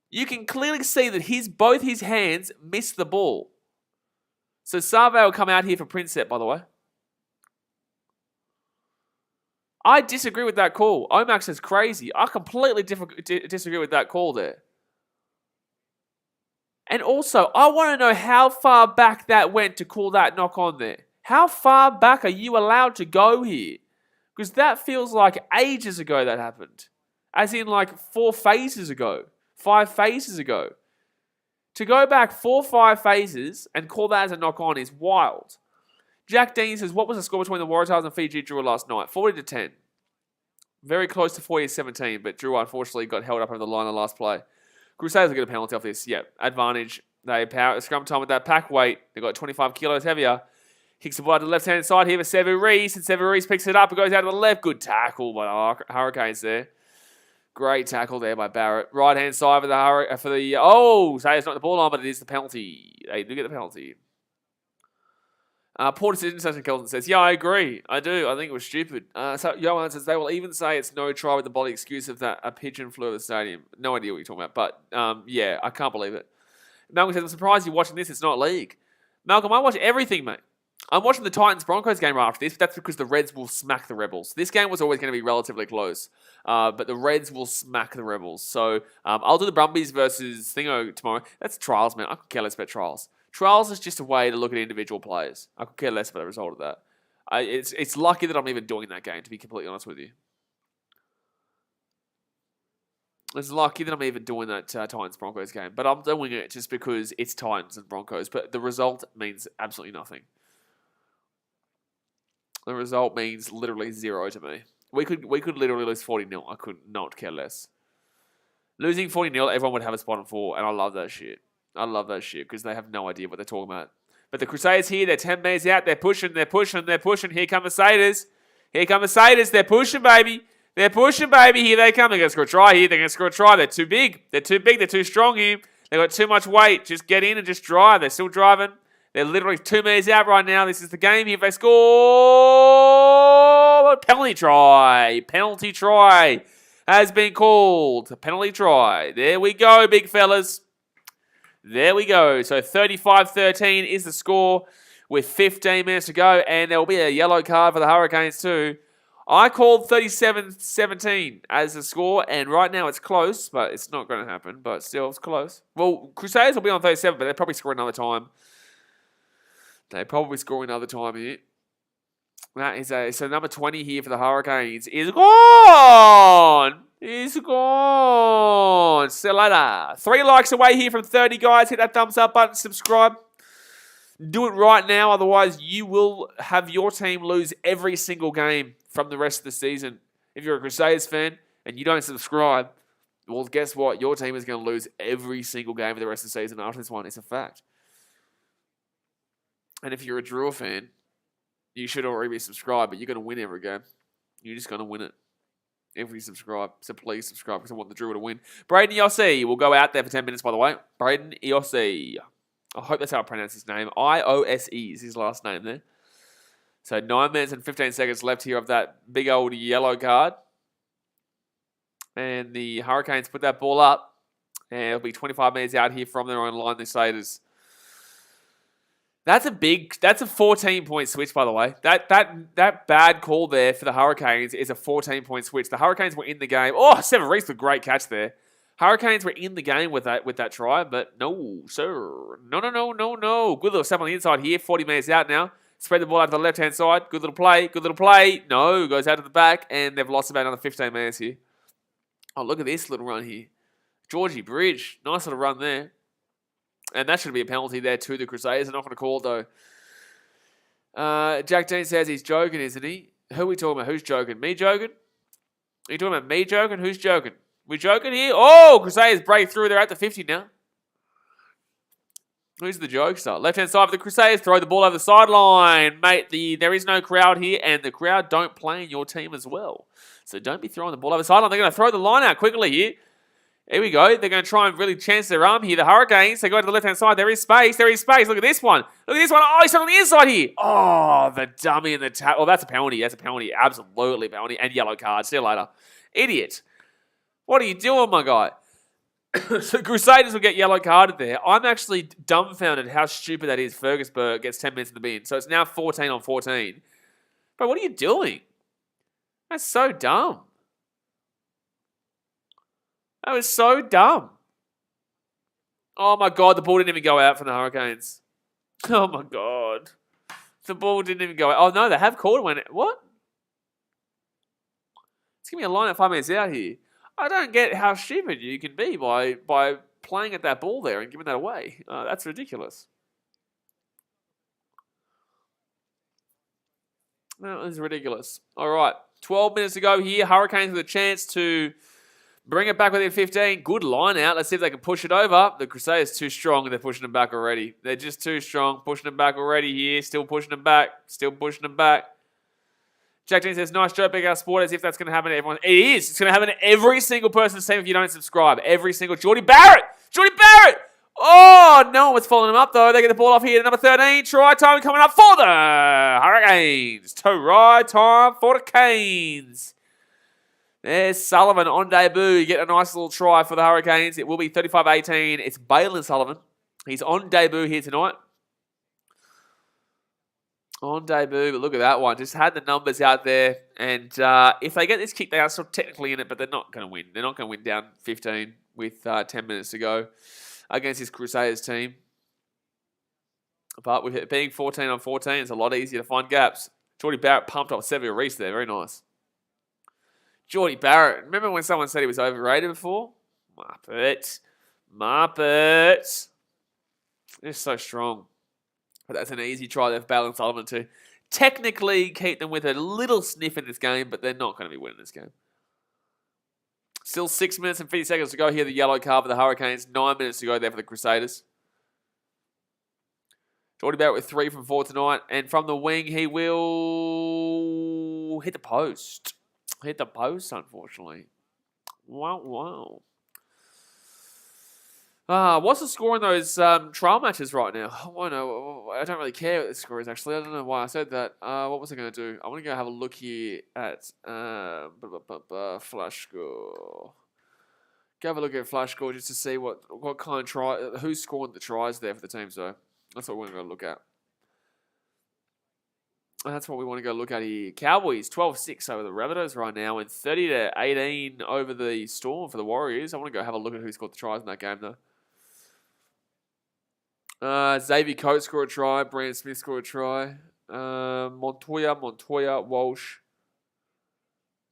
You can clearly see that both his hands missed the ball. So Savea will come out here for Princep, by the way. I disagree with that call. Omax is crazy. I completely disagree with that call there. And also, I want to know how far back that went to call that knock on there. How far back are you allowed to go here? Because that feels like ages ago that happened. As in like 4 phases ago. 5 phases ago. To go back 4 or 5 phases and call that as a knock on is wild. Jack Dean says, what was the score between the Waratahs and Fiji Drew last night? 40-10. Very close to 40-17, but Drew unfortunately got held up over the line on the last play. Crusaders will get a penalty off this. Yep, advantage. They power scrum time with that pack weight. They got 25 kilos heavier. Kicks the ball to the left-hand side here for Sevu Reece, and Sevu Reece picks it up and goes out to the left. Good tackle by the Hurricanes there. Great tackle there by Barrett. Right-hand side for the say it's not the ball line, but it is the penalty. They do get the penalty. Poor decision, Session Kelton says, yeah, I agree. I do. I think it was stupid. So Johan says, they will even say it's no try with the body excuse of that a pigeon flew over the stadium. No idea what you're talking about, but yeah, I can't believe it. Malcolm says, I'm surprised you're watching this. It's not league. Malcolm, I watch everything, mate. I'm watching the Titans-Broncos game right after this, but that's because the Reds will smack the Rebels. This game was always going to be relatively close, but the Reds will smack the Rebels. So I'll do the Brumbies versus Thingo tomorrow. That's trials, man. I could care less about trials. Trials is just a way to look at individual players. I could care less about the result of that. It's lucky that I'm even doing that game, to be completely honest with you. It's lucky that I'm even doing that Titans-Broncos game, but I'm doing it just because it's Titans and Broncos, but the result means absolutely nothing. The result means literally 0 to me. We could literally lose 40-0. I could not care less. Losing 40-0, everyone would have a spot on 4, and I love that shit. I love that shit because they have no idea what they're talking about. But the Crusaders here, they're 10 metres out. They're pushing. Here come the Crusaders. They're pushing, baby. Here they come. They're going to score a try here. They're too big. They're too strong here. They've got too much weight. Just get in and just drive. They're still driving. They're literally 2 metres out right now. This is the game here. If they score, penalty try has been called. A penalty try. There we go, big fellas. There we go. So 35-13 is the score with 15 minutes to go, and there will be a yellow card for the Hurricanes too. I called 37-17 as the score, and right now it's close, but it's not going to happen. But still, it's close. Well, Crusaders will be on 37, but they'll probably score another time. Here. That is so number 20 here for the Hurricanes is gone. It's gone. See you later. 3 likes away here from 30, guys. Hit that thumbs up button, subscribe. Do it right now, otherwise you will have your team lose every single game from the rest of the season. If you're a Crusaders fan and you don't subscribe, well, guess what? Your team is going to lose every single game for the rest of the season after this one. It's a fact. And if you're a Drua fan, you should already be subscribed, but you're going to win every game. You're just going to win it if you subscribe. So please subscribe because I want the Drua to win. Braden Iossi will go out there for 10 minutes, by the way. Braden Iossi. I hope that's how I pronounce his name. I-O-S-E is his last name there. So 9 minutes and 15 seconds left here of that big old yellow card. And the Hurricanes put that ball up. And it'll be 25 minutes out here from their own line, the Crusaders. That's a 14-point switch, by the way. That bad call there for the Hurricanes is a 14-point switch. The Hurricanes were in the game. Oh, Sevu Reece with a great catch there. Hurricanes were in the game with that try, but no, sir. No. Good little step on the inside here. 40 minutes out now. Spread the ball out to the left-hand side. Good little play. No, goes out to the back, and they've lost about another 15 minutes here. Oh, look at this little run here. Georgie Bridge. Nice little run there. And that should be a penalty there to the Crusaders. They're not going to call it, though. Jack Dean says he's joking, isn't he? Who are we talking about? Who's joking? Me joking? Are you talking about me joking? Who's joking? We joking here? Oh, Crusaders break through. They're at the 50 now. Who's the jokester? Left-hand side for the Crusaders. Throw the ball over the sideline. Mate, there is no crowd here, and the crowd don't play in your team as well. So don't be throwing the ball over the sideline. They're going to throw the line out quickly here. Here we go. They're going to try and really chance their arm here. The Hurricanes, they go to the left-hand side. There is space. Look at this one. Oh, he's on the inside here. Oh, the dummy and the tap. Oh, that's a penalty. Absolutely a penalty. And yellow card. See you later. Idiot. What are you doing, my guy? So Crusaders will get yellow carded there. I'm actually dumbfounded how stupid that is. Fergusberg gets 10 minutes in the bin. So it's now 14 on 14. Bro, what are you doing? That's so dumb. That was so dumb. Oh my God, the ball didn't even go out from the Hurricanes. Oh my God. The ball didn't even go out. Oh no, they have called when it. What? Let's give me a line at 5 minutes out here. I don't get how stupid you can be by playing at that ball there and giving that away. That's ridiculous. That is ridiculous. All right, 12 minutes to go here. Hurricanes with a chance to bring it back within 15. Good line out. Let's see if they can push it over. The Crusaders too strong and they're pushing them back already. They're just too strong. Pushing them back already here. Still pushing them back. Still pushing them back. Jack Dean says, nice job, Big Ass Sport, as if that's going to happen to everyone. It is. It's going to happen to every single person's team if you don't subscribe. Every single. Geordie Barrett! Geordie Barrett! Oh, no one was following him up, though. They get the ball off here. Number 13. Try time coming up for the Hurricanes. Try time for the Canes. There's Sullivan on debut. You get a nice little try for the Hurricanes. It will be 35-18. It's Bailyn Sullivan. He's on debut here tonight. On debut, but look at that one. Just had the numbers out there. And if they get this kick, they are still technically in it, but they're not going to win. They're not going to win down 15 with 10 minutes to go against this Crusaders team. But with it being 14-on-14, it's a lot easier to find gaps. Geordie Barrett pumped up Sevier Reese there. Very nice. Geordie Barrett. Remember when someone said he was overrated before? Muppet. They're so strong. But that's an easy try there for Bailyn Sullivan to technically keep them with a little sniff in this game, but they're not going to be winning this game. Still 6 minutes and 50 seconds to go here. The yellow card for the Hurricanes. 9 minutes to go there for the Crusaders. Geordie Barrett with 3 from 4 tonight. And from the wing, he will hit the post. Hit the post, unfortunately. Wow. What's the score in those trial matches right now? I don't really care what the score is, actually. I don't know why I said that. What was I going to do? I want to go have a look here at flash score. Go have a look at flash score just to see what kind of try, who's scoring the tries there for the team. So that's what we're going to go look at. That's what we want to go look at here. Cowboys 12-6 over the Rabbitohs right now and 30-18 over the Storm for the Warriors. I want to go have a look at who scored the tries in that game, though. Xavier Coates scored a try. Brandon Smith scored a try. Montoya, Walsh.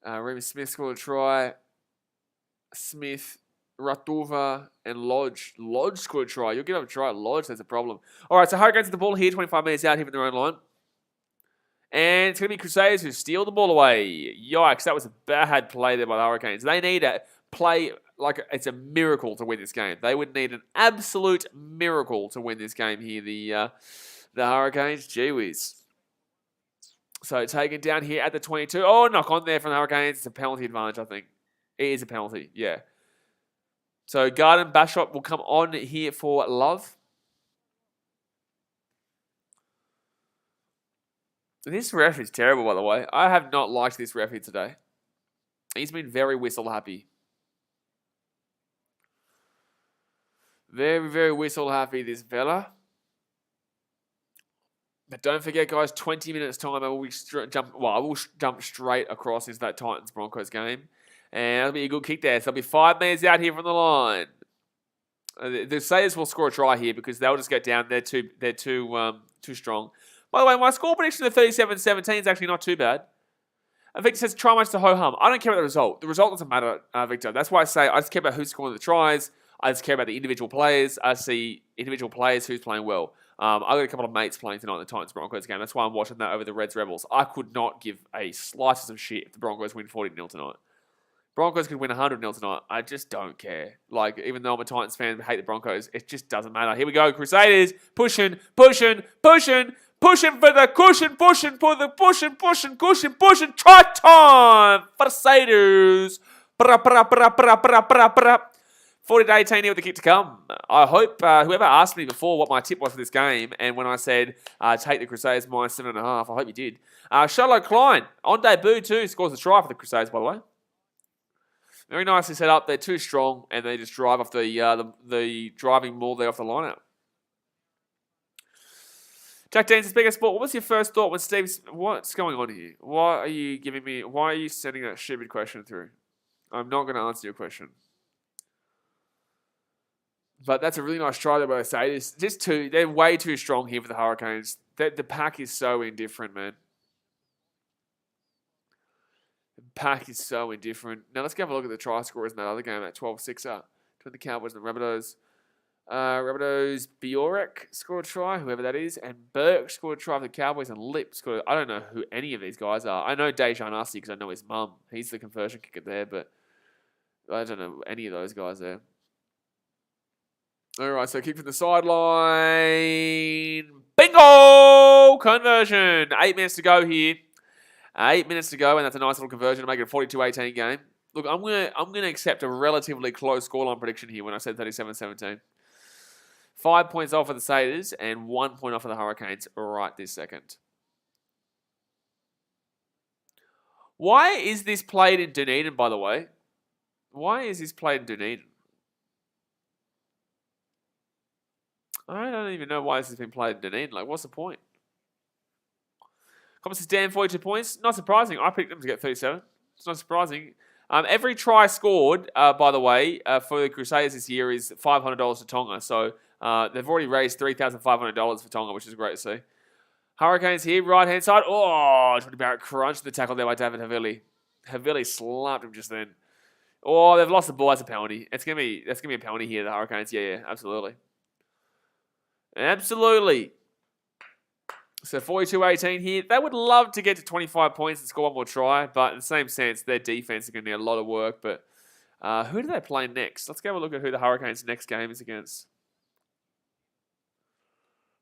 Remy Smith scored a try. Smith, Ratova, and Lodge. Lodge scored a try. You'll get up a try at Lodge. That's a problem. All right, so Hurricanes at the ball here. 25 minutes out here from their own line. And it's going to be Crusaders who steal the ball away. Yikes, that was a bad play there by the Hurricanes. They need to play like it's a miracle to win this game. They would need an absolute miracle to win this game here, the Hurricanes. Gee whiz. So taken down here at the 22. Oh, knock on there from the Hurricanes. It's a penalty advantage, I think. It is a penalty, yeah. So Garden Bashop will come on here for Love. This ref is terrible, by the way. I have not liked this referee today. He's been very whistle happy. Very, very whistle happy, this fella. But don't forget, guys, 20 minutes time, I will jump straight across into that Titans-Broncos game. And that'll be a good kick there. So there'll be 5 minutes out here from the line. The Crusaders will score a try here because they'll just get down. They're too strong. By the way, my score prediction of 37-17 is actually not too bad. Victor says, try much to ho-hum. I don't care about the result. The result doesn't matter, Victor. That's why I say I just care about who's scoring the tries. I just care about the individual players. I see individual players who's playing well. I got a couple of mates playing tonight in the Titans-Broncos game. That's why I'm watching that over the Reds-Rebels. I could not give a slightest of shit if the Broncos win 40-0 tonight. Broncos could win 100-0 tonight. I just don't care. Like, even though I'm a Titans fan and hate the Broncos, it just doesn't matter. Here we go. Crusaders pushing for the pushing. Try time for the Crusaders. 40-18 here with the kick to come. I hope whoever asked me before what my tip was for this game, and when I said take the Crusaders -7.5, I hope you did. Charlotte Klein on debut too scores a try for the Crusaders, by the way. Very nicely set up. They're too strong, and they just drive off the driving ball there off the line-out. Jack Dean's Bigger Sport. What was your first thought when Steve's... What's going on here? Why are you giving me... Why are you sending that stupid question through? I'm not going to answer your question. But that's a really nice try there by the Crusaders. They're way too strong here for the Hurricanes. The pack is so indifferent, man. The pack is so indifferent. Now let's have a look at the try scorers in that other game, that 12-6er between the Cowboys and the Rabbitohs. Rabbitohs, Bjorek scored a try, whoever that is, and Burke scored a try for the Cowboys, and Lip scored. I don't know who any of these guys are. I know Dejan Arce because I know his mum. He's the conversion kicker there, but I don't know any of those guys there. All right, so kick from the sideline. Bingo! Conversion. 8 minutes to go here. 8 minutes to go, and that's a nice little conversion to make it a 42-18 game. Look, I'm gonna accept a relatively close scoreline prediction here when I said 37-17. 5 points off for the Crusaders and 1 point off for the Hurricanes right this second. Why is this played in Dunedin, by the way? Why is this played in Dunedin? I don't even know why this has been played in Dunedin. Like, what's the point? Comments says, Dan, 42 points. Not surprising. I picked them to get 37. It's not surprising. Every try scored, by the way, for the Crusaders this year is $500 to Tonga. So they've already raised $3,500 for Tonga, which is great to see. Hurricanes here, right-hand side. Oh, Jordy Barrett crunched the tackle there by David Havili. Havili slapped him just then. Oh, they've lost the ball as a penalty. That's gonna be a penalty here, the Hurricanes. Yeah, absolutely. Absolutely. So 42-18 here. They would love to get to 25 points and score one more try, but in the same sense, their defense is going to need a lot of work. But who do they play next? Let's go have a look at who the Hurricanes' next game is against.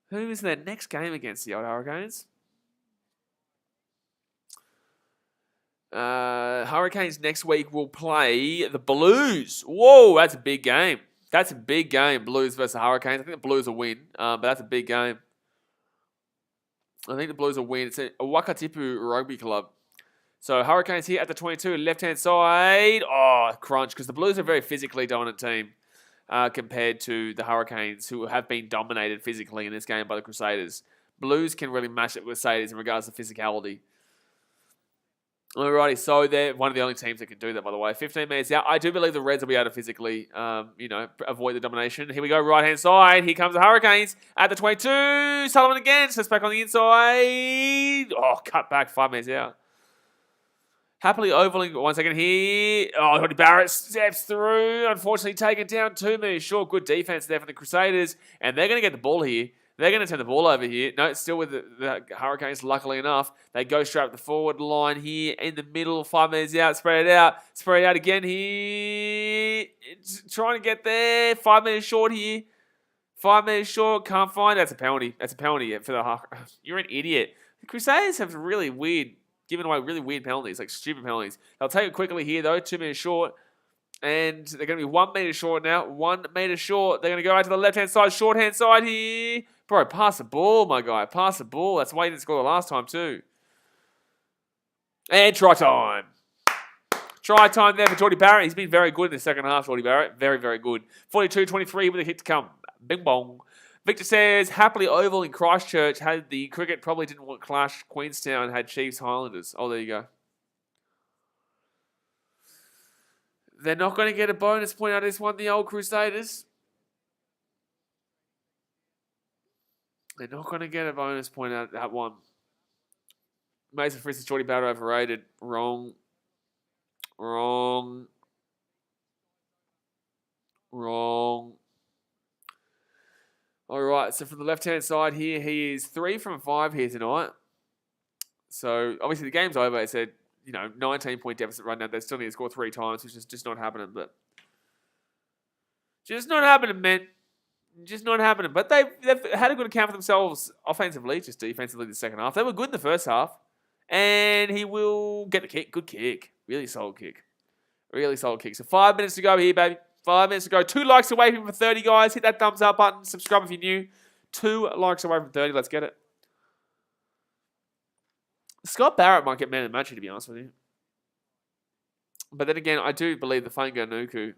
Who is their next game against, the old Hurricanes? Hurricanes next week will play the Blues. Whoa, that's a big game. That's a big game, Blues versus Hurricanes. I think the Blues will win, but that's a big game. I think the Blues will win. It's a Wakatipu Rugby Club. So Hurricanes here at the 22, left-hand side. Oh, crunch, because the Blues are a very physically dominant team compared to the Hurricanes, who have been dominated physically in this game by the Crusaders. Blues can really match it with Crusaders in regards to physicality. Alrighty, so they're one of the only teams that can do that, by the way. 15 minutes out. I do believe the Reds will be able to physically, avoid the domination. Here we go, right-hand side. Here comes the Hurricanes at the 22. Sullivan again, steps back on the inside. Oh, cut back, 5 minutes out. Happily ovaling, 1 second here. Oh, Jordy Barrett steps through. Unfortunately, taken down 2 minutes short. Good defense there for the Crusaders. And they're going to get the ball here. They're going to turn the ball over here. No, it's still with the Hurricanes, luckily enough. They go straight up the forward line here in the middle. 5 minutes out. Spread it out. Spread it out again here. It's trying to get there. 5 minutes short here. 5 minutes short. Can't find it. That's a penalty. That's a penalty for the Hurricanes. You're an idiot. The Crusaders have given away really weird penalties, like stupid penalties. They'll take it quickly here, though. 2 minutes short. And they're going to be 1 meter short now. 1 meter short. They're going to go out to the left-hand side, short-hand side here. Bro, pass the ball, my guy. Pass the ball. That's why he didn't score the last time, too. And try time. Try time there for Jordy Barrett. He's been very good in the second half, Jordy Barrett. Very, very good. 42-23 with a hit to come. Bing bong. Victor says, happily oval in Christchurch. Had the cricket probably didn't want clash Queenstown. Had Chiefs Highlanders. Oh, there you go. They're not going to get a bonus point out of this one, the old Crusaders. They're not going to get a bonus point out of that one. Mason Fritz is Jordy Barrett overrated. Wrong. All right, so from the left-hand side here, he is 3 from 5 here tonight. So, obviously, the game's over. It said, 19-point deficit right now. They still need to score 3 times, which is just not happening. But just not happening, man. Just not happening. But they've had a good account for themselves offensively, just defensively the second half. They were good in the first half. And he will get the kick. Good kick. Really solid kick. Really solid kick. So 5 minutes to go here, baby. 5 minutes to go. 2 likes away from 30, guys. Hit that thumbs up button. Subscribe if you're new. 2 likes away from 30. Let's get it. Scott Barrett might get man of the match, to be honest with you. But then again, I do believe the Fainga Nuku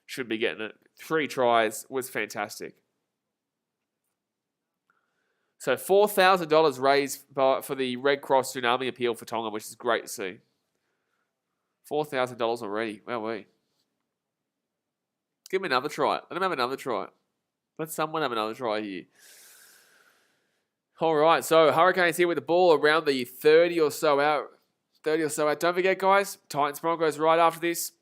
should be getting it. 3 tries was fantastic. So $4,000 raised for the Red Cross Tsunami Appeal for Tonga, which is great to see. $4,000 already. Wow, give me another try. Let him have another try. Let someone have another try here. All right, so Hurricanes here with the ball around the 30 or so out. Don't forget, guys, Titans Broncos right after this.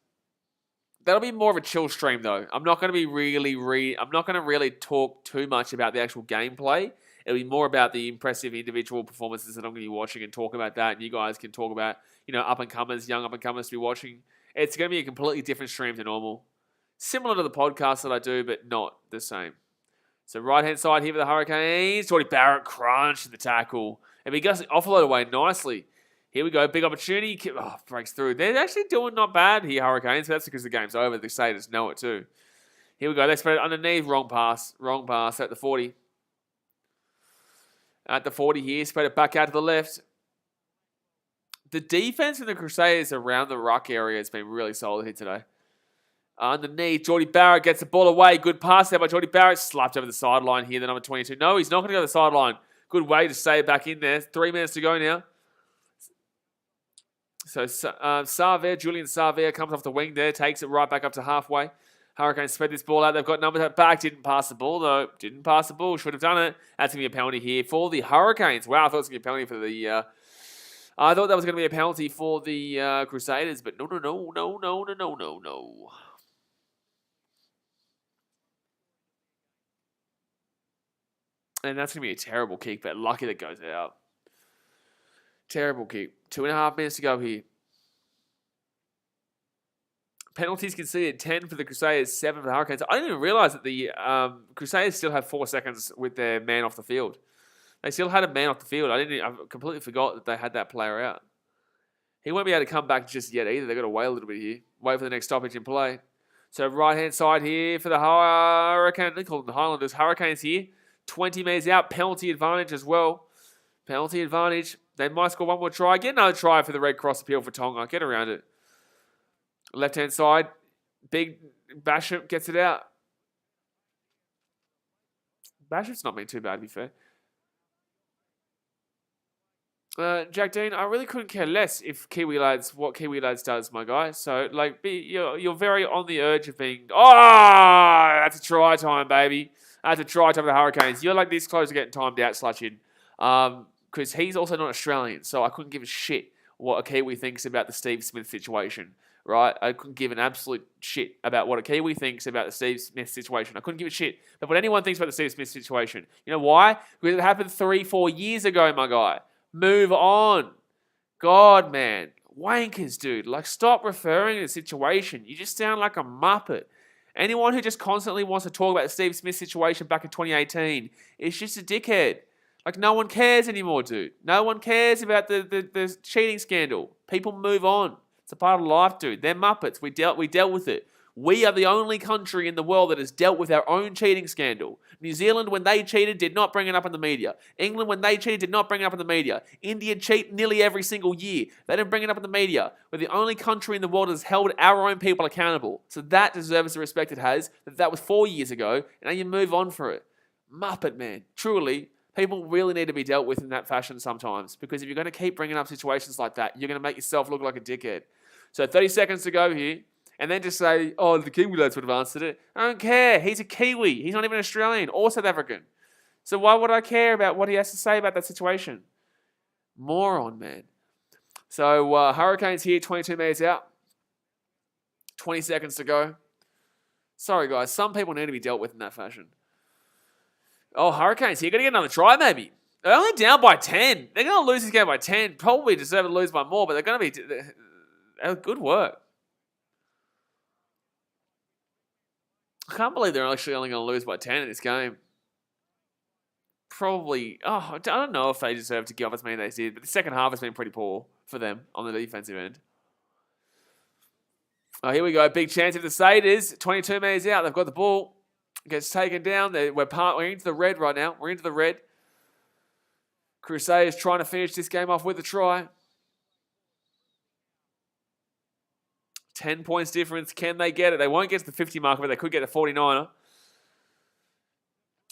That'll be more of a chill stream, though. I'm not going to be I'm not going to really talk too much about the actual gameplay. It'll be more about the impressive individual performances that I'm going to be watching and talk about that. And you guys can talk about, up-and-comers, young up-and-comers to be watching. It's going to be a completely different stream to normal. Similar to the podcast that I do, but not the same. So right-hand side here for the Hurricanes. Jordy Barrett crunched the tackle. And he gets offload away nicely. Here we go. Big opportunity. Breaks through. They're actually doing not bad here, Hurricanes. That's because the game's over. The Crusaders know it too. Here we go. They spread it underneath. Wrong pass at the 40. At the 40 here. Spread it back out to the left. The defense in the Crusaders around the ruck area has been really solid here today. Underneath, Jordy Barrett gets the ball away. Good pass there by Jordy Barrett. Slapped over the sideline here, the number 22. No, he's not going to go to the sideline. Good way to stay back in there. 3 minutes to go now. So Julian Sarver comes off the wing there. Takes it right back up to halfway. Hurricanes spread this ball out. They've got numbers at back. Didn't pass the ball, though. Didn't pass the ball. Should have done it. That's going to be a penalty here for the Hurricanes. Wow, I thought it was going to be a penalty for the... I thought that was going to be a penalty for the Crusaders, but no. And that's going to be a terrible kick, but lucky that goes out. Terrible kick. 2.5 minutes to go here. Penalties conceded, 10 for the Crusaders, 7 for the Hurricanes. I didn't even realize that the Crusaders still have 4 seconds with their man off the field. They still had a man off the field. I completely forgot that they had that player out. He won't be able to come back just yet either. They've got to wait a little bit here. Wait for the next stoppage in play. So right-hand side here for the Hurricanes. They call them the Highlanders. Hurricanes here. 20 meters out. Penalty advantage as well. Penalty advantage. They might score one more try. Get another try for the Red Cross appeal for Tonga. Get around it. Left-hand side. Big Basham gets it out. Basham's not been too bad, to be fair. Jack Dean, I really couldn't care less if what Kiwi Lads does, my guy. So, you're very on the urge of being, that's a try time, baby. That's a try time for the Hurricanes. You're like this close to getting timed out, Slutchin. Because he's also not Australian, so I couldn't give a shit what a Kiwi thinks about the Steve Smith situation, right? I couldn't give an absolute shit about what a Kiwi thinks about the Steve Smith situation. I couldn't give a shit about what anyone thinks about the Steve Smith situation. You know why? Because it happened 3-4 years ago, my guy. Move on. God, man. Wankers, dude. Stop referring to the situation. You just sound like a muppet. Anyone who just constantly wants to talk about the Steve Smith situation back in 2018 is just a dickhead. No one cares anymore, dude. No one cares about the cheating scandal. People move on. It's a part of life, dude. They're muppets. We dealt with it. We are the only country in the world that has dealt with our own cheating scandal. New Zealand, when they cheated, did not bring it up in the media. England, when they cheated, did not bring it up in the media. India cheat nearly every single year. They didn't bring it up in the media. We're the only country in the world that has held our own people accountable. So that deserves the respect it has. That was 4 years ago, and now you move on for it. Muppet, man. Truly, people really need to be dealt with in that fashion sometimes. Because if you're going to keep bringing up situations like that, you're going to make yourself look like a dickhead. So 30 seconds to go here. And then just say, the Kiwi lads would have answered it. I don't care. He's a Kiwi. He's not even Australian or South African. So why would I care about what he has to say about that situation? Moron, man. So Hurricanes here, 22 meters out. 20 seconds to go. Sorry, guys. Some people need to be dealt with in that fashion. Hurricanes here. Going to get another try, maybe. They're only down by 10. They're going to lose this game by 10. Probably deserve to lose by more, but they're going to be... Good work. I can't believe they're actually only going to lose by 10 in this game. Probably, I don't know if they deserve to give up as many as they did, but the second half has been pretty poor for them on the defensive end. Here we go. Big chance of the Crusaders. 22 meters out. They've got the ball. Gets taken down. We're into the red right now. We're into the red. Crusaders trying to finish this game off with a try. 10 points difference. Can they get it? They won't get to the 50 marker, but they could get the 49er.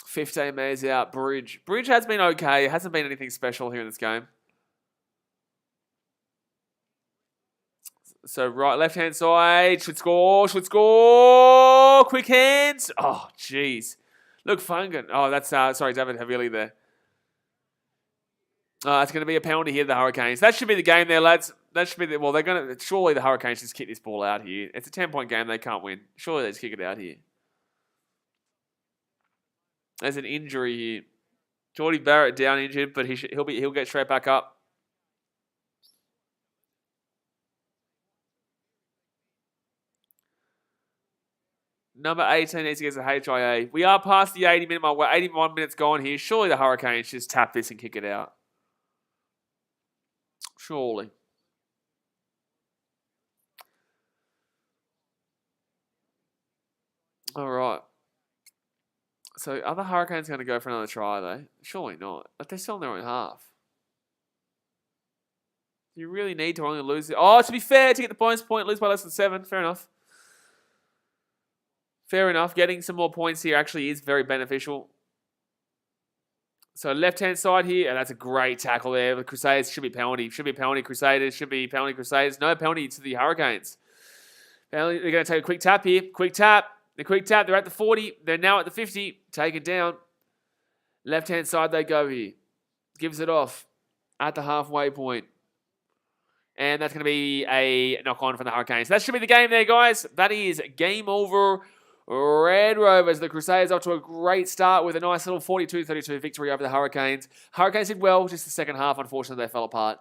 15 May's out. Bridge. Bridge has been okay. It hasn't been anything special here in this game. So left-hand side. Should score. Should score. Quick hands. Oh, jeez. Look, Fungan. Oh, that's, sorry, David Havili there. It's going to be a penalty here, the Hurricanes. That should be the game there, lads. That should be well, they're going to, surely the Hurricanes just kick this ball out here. It's a 10-point game. They can't win. Surely they just kick it out here. There's an injury here. Geordie Barrett down injured, but he'll get straight back up. Number 18 needs to get the HIA. We are past the 80-minute mark. We're 81 minutes gone here. Surely the Hurricanes just tap this and kick it out. Surely. All right. So are the Hurricanes going to go for another try, though? Surely not. But they're still in their own half. You really need to only lose it. Oh, to be fair, to get the bonus point, lose by less than 7. Fair enough. Fair enough. Getting some more points here actually is very beneficial. So left-hand side here, and that's a great tackle there. The Crusaders should be penalty. Should be penalty Crusaders. Should be penalty Crusaders. No penalty to the Hurricanes. They're going to take a quick tap here. Quick tap. The quick tap. They're at the 40. They're now at the 50. Take it down. Left-hand side they go here. Gives it off at the halfway point. And that's going to be a knock-on from the Hurricanes. That should be the game there, guys. That is game over. Red Rovers, the Crusaders, off to a great start with a nice little 42-32 victory over the Hurricanes. Hurricanes did well, just the second half. Unfortunately, they fell apart.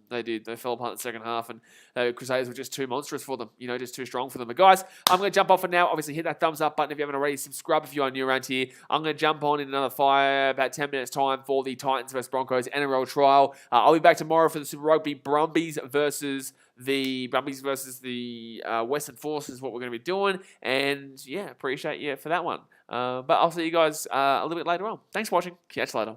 They did. They fell apart in the second half, and the Crusaders were just too monstrous for them. You know, just too strong for them. But guys, I'm going to jump off for now. Obviously, hit that thumbs up button if you haven't already. Subscribe if you are new around here. I'm going to jump on in another about 10 minutes' time for the Titans vs Broncos NRL trial. I'll be back tomorrow for the Super Rugby Brumbies versus the Western Force is what we're going to be doing. And yeah, appreciate you for that one. But I'll see you guys a little bit later on. Thanks for watching. Catch you later.